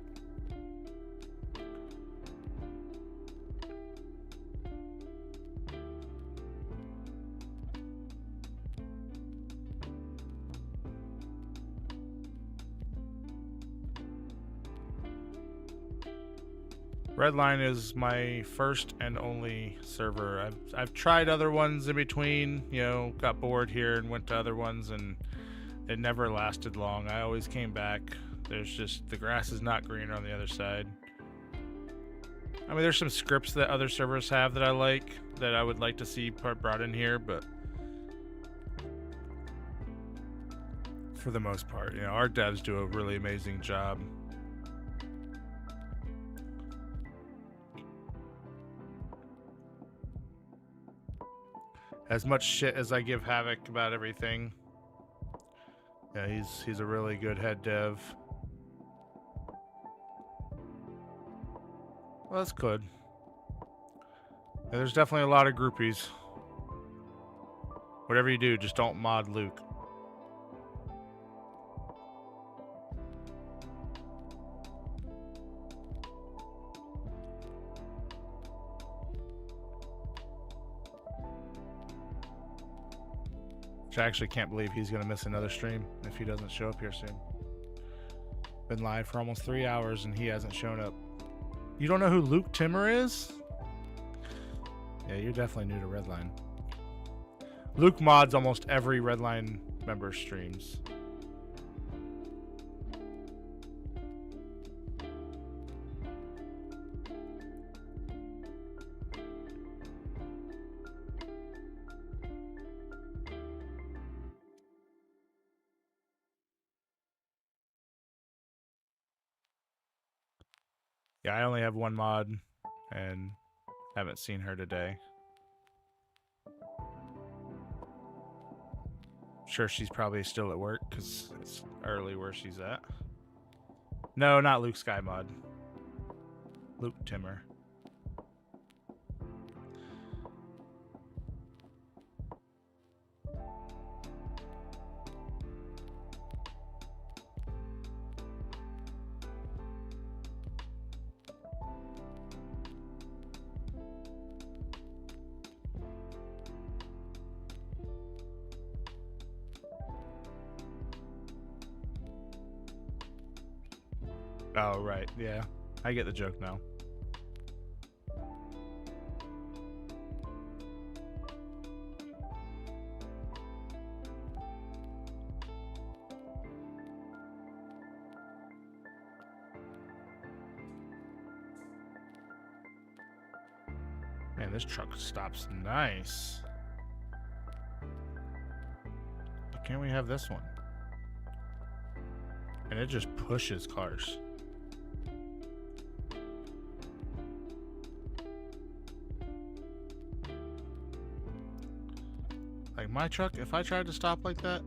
Redline is my first and only server. I've tried other ones in between, you know, got bored here and went to other ones, and it never lasted long. I always came back. There's just, the grass is not greener on the other side. I mean, there's some scripts that other servers have that I like, that I would like to see brought in here, but for the most part, you know, our devs do a really amazing job. As much shit as I give Havoc about everything, yeah, he's a really good head dev. Well, that's good. Yeah, there's definitely a lot of groupies. Whatever you do, just don't mod Luke. Which I actually can't believe he's going to miss another stream if he doesn't show up here soon. Been live for almost 3 hours and he hasn't shown up. You don't know who Luke Timmer is? Yeah, you're definitely new to Redline. Luke mods almost every Redline member streams. Yeah, I only have one mod and haven't seen her today. Sure, she's probably still at work because it's early where she's at. No, not Luke Sky mod. Luke Timmer. Oh, right. Yeah. I get the joke now. Man, this truck stops nice. Why can't we have this one? And it just pushes cars. Like my truck, if I tried to stop like that,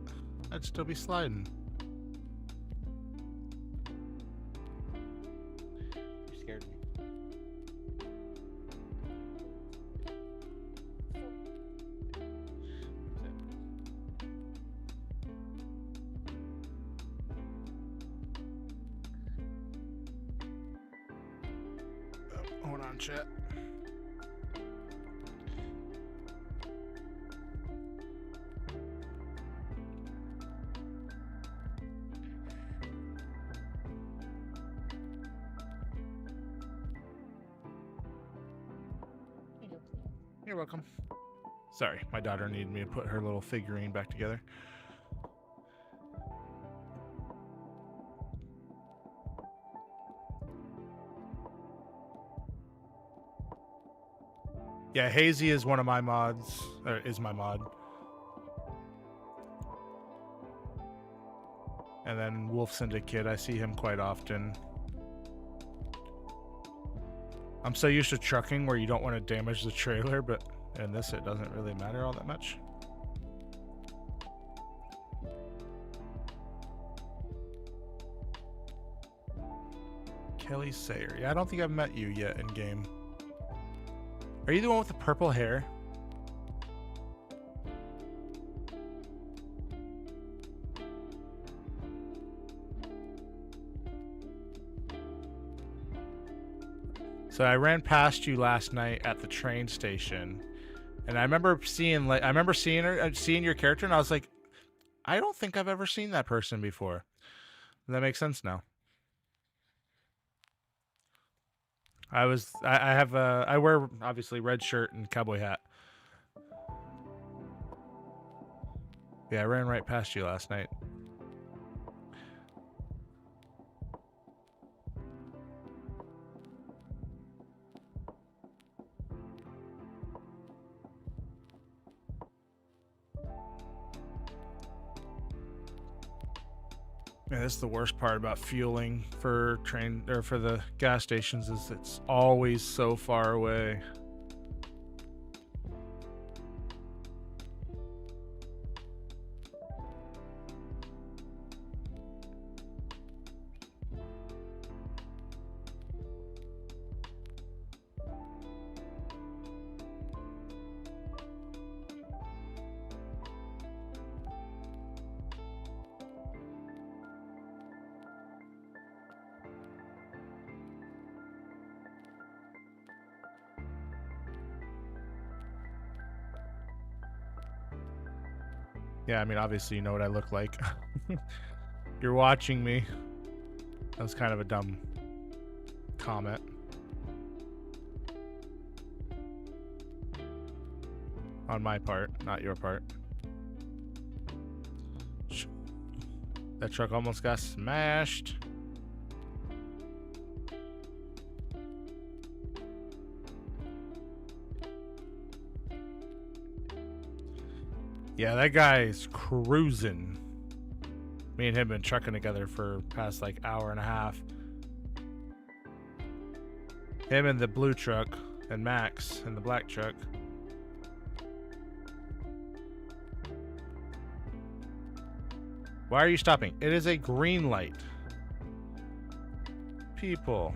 I'd still be sliding. You scared me. Hold on, chat. You're welcome. Sorry, my daughter needed me to put her little figurine back together. Yeah, Hazy is one of my mods, or is my mod. And then Wolf Syndicate, I see him quite often. I'm so used to trucking where you don't want to damage the trailer, but in this it doesn't really matter all that much. Kelly Sayer. Yeah, I don't think I've met you yet in game. Are you the one with the purple hair? So I ran past you last night at the train station, and I remember seeing seeing your character, and I was like, I don't think I've ever seen that person before. That makes sense now. I wear obviously red shirt and cowboy hat. Yeah, I ran right past you last night. Yeah, that's the worst part about fueling for for the gas stations is it's always so far away. Yeah, I mean, obviously you know what I look like. You're watching me. That was kind of a dumb comment. On my part, not your part. That truck almost got smashed. Yeah, that guy's cruising. Me and him been trucking together for past like hour and a half. Him in the blue truck and Max in the black truck. Why are you stopping? It is a green light. People.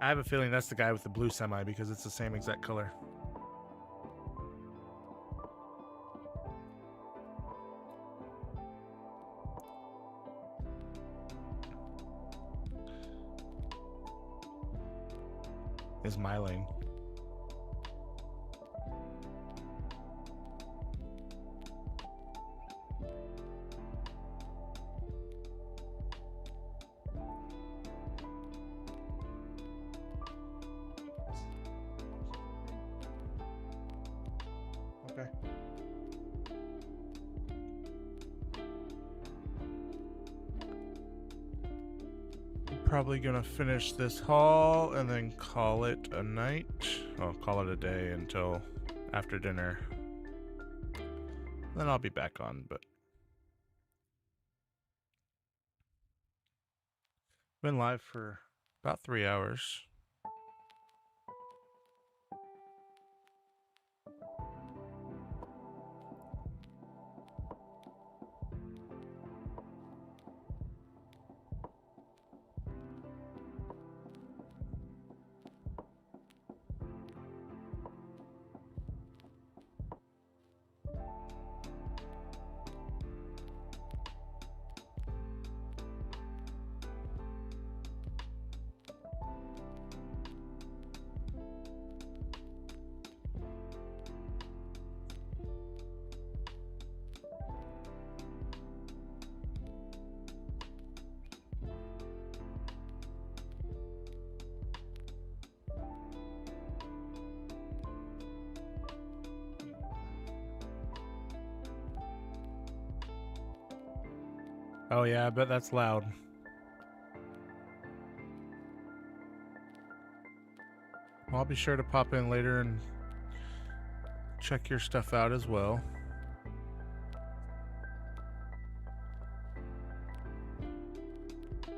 I have a feeling that's the guy with the blue semi because it's the same exact color. is my lane. Okay. Probably gonna finish this haul and then call it a night. I'll call it a day until after dinner. Then I'll be back on, but been live for about 3 hours. Oh yeah, I bet that's loud. I'll be sure to pop in later and check your stuff out as well.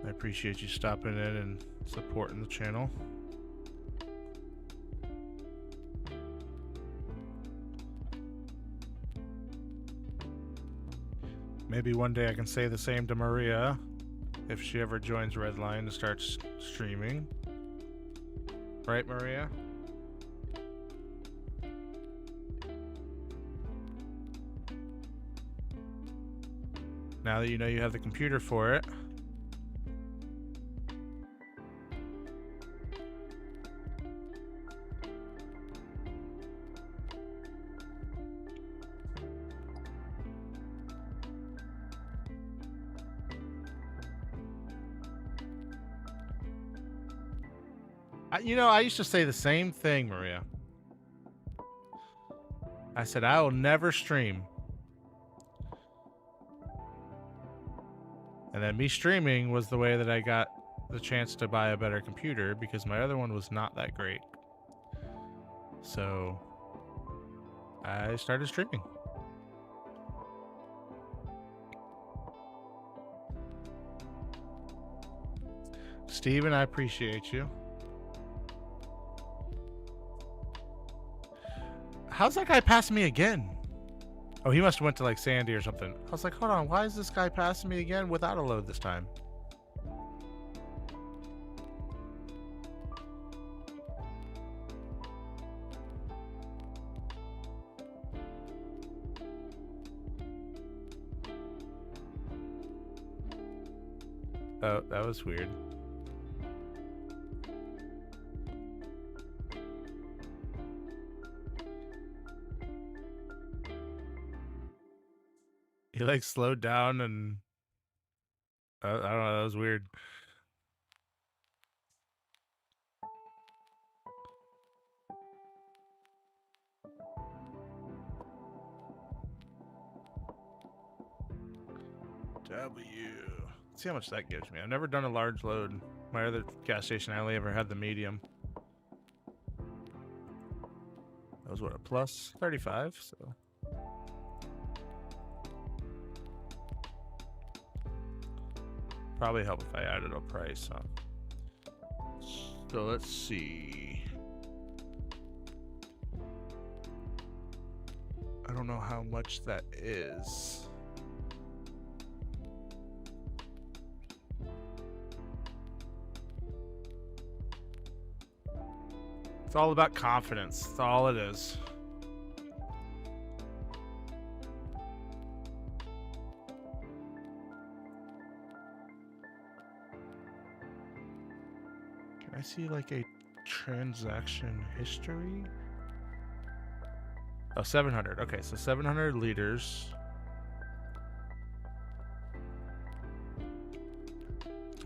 I appreciate you stopping in and supporting the channel. Maybe one day I can say the same to Maria if she ever joins Redline to start streaming. Right, Maria? Now that you know you have the computer for it. You know, I used to say the same thing, Maria. I said, I will never stream. And then me streaming was the way that I got the chance to buy a better computer because my other one was not that great. So I started streaming. Steven, I appreciate you. How's that guy passing me again? Oh, he must have went to like Sandy or something. I was like, hold on, why is this guy passing me again without a load this time? Oh, that was weird. He like slowed down and I don't know, that was weird. W. Let's see how much that gives me. I've never done a large load. My other gas station, I only ever had the medium. That was what, a plus 35, so. Probably help if I added a price, huh? So let's see. I don't know how much that is. It's all about confidence. That's all it is. Can I see like a Transaction history. Oh, 700. Okay, so 700 liters.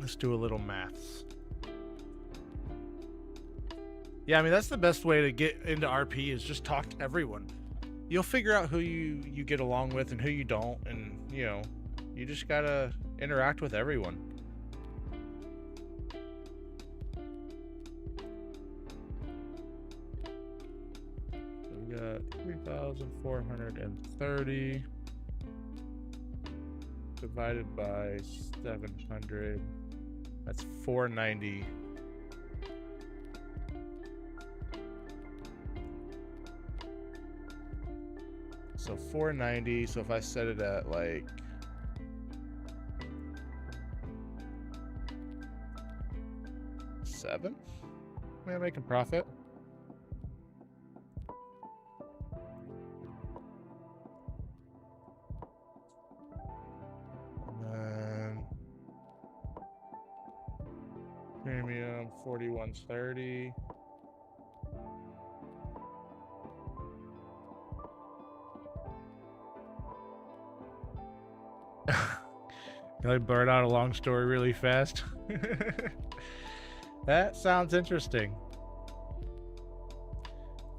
Let's do a little maths. Yeah, I mean, that's the best way to get into RP is just talk to everyone. You'll figure out who you get along with and who you don't, and, you know, you just gotta interact with everyone. So we got 3,430 divided by 700. That's 490. So 490. So if I set it at like 7, am I making profit? And then premium 4130. Can I blurt out a long story really fast? That sounds interesting.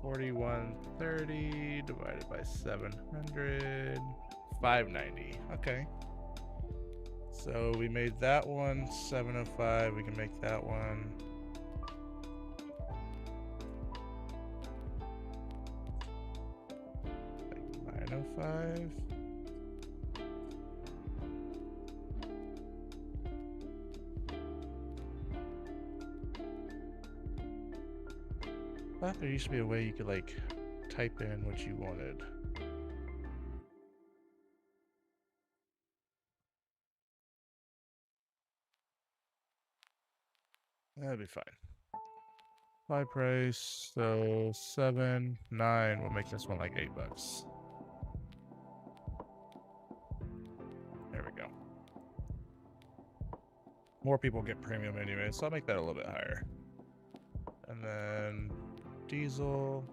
4130 divided by 700, 590. Okay. So we made that one 705. We can make that one 905. I thought there used to be a way you could like type in what you wanted. That'd be fine. Buy price, so 7, 9. We'll make this one like $8. There we go. More people get premium anyway, so I'll make that a little bit higher. And then diesel.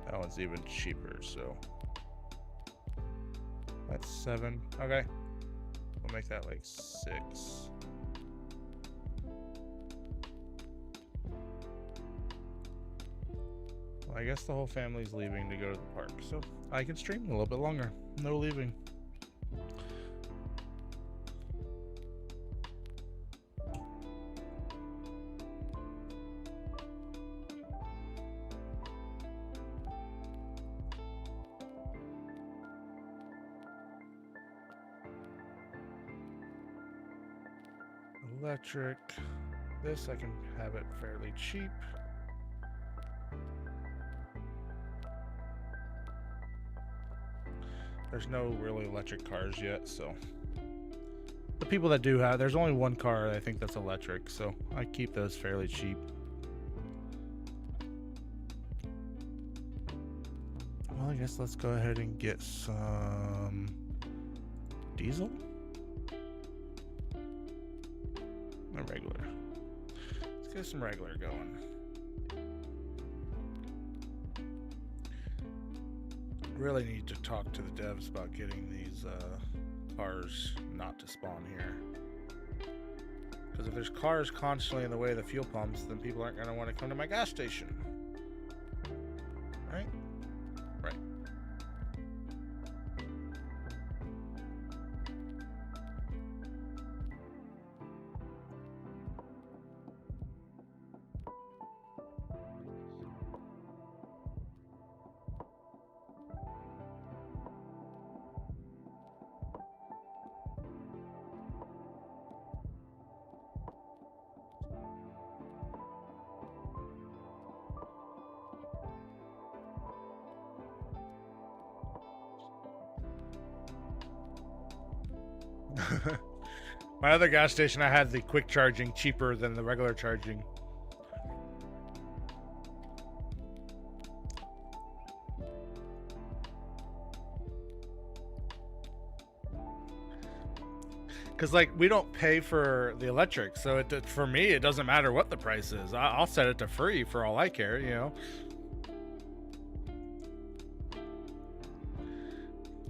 That one's even cheaper, so that's 7. Okay. We'll make that like 6. Well, I guess the whole family's leaving to go to the park, so I can stream a little bit longer. No leaving. Electric. This I can have it fairly cheap. There's no really electric cars yet, so the people that do have, there's only one car I think that's electric, so I keep those fairly cheap. Well, I guess let's go ahead and get some diesel. Or regular. Let's get some regular going. Really need to talk to the devs about getting these cars not to spawn here. Because if there's cars constantly in the way of the fuel pumps, then people aren't going to want to come to my gas station. Right? Right. My other gas station, I had the quick charging cheaper than the regular charging. Because like we don't pay for the electric, so for me it doesn't matter what the price is. I'll set it to free for all I care, you know.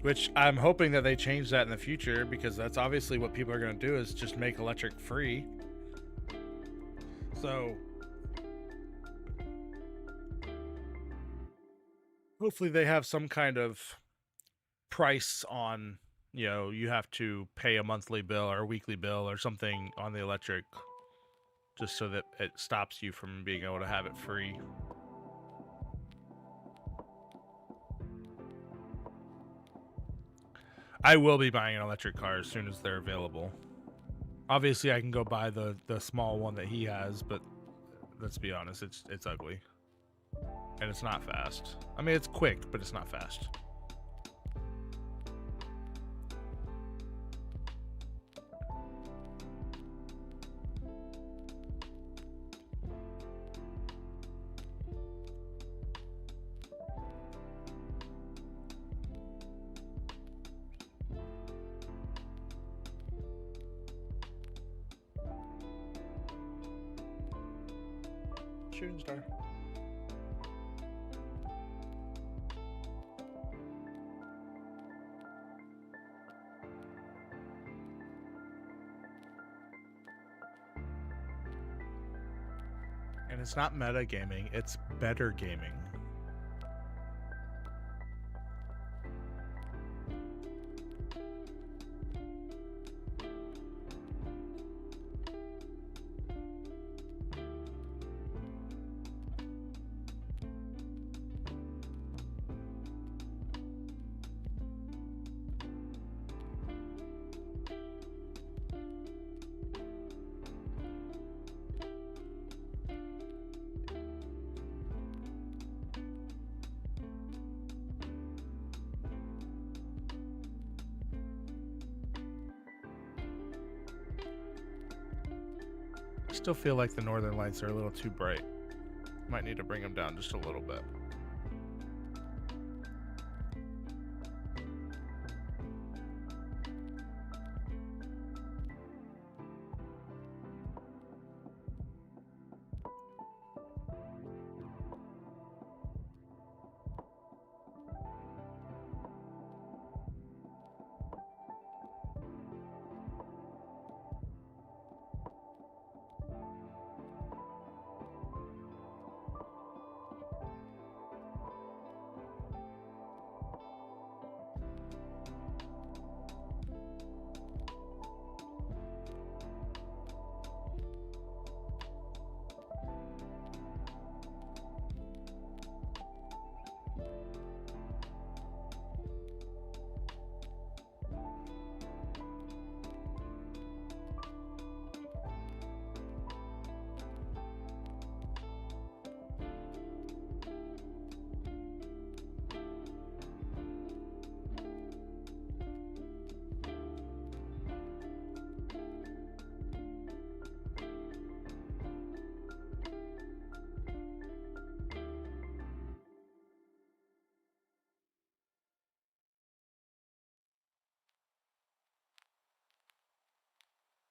Which I'm hoping that they change that in the future, because that's obviously what people are going to do, is just make electric free. So hopefully they have some kind of price on, you know, you have to pay a monthly bill or a weekly bill or something on the electric, just so that it stops you from being able to have it free. I will be buying an electric car as soon as they're available. Obviously, I can go buy the small one that he has, but let's be honest, it's ugly. And it's not fast. I mean, it's quick, but it's not fast. Shooting star. And it's not meta gaming, it's better gaming. I still feel like the northern lights are a little too bright. Might need to bring them down just a little bit.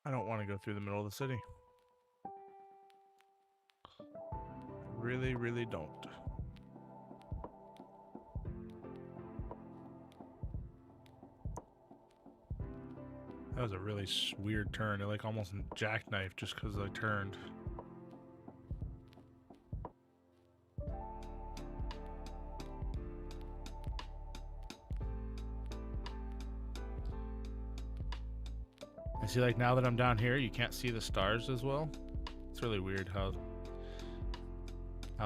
I don't want to go through the middle of the city. Really, really don't. That was a really weird turn. It like almost jackknifed just because I turned. I see, like, now that I'm down here, you can't see the stars as well. It's really weird how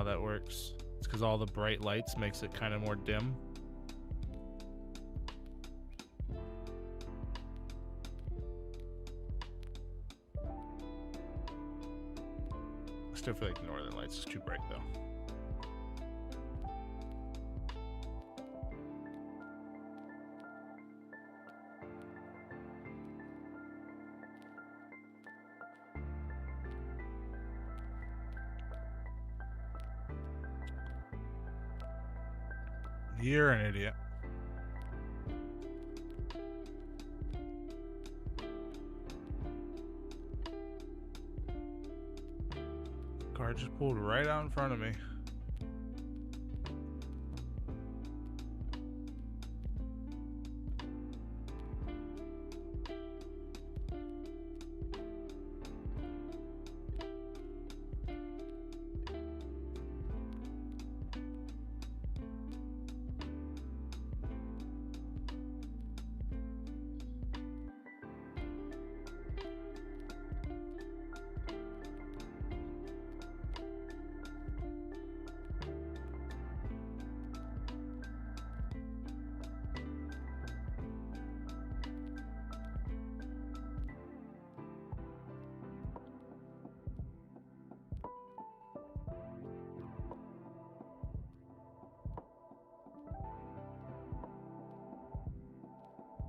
that works. It's because all the bright lights makes it kind of more dim. I still feel like the northern lights is too bright though. You're an idiot. car just pulled right out in front of me.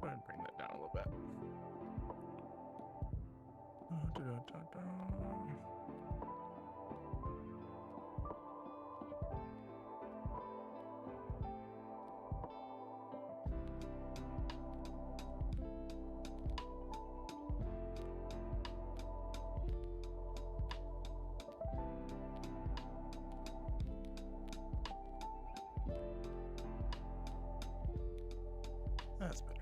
Go ahead and bring that down a little bit. That's better.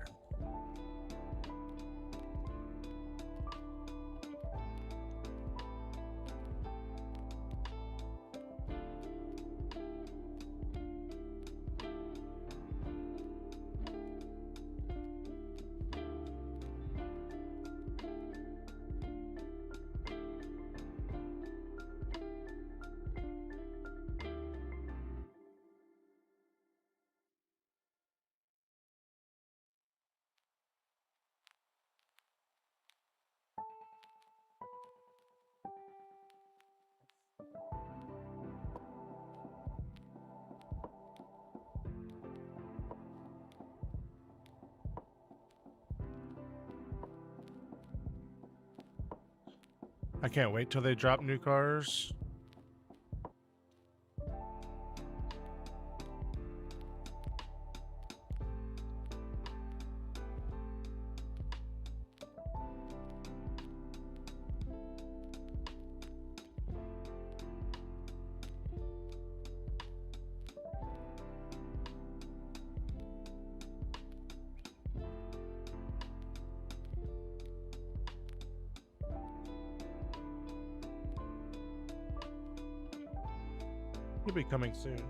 I can't wait till they drop new cars. He'll be coming soon.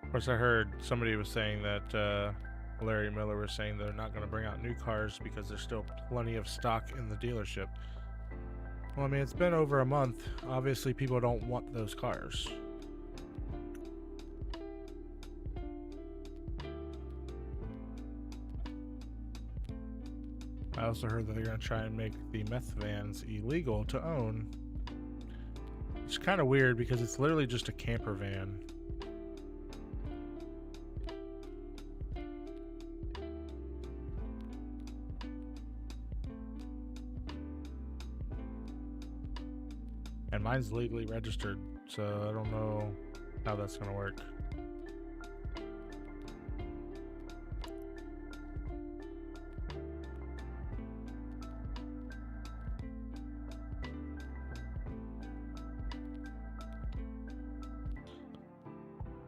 Of course, I heard somebody was saying that Larry Miller was saying they're not going to bring out new cars because there's still plenty of stock in the dealership. Well, I mean, it's been over a month. Obviously, people don't want those cars. I also heard that they're going to try and make the meth vans illegal to own. It's kind of weird because it's literally just a camper van. And mine's legally registered, so I don't know how that's going to work.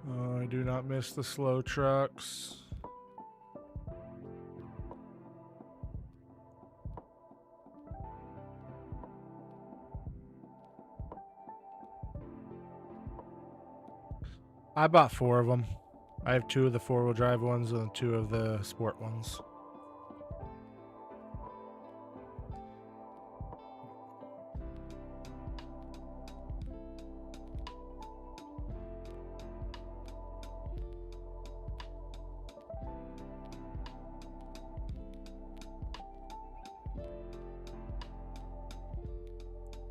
Oh, I do not miss the slow trucks. I bought 4 of them. I have 2 of the 4-wheel drive ones and 2 of the sport ones.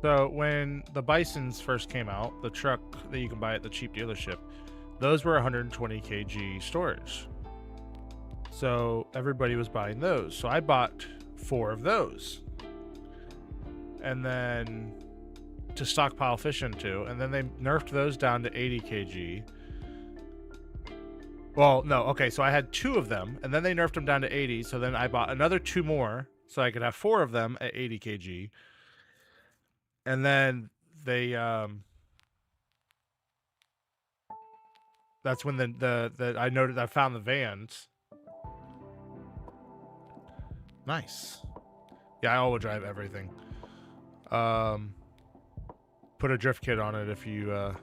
So when the Bisons first came out, the truck that you can buy at the cheap dealership, those were 120 kg storage. So everybody was buying those. So I bought 4 of those. And then to stockpile fish into. And then they nerfed those down to 80 kg. Well, no, okay, so I had 2 of them, and then they nerfed them down to 80, so then I bought another 2 more, so I could have 4 of them at 80 kg. And then they, that's when I noted, I found the vans. Nice. Yeah, I all-wheel drive everything. Put a drift kit on it if you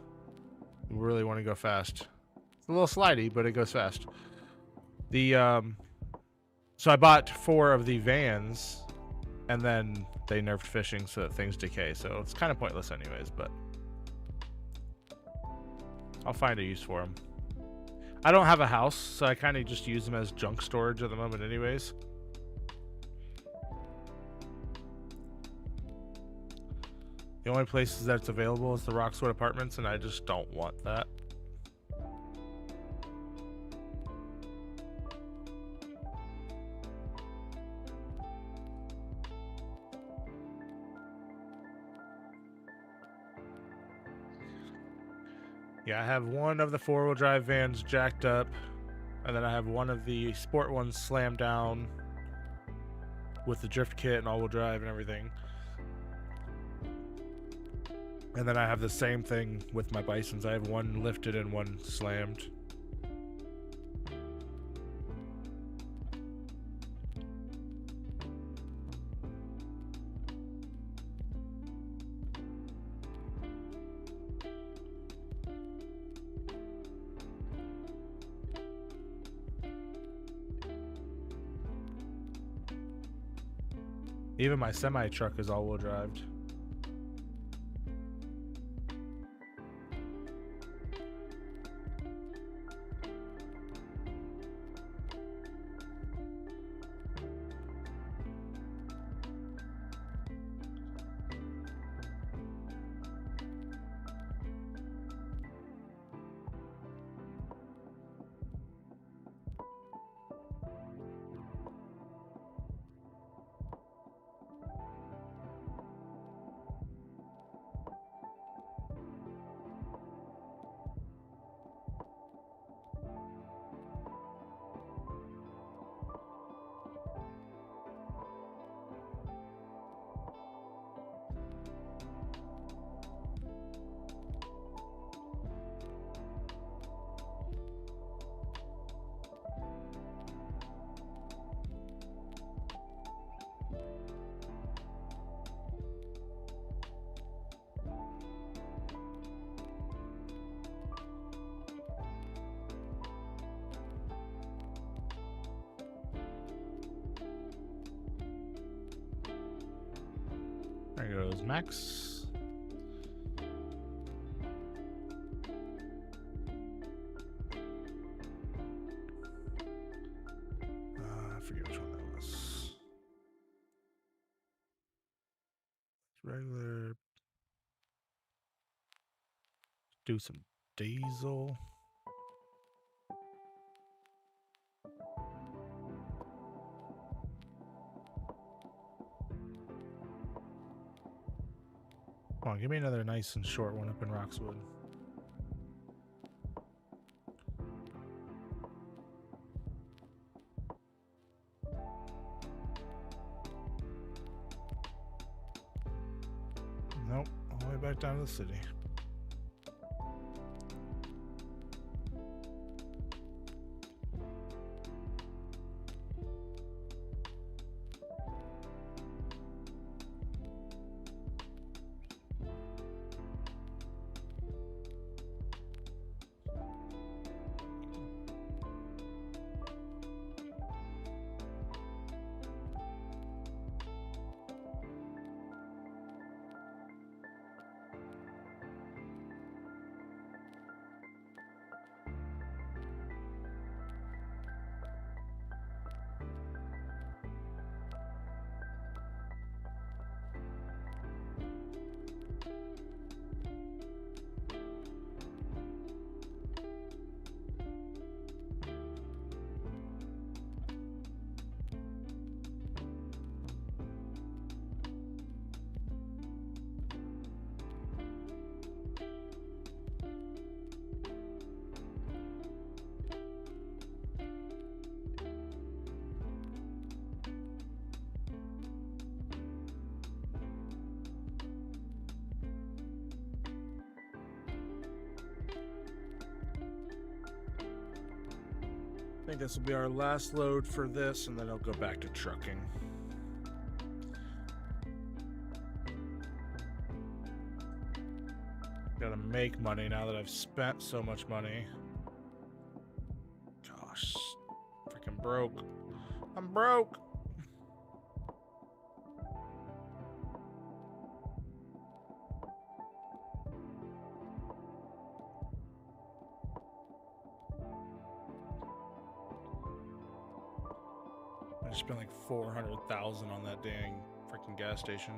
really want to go fast. It's a little slidey, but it goes fast. So I bought 4 of the vans, and then they nerfed fishing so that things decay. So it's kind of pointless anyways, but I'll find a use for them. I don't have a house, so I kind of just use them as junk storage at the moment anyways. The only places that's available is the Roxwood Apartments, and I just don't want that. Yeah, I have one of the 4-wheel drive vans jacked up, and then I have one of the sport ones slammed down with the drift kit and all-wheel drive and everything. And then I have the same thing with my Bisons. I have one lifted and one slammed. Even my semi-truck is all-wheel drive. There goes Max. I forget which one that was. Regular. Do some diesel. Come on, give me another nice and short one up in Roxwood. Nope, all the way back down to the city. think this will be our last load for this, and then I'll go back to trucking. Gotta make money now that I've spent so much money. Gosh, freaking broke. I'm broke. I spent like $400,000 on that dang freaking gas station.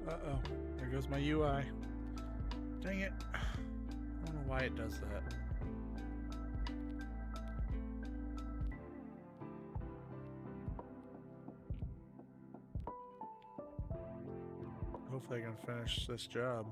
Uh-oh, there goes my UI. Dang it. I don't know why it does that. Hopefully I can finish this job.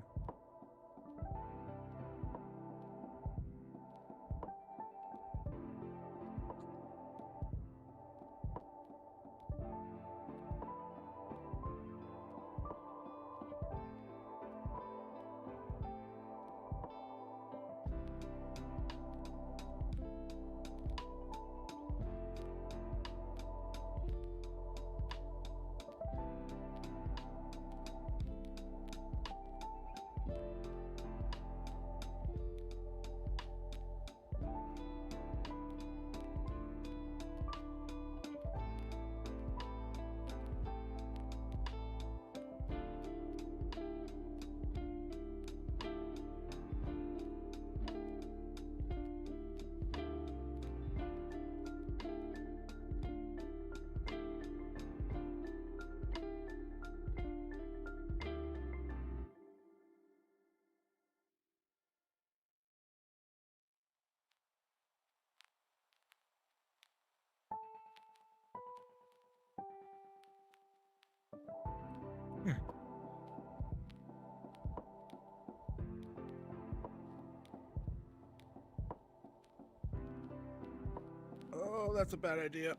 Oh, that's a bad idea.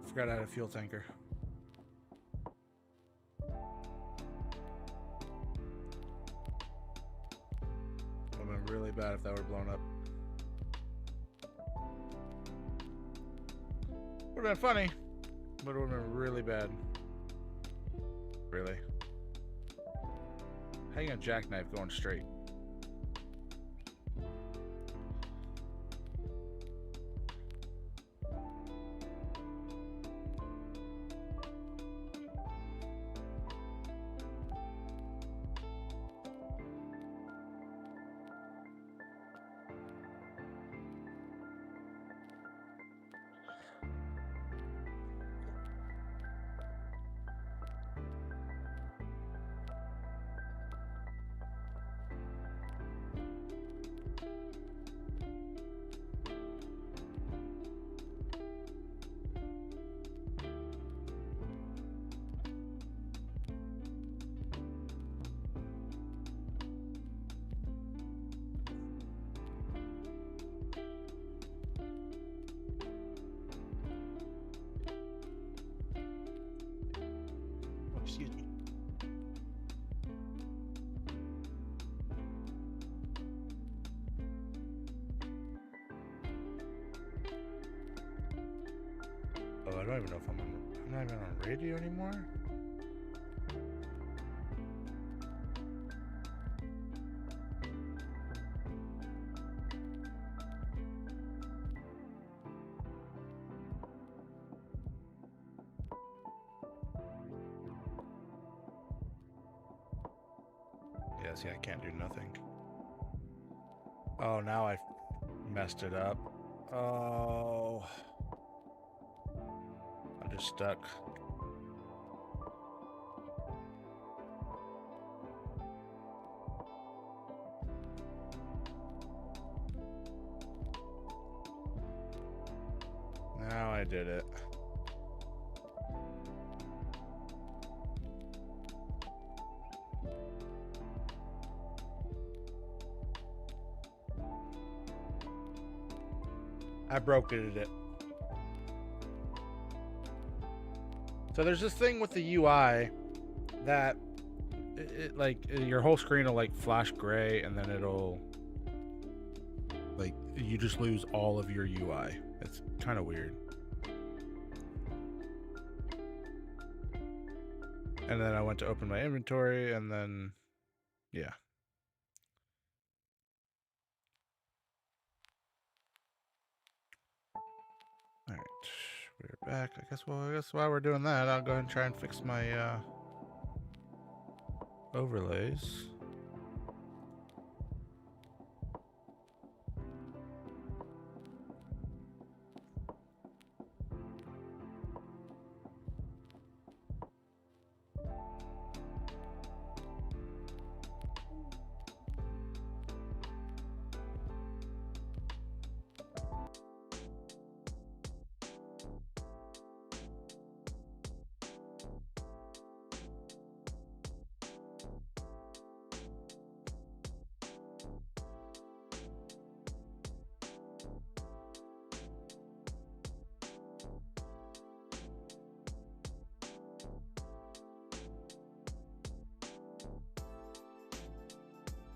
Forgot I had a fuel tanker. really bad if that were blown up. Would have been funny, but it would have been really bad. Really. How you gonna jackknife going straight? Excuse me. Oh, I don't even know if I'm not even on radio anymore. Yeah, see, I can't do nothing. Oh, now I messed it up. Oh. I'm just stuck. Now I did it. I broke it. So there's this thing with the UI that it like your whole screen will like flash gray, and then it'll like you just lose all of your UI. It's kind of weird. And then I went to open my inventory, and then yeah. All right, we're back. I guess while we're doing that, I'll go ahead and try and fix my overlays.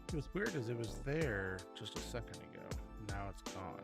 It was weird as it was there just a second ago. Now it's gone.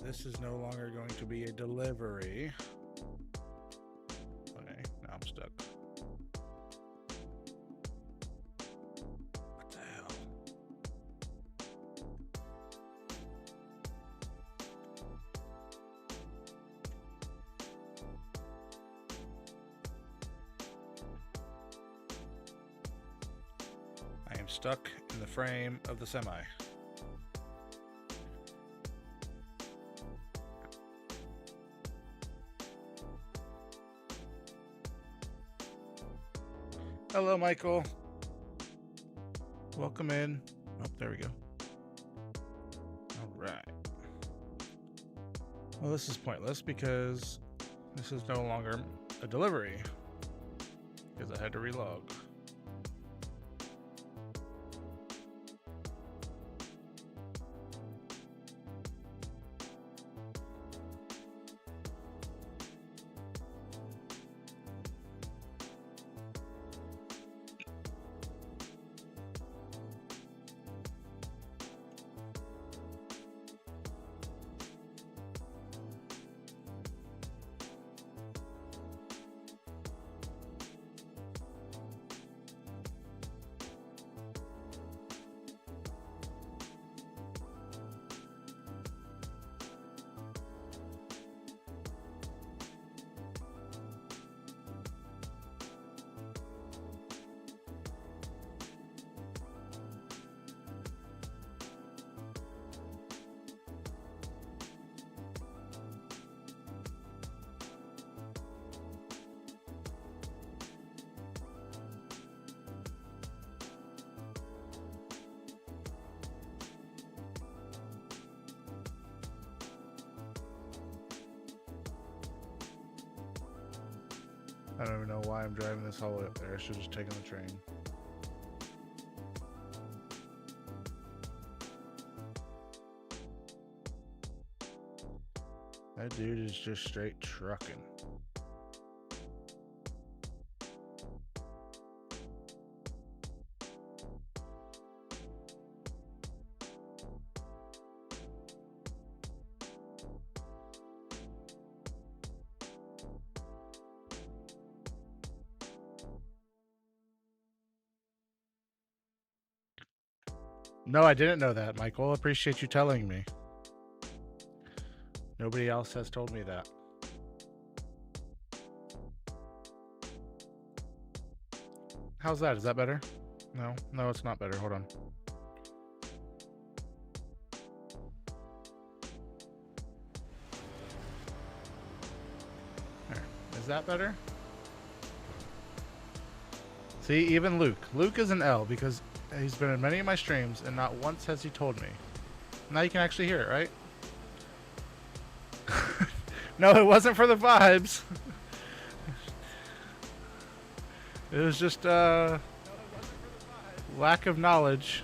this is no longer going to be a delivery. Okay, now I'm stuck. What the hell? I am stuck in the frame of the semi. Hello, Michael. Welcome in. Oh, there we go. All right. Well, this is pointless because this is no longer a delivery because I had to relog. I don't even know why I'm driving this all the way up there. I should have just taken the train. That dude is just straight trucking. No, I didn't know that, Michael. Appreciate you telling me. Nobody else has told me that. How's that? Is that better? No, no, it's not better. Hold on. There. Is that better? See, even Luke. Luke is an L because he's been in many of my streams and not once has he told me. Now you can actually hear it, right? No, it wasn't for the vibes. It was just lack of knowledge.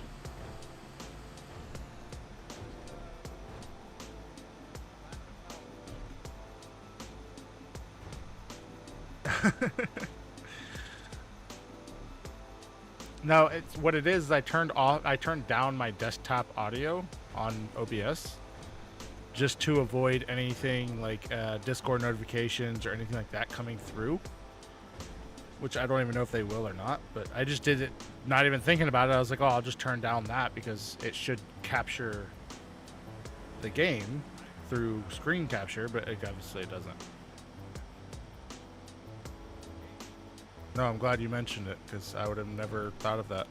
No, it's what it is. I turned down my desktop audio on OBS just to avoid anything like Discord notifications or anything like that coming through, which I don't even know if they will or not, but I just did it not even thinking about it. I was like, oh, I'll just turn down that because it should capture the game through screen capture, but obviously it doesn't. No, I'm glad you mentioned it because I would have never thought of that.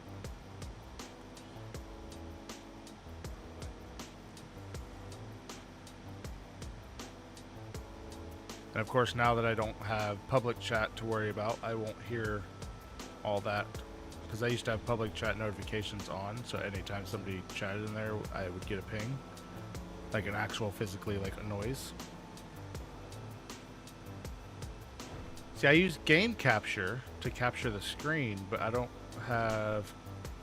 And of course, now that I don't have public chat to worry about, I won't hear all that because I used to have public chat notifications on. So anytime somebody chatted in there, I would get a ping, like an actual physically like a noise. See, I use game capture to capture the screen, but I don't have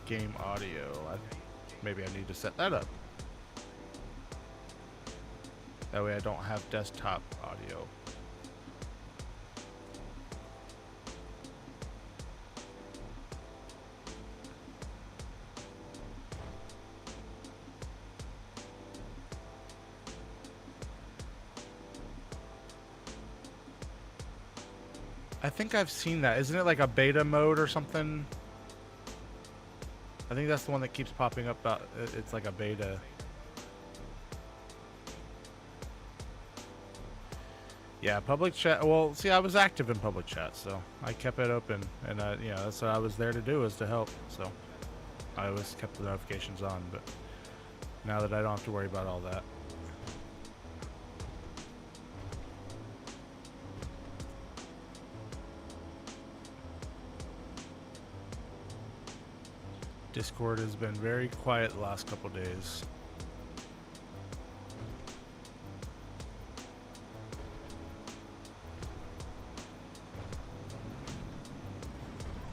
game audio. Maybe I need to set that up. That way I don't have desktop audio. I think I've seen that. Isn't it like a beta mode or something? I think that's the one that keeps popping up. It's like a beta. Yeah, public chat. Well, see, I was active in public chat, so I kept it open, and you know, that's what I was there to do, is to help. So I always kept the notifications on. But now that I don't have to worry about all that. Discord has been very quiet the last couple days.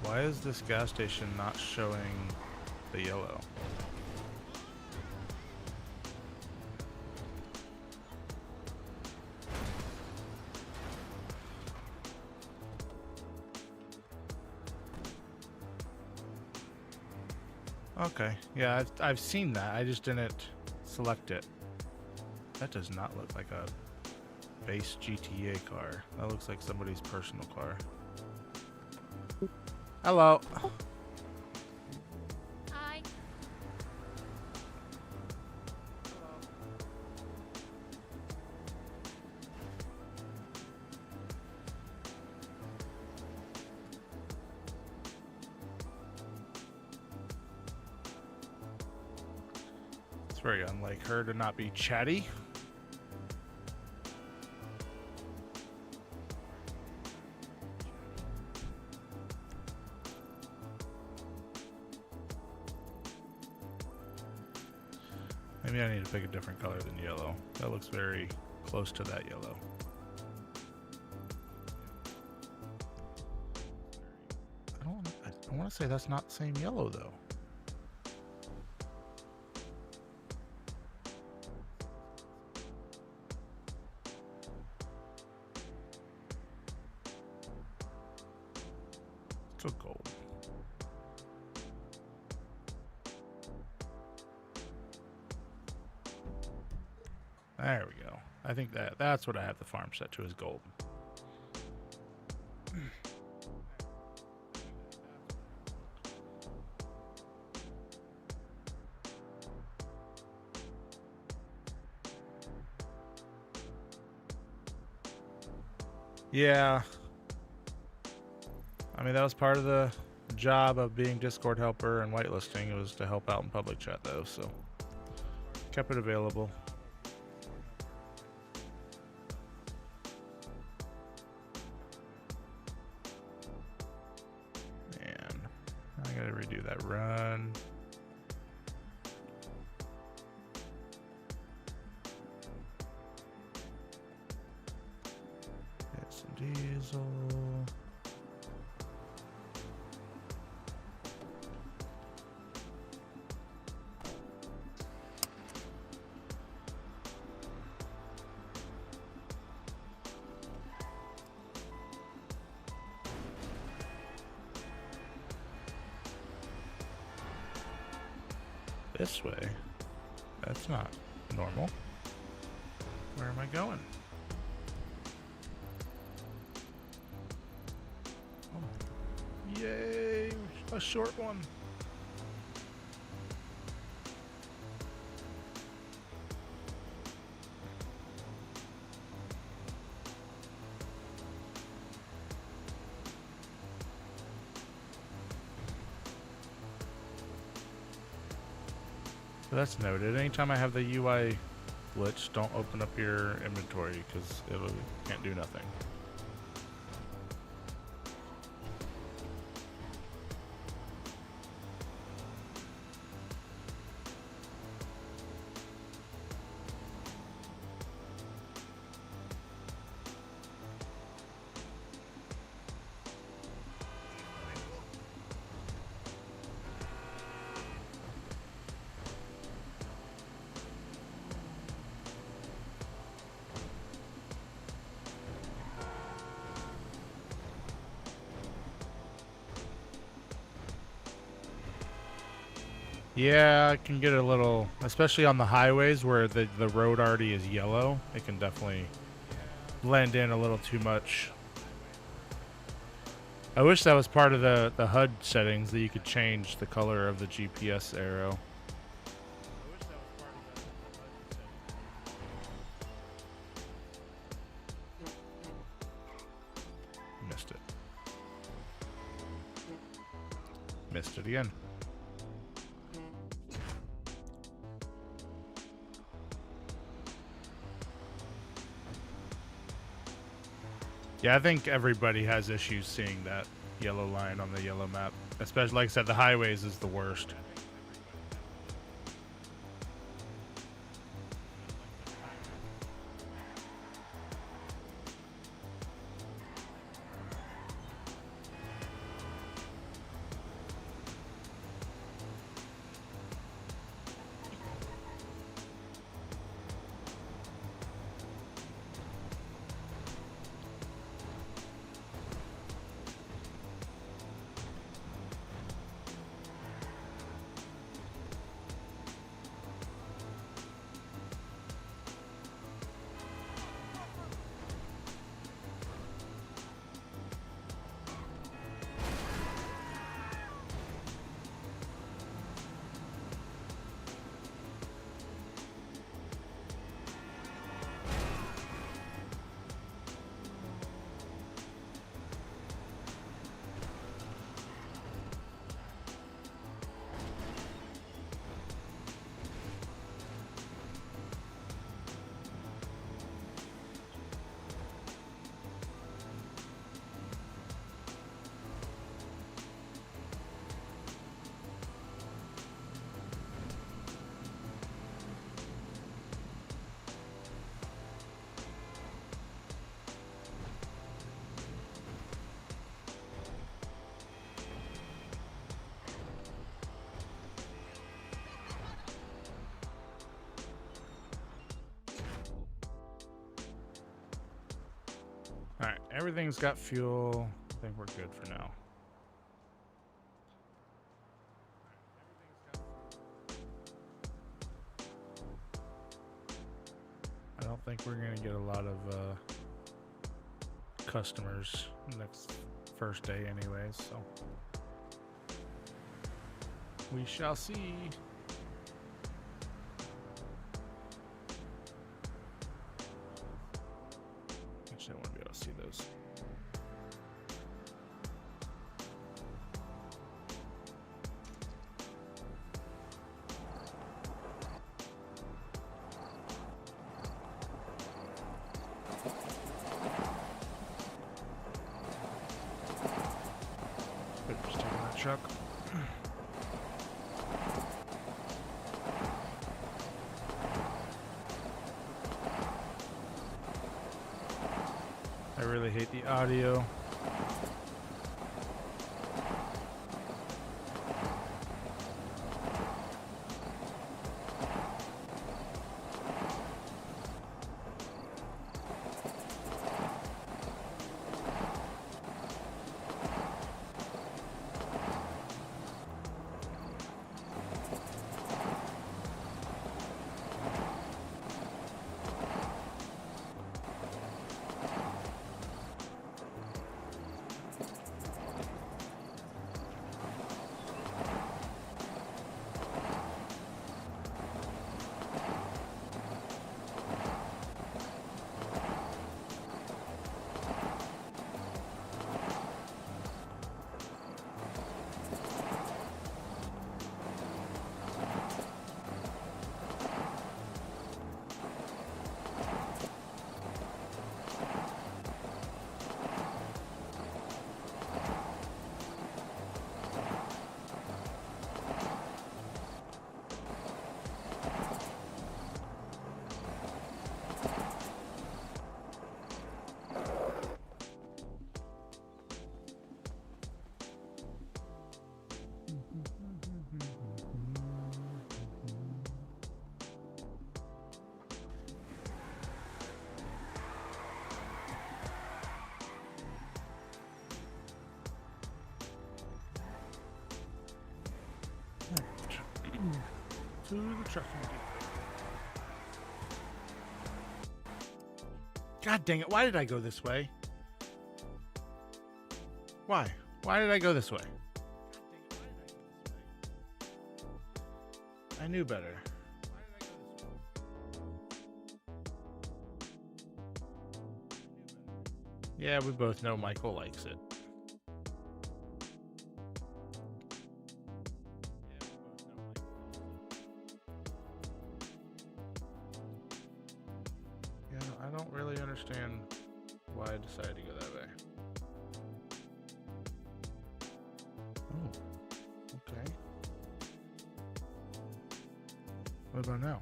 Why is this gas station not showing the yellow? Okay, yeah, I've seen that. I just didn't select it. That does not look like a base GTA car. That looks like somebody's personal car. Hello. Hi. It's very unlike her to not be chatty. Maybe I need to pick a different color than yellow. That looks very close to that yellow. I want to say that's not the same yellow though. Still gold. There we go. I think that's what I have the farm set to, is gold. Yeah. I mean, that was part of the job of being Discord helper and whitelisting. It was to help out in public chat though, so kept it available. Man, I gotta redo that run. Get some diesel. This way? That's not normal. Where am I going? Oh. Yay! A short one. So that's noted. Anytime I have the UI glitch, don't open up your inventory because it can't do nothing. Yeah, it can get a little, especially on the highways where the road already is yellow, it can definitely blend in a little too much. I wish that was part of the HUD settings, that you could change the color of the GPS arrow. Missed it. Missed it again. Yeah, I think everybody has issues seeing that yellow line on the yellow map. Especially, like I said, the highways is the worst. Alright, everything's got fuel. I think we're good for now. I don't think we're going to get a lot of customers next first day anyways, so we shall see. Actually, I want to be able to see those. Just taking that truck. I really hate the audio. To the trucking depot. God dang it, why did I go this way? Why? Why did I go this way? I knew better. Yeah, we both know Michael likes it. Yeah, I don't really understand why I decided to go that way. Oh, okay. What about now?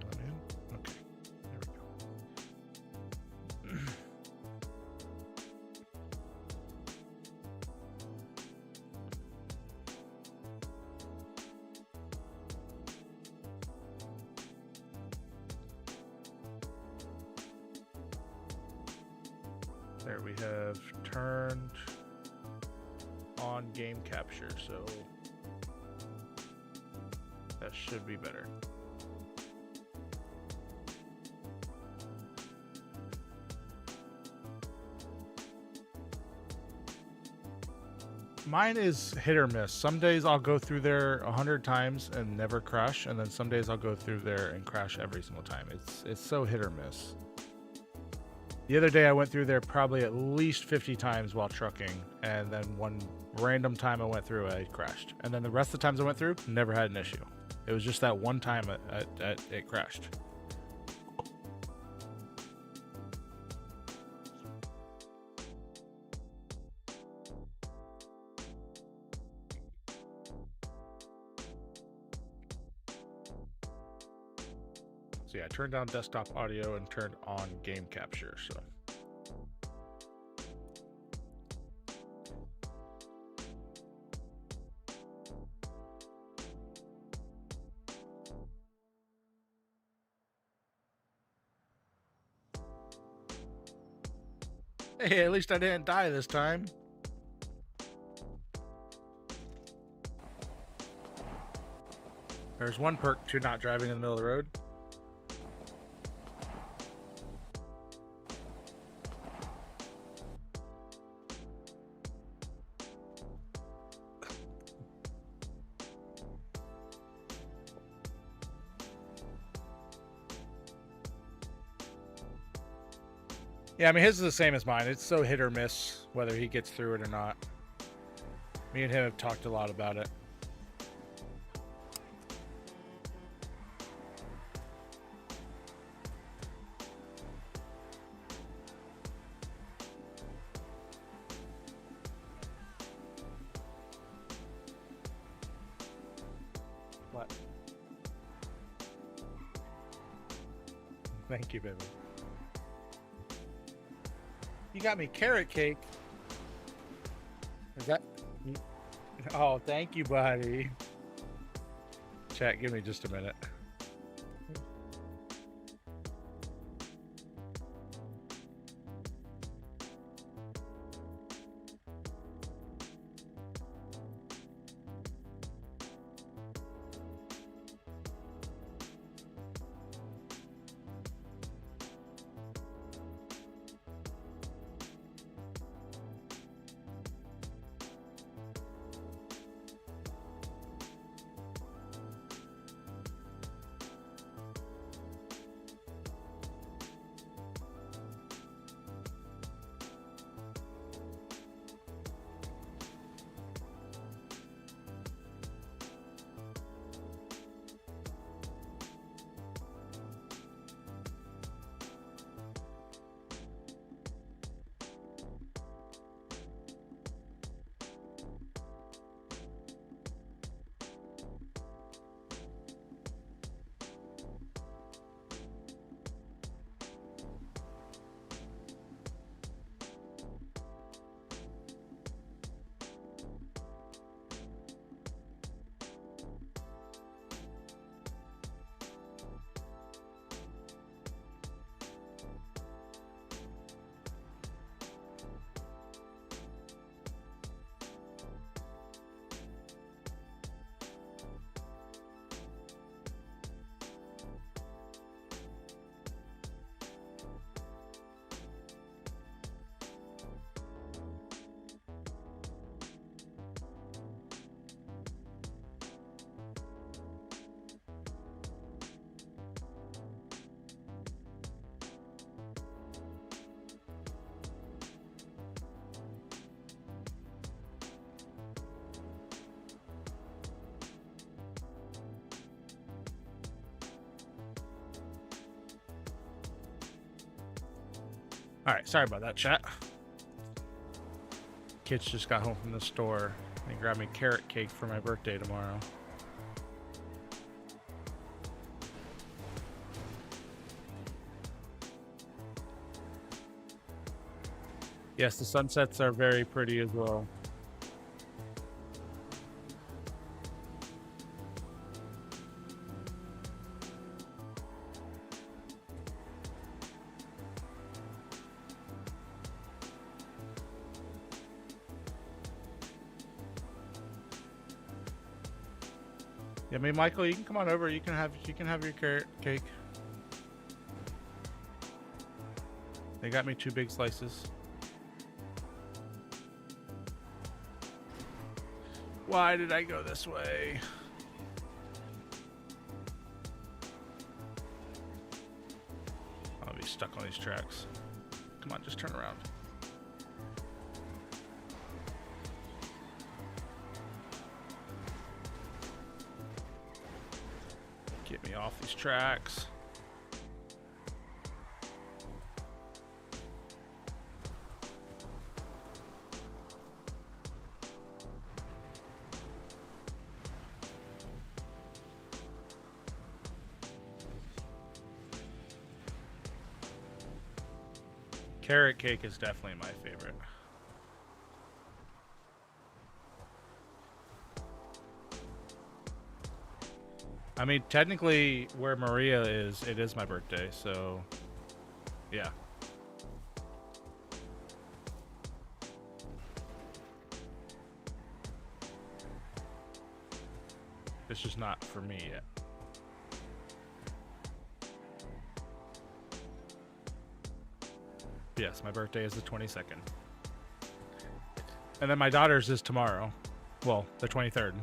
Let me in? Okay, there we go. There we have turned on game capture, so that should be better. Mine is hit or miss. Some days I'll go through there 100 times and never crash, and then some days I'll go through there and crash every single time. It's so hit or miss. The other day I went through there probably at least 50 times while trucking, and then one random time I went through, I crashed. And then the rest of the times I went through, never had an issue. It was just that one time it crashed. So yeah, I turned down desktop audio and turned on game capture, so. Hey, at least I didn't die this time. There's one perk to not driving in the middle of the road. Yeah, I mean, his is the same as mine. It's so hit or miss whether he gets through it or not. Me and him have talked a lot about it. What? Thank you, baby. You got me carrot cake. Is that? Oh, thank you, buddy. Chat, give me just a minute. Alright, sorry about that, chat. Kids just got home from the store. They grabbed me carrot cake for my birthday tomorrow. Yes, the sunsets are very pretty as well. Yeah, I mean, Michael, you can come on over. You can have your carrot cake. They got me 2 big slices. Why did I go this way? I'll be stuck on these tracks. Come on, just turn around. Get me off these tracks. Carrot cake is definitely my favorite. I mean, technically, where Maria is, it is my birthday, so yeah. It's just not for me yet. Yes, my birthday is the 22nd. And then my daughter's is tomorrow. Well, the 23rd.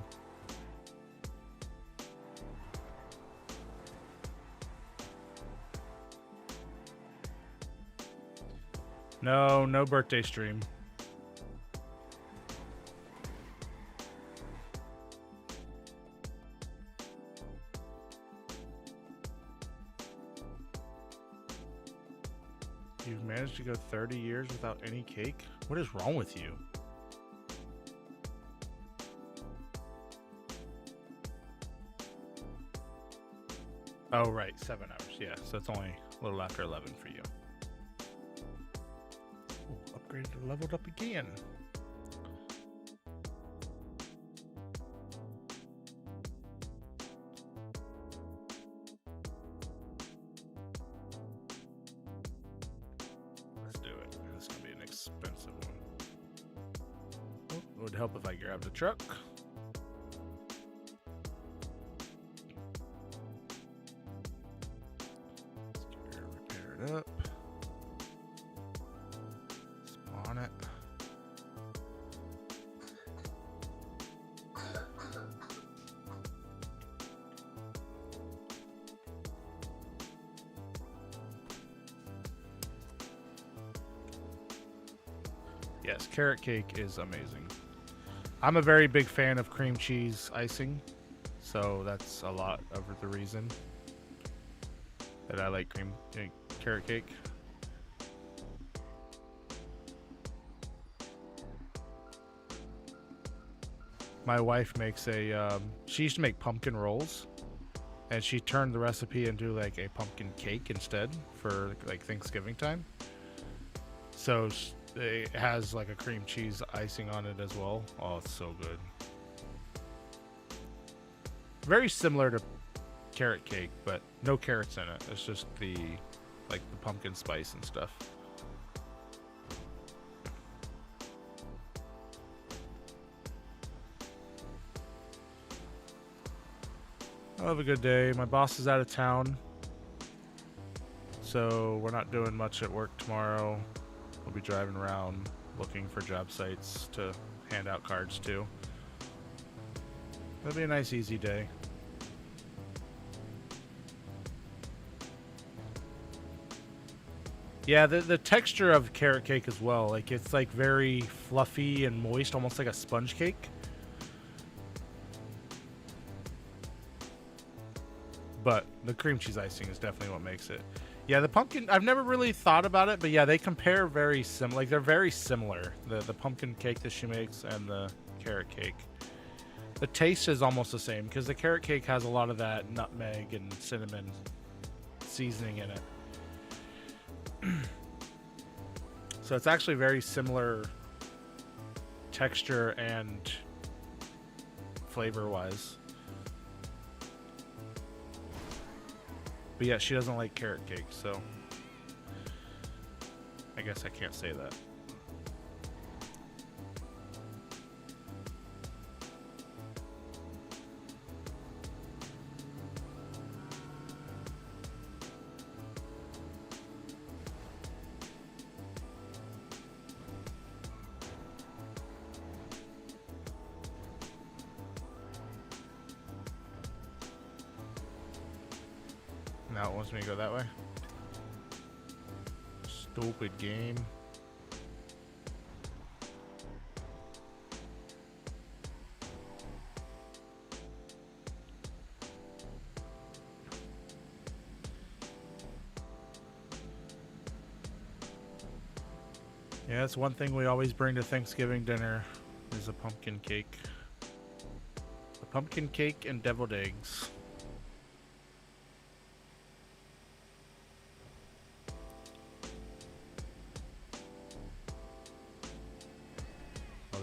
No birthday stream. You've managed to go 30 years without any cake? What is wrong with you? Oh, right. 7 hours. Yeah, so it's only a little after 11 for you. Ooh, upgraded, leveled up again. Let's do it. This is going to be an expensive one. Oh, it would help if I grabbed the truck. Up. Spawn it. Yes, carrot cake is amazing. I'm a very big fan of cream cheese icing, so that's a lot of the reason that I like carrot cake. My wife makes she used to make pumpkin rolls, and she turned the recipe into like a pumpkin cake instead for like Thanksgiving time. So it has like a cream cheese icing on it as well. Oh, it's so good. Very similar to carrot cake, but no carrots in it. It's just the pumpkin spice and stuff. I'll have a good day. My boss is out of town, so we're not doing much at work tomorrow. We'll be driving around looking for job sites to hand out cards to. That'll be a nice, easy day. Yeah, the texture of carrot cake as well. Like, it's like very fluffy and moist, almost like a sponge cake. But the cream cheese icing is definitely what makes it. Yeah, the pumpkin, I've never really thought about it, but yeah, they compare very similar. Like, they're very similar. The pumpkin cake that she makes and the carrot cake. The taste is almost the same because the carrot cake has a lot of that nutmeg and cinnamon seasoning in it. So it's actually very similar texture and flavor-wise. But yeah, she doesn't like carrot cake, so I guess I can't say that. Now it wants me to go that way. Stupid game. Yeah, that's one thing we always bring to Thanksgiving dinner is a pumpkin cake. A pumpkin cake and deviled eggs.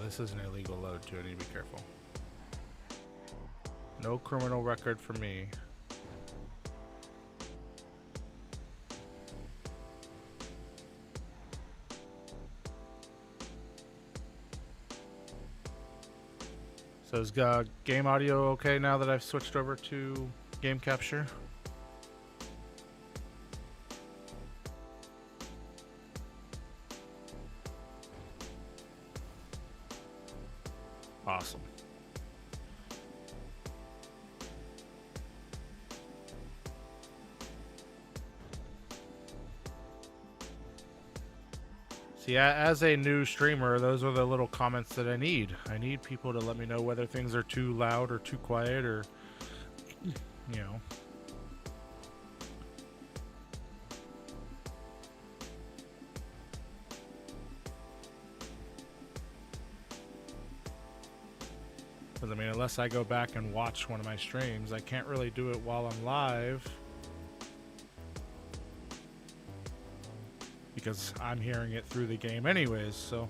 This is an illegal load too, I need to be careful. No criminal record for me. So is game audio okay now that I've switched over to game capture? Awesome. See, as a new streamer, those are the little comments that I need. I need people to let me know whether things are too loud or too quiet or, you know. Because, I mean, unless I go back and watch one of my streams, I can't really do it while I'm live. Because I'm hearing it through the game anyways, so...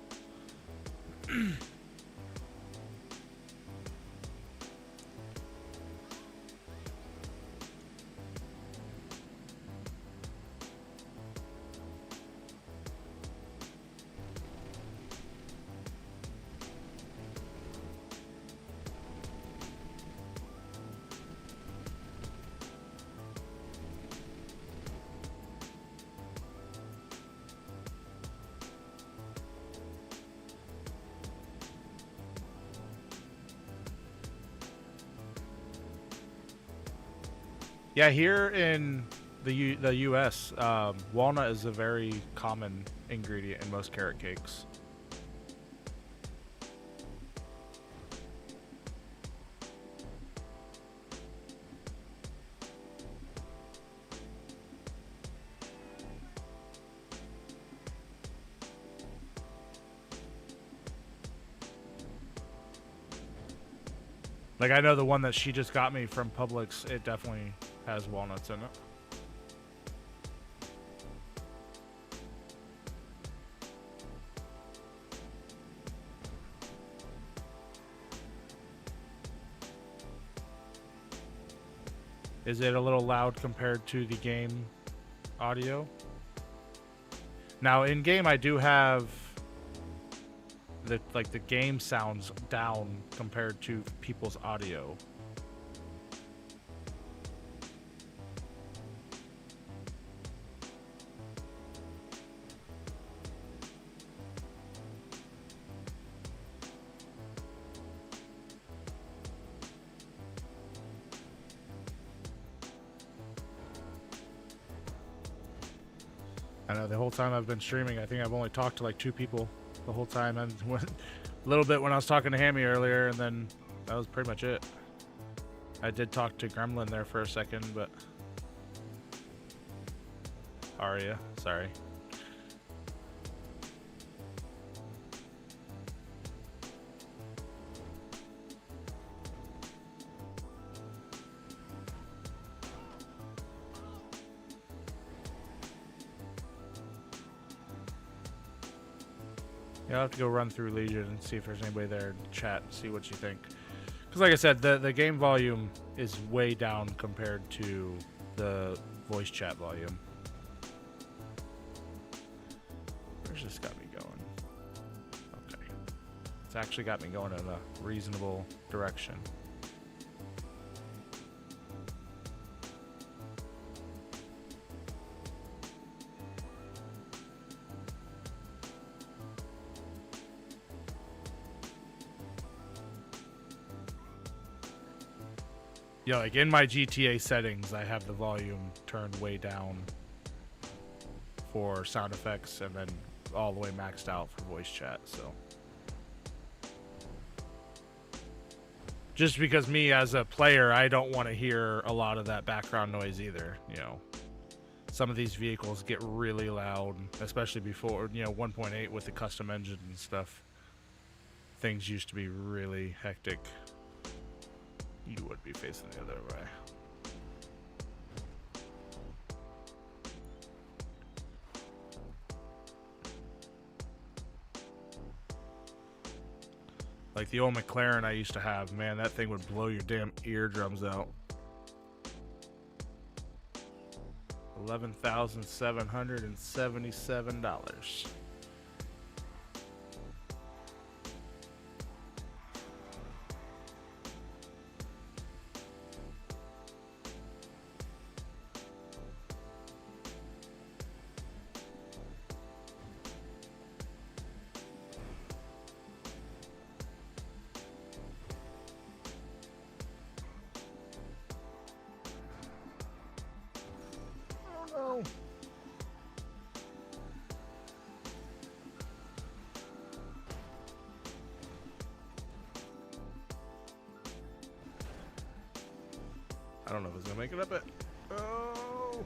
Yeah, here in the U.S., walnut is a very common ingredient in most carrot cakes. Like, I know the one that she just got me from Publix, it definitely has walnuts in it. Is it a little loud compared to the game audio? Now, in game, I do have the game sounds down compared to people's audio. I know, the whole time I've been streaming, I think I've only talked to like 2 people the whole time, and a little bit when I was talking to Hammy earlier, and then that was pretty much it. I did talk to Gremlin there for a second, but Aria, sorry. Yeah, I'll have to go run through Legion and see if there's anybody there in chat and see what you think. Because like I said, the game volume is way down compared to the voice chat volume. Where's this got me going? Okay. It's actually got me going in a reasonable direction. Yeah, like in my GTA settings, I have the volume turned way down for sound effects and then all the way maxed out for voice chat, so. Just because me as a player, I don't want to hear a lot of that background noise either, you know. Some of these vehicles get really loud, especially before, you know, 1.8 with the custom engine and stuff. Things used to be really hectic. You would be facing the other way. Like the old McLaren I used to have, man, that thing would blow your damn eardrums out. $11,777. I don't know if it's gonna make it up it. Oh.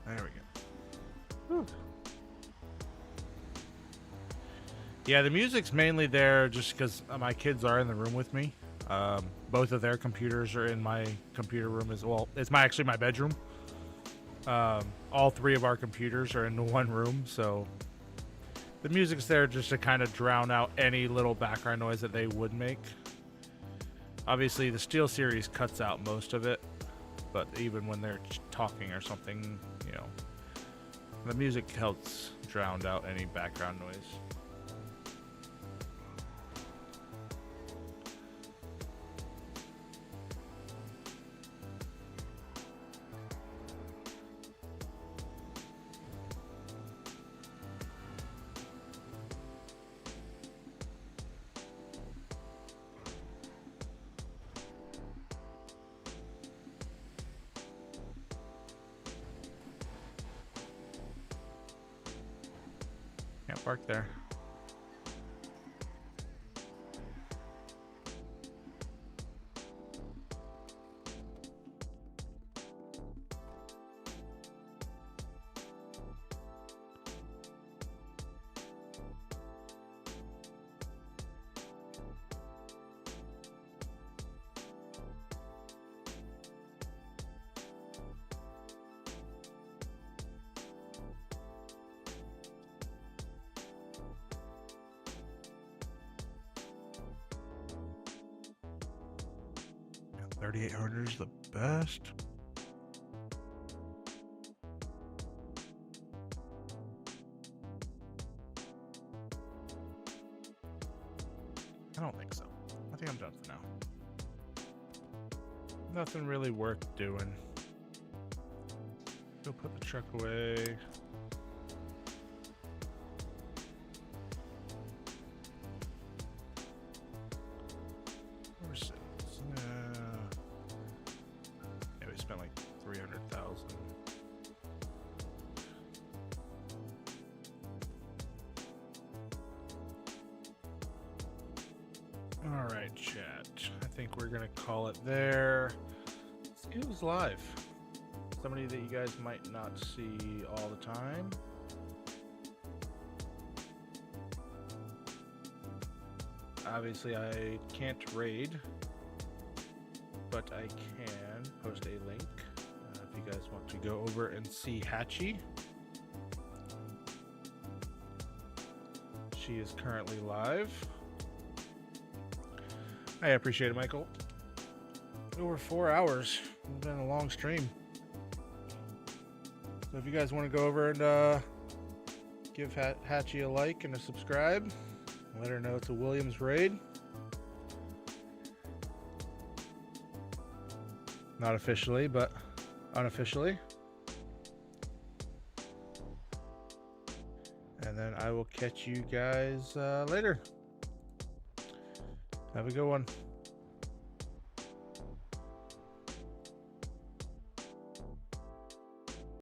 There we go. Whew. Yeah, the music's mainly there just because my kids are in the room with me. Both of their computers are in my computer room as well. It's actually my bedroom. All three of our computers are in the one room, so the music's there just to kind of drown out any little background noise that they would make. Obviously, the Steel Series cuts out most of it, but even when they're talking or something, you know, the music helps drown out any background noise. Can't park there. $3,800 is the best. I don't think so. I think I'm done for now. Nothing really worth doing. Go put the truck away. Where's it? Yeah, we spent like 300,000. All right, chat. I think we're gonna call it there. Let's He was live. Somebody that you guys might not see all the time. Obviously, I can't raid, but I can post a link if you guys want to go over and see Hatchie. She is currently live. I appreciate it, Michael. Over 4 hours. It's been a long stream. So if you guys want to go over and give Hatchie a like and a subscribe, let her know it's a Williams raid. Not officially, but unofficially. And then I will catch you guys later. Have a good one.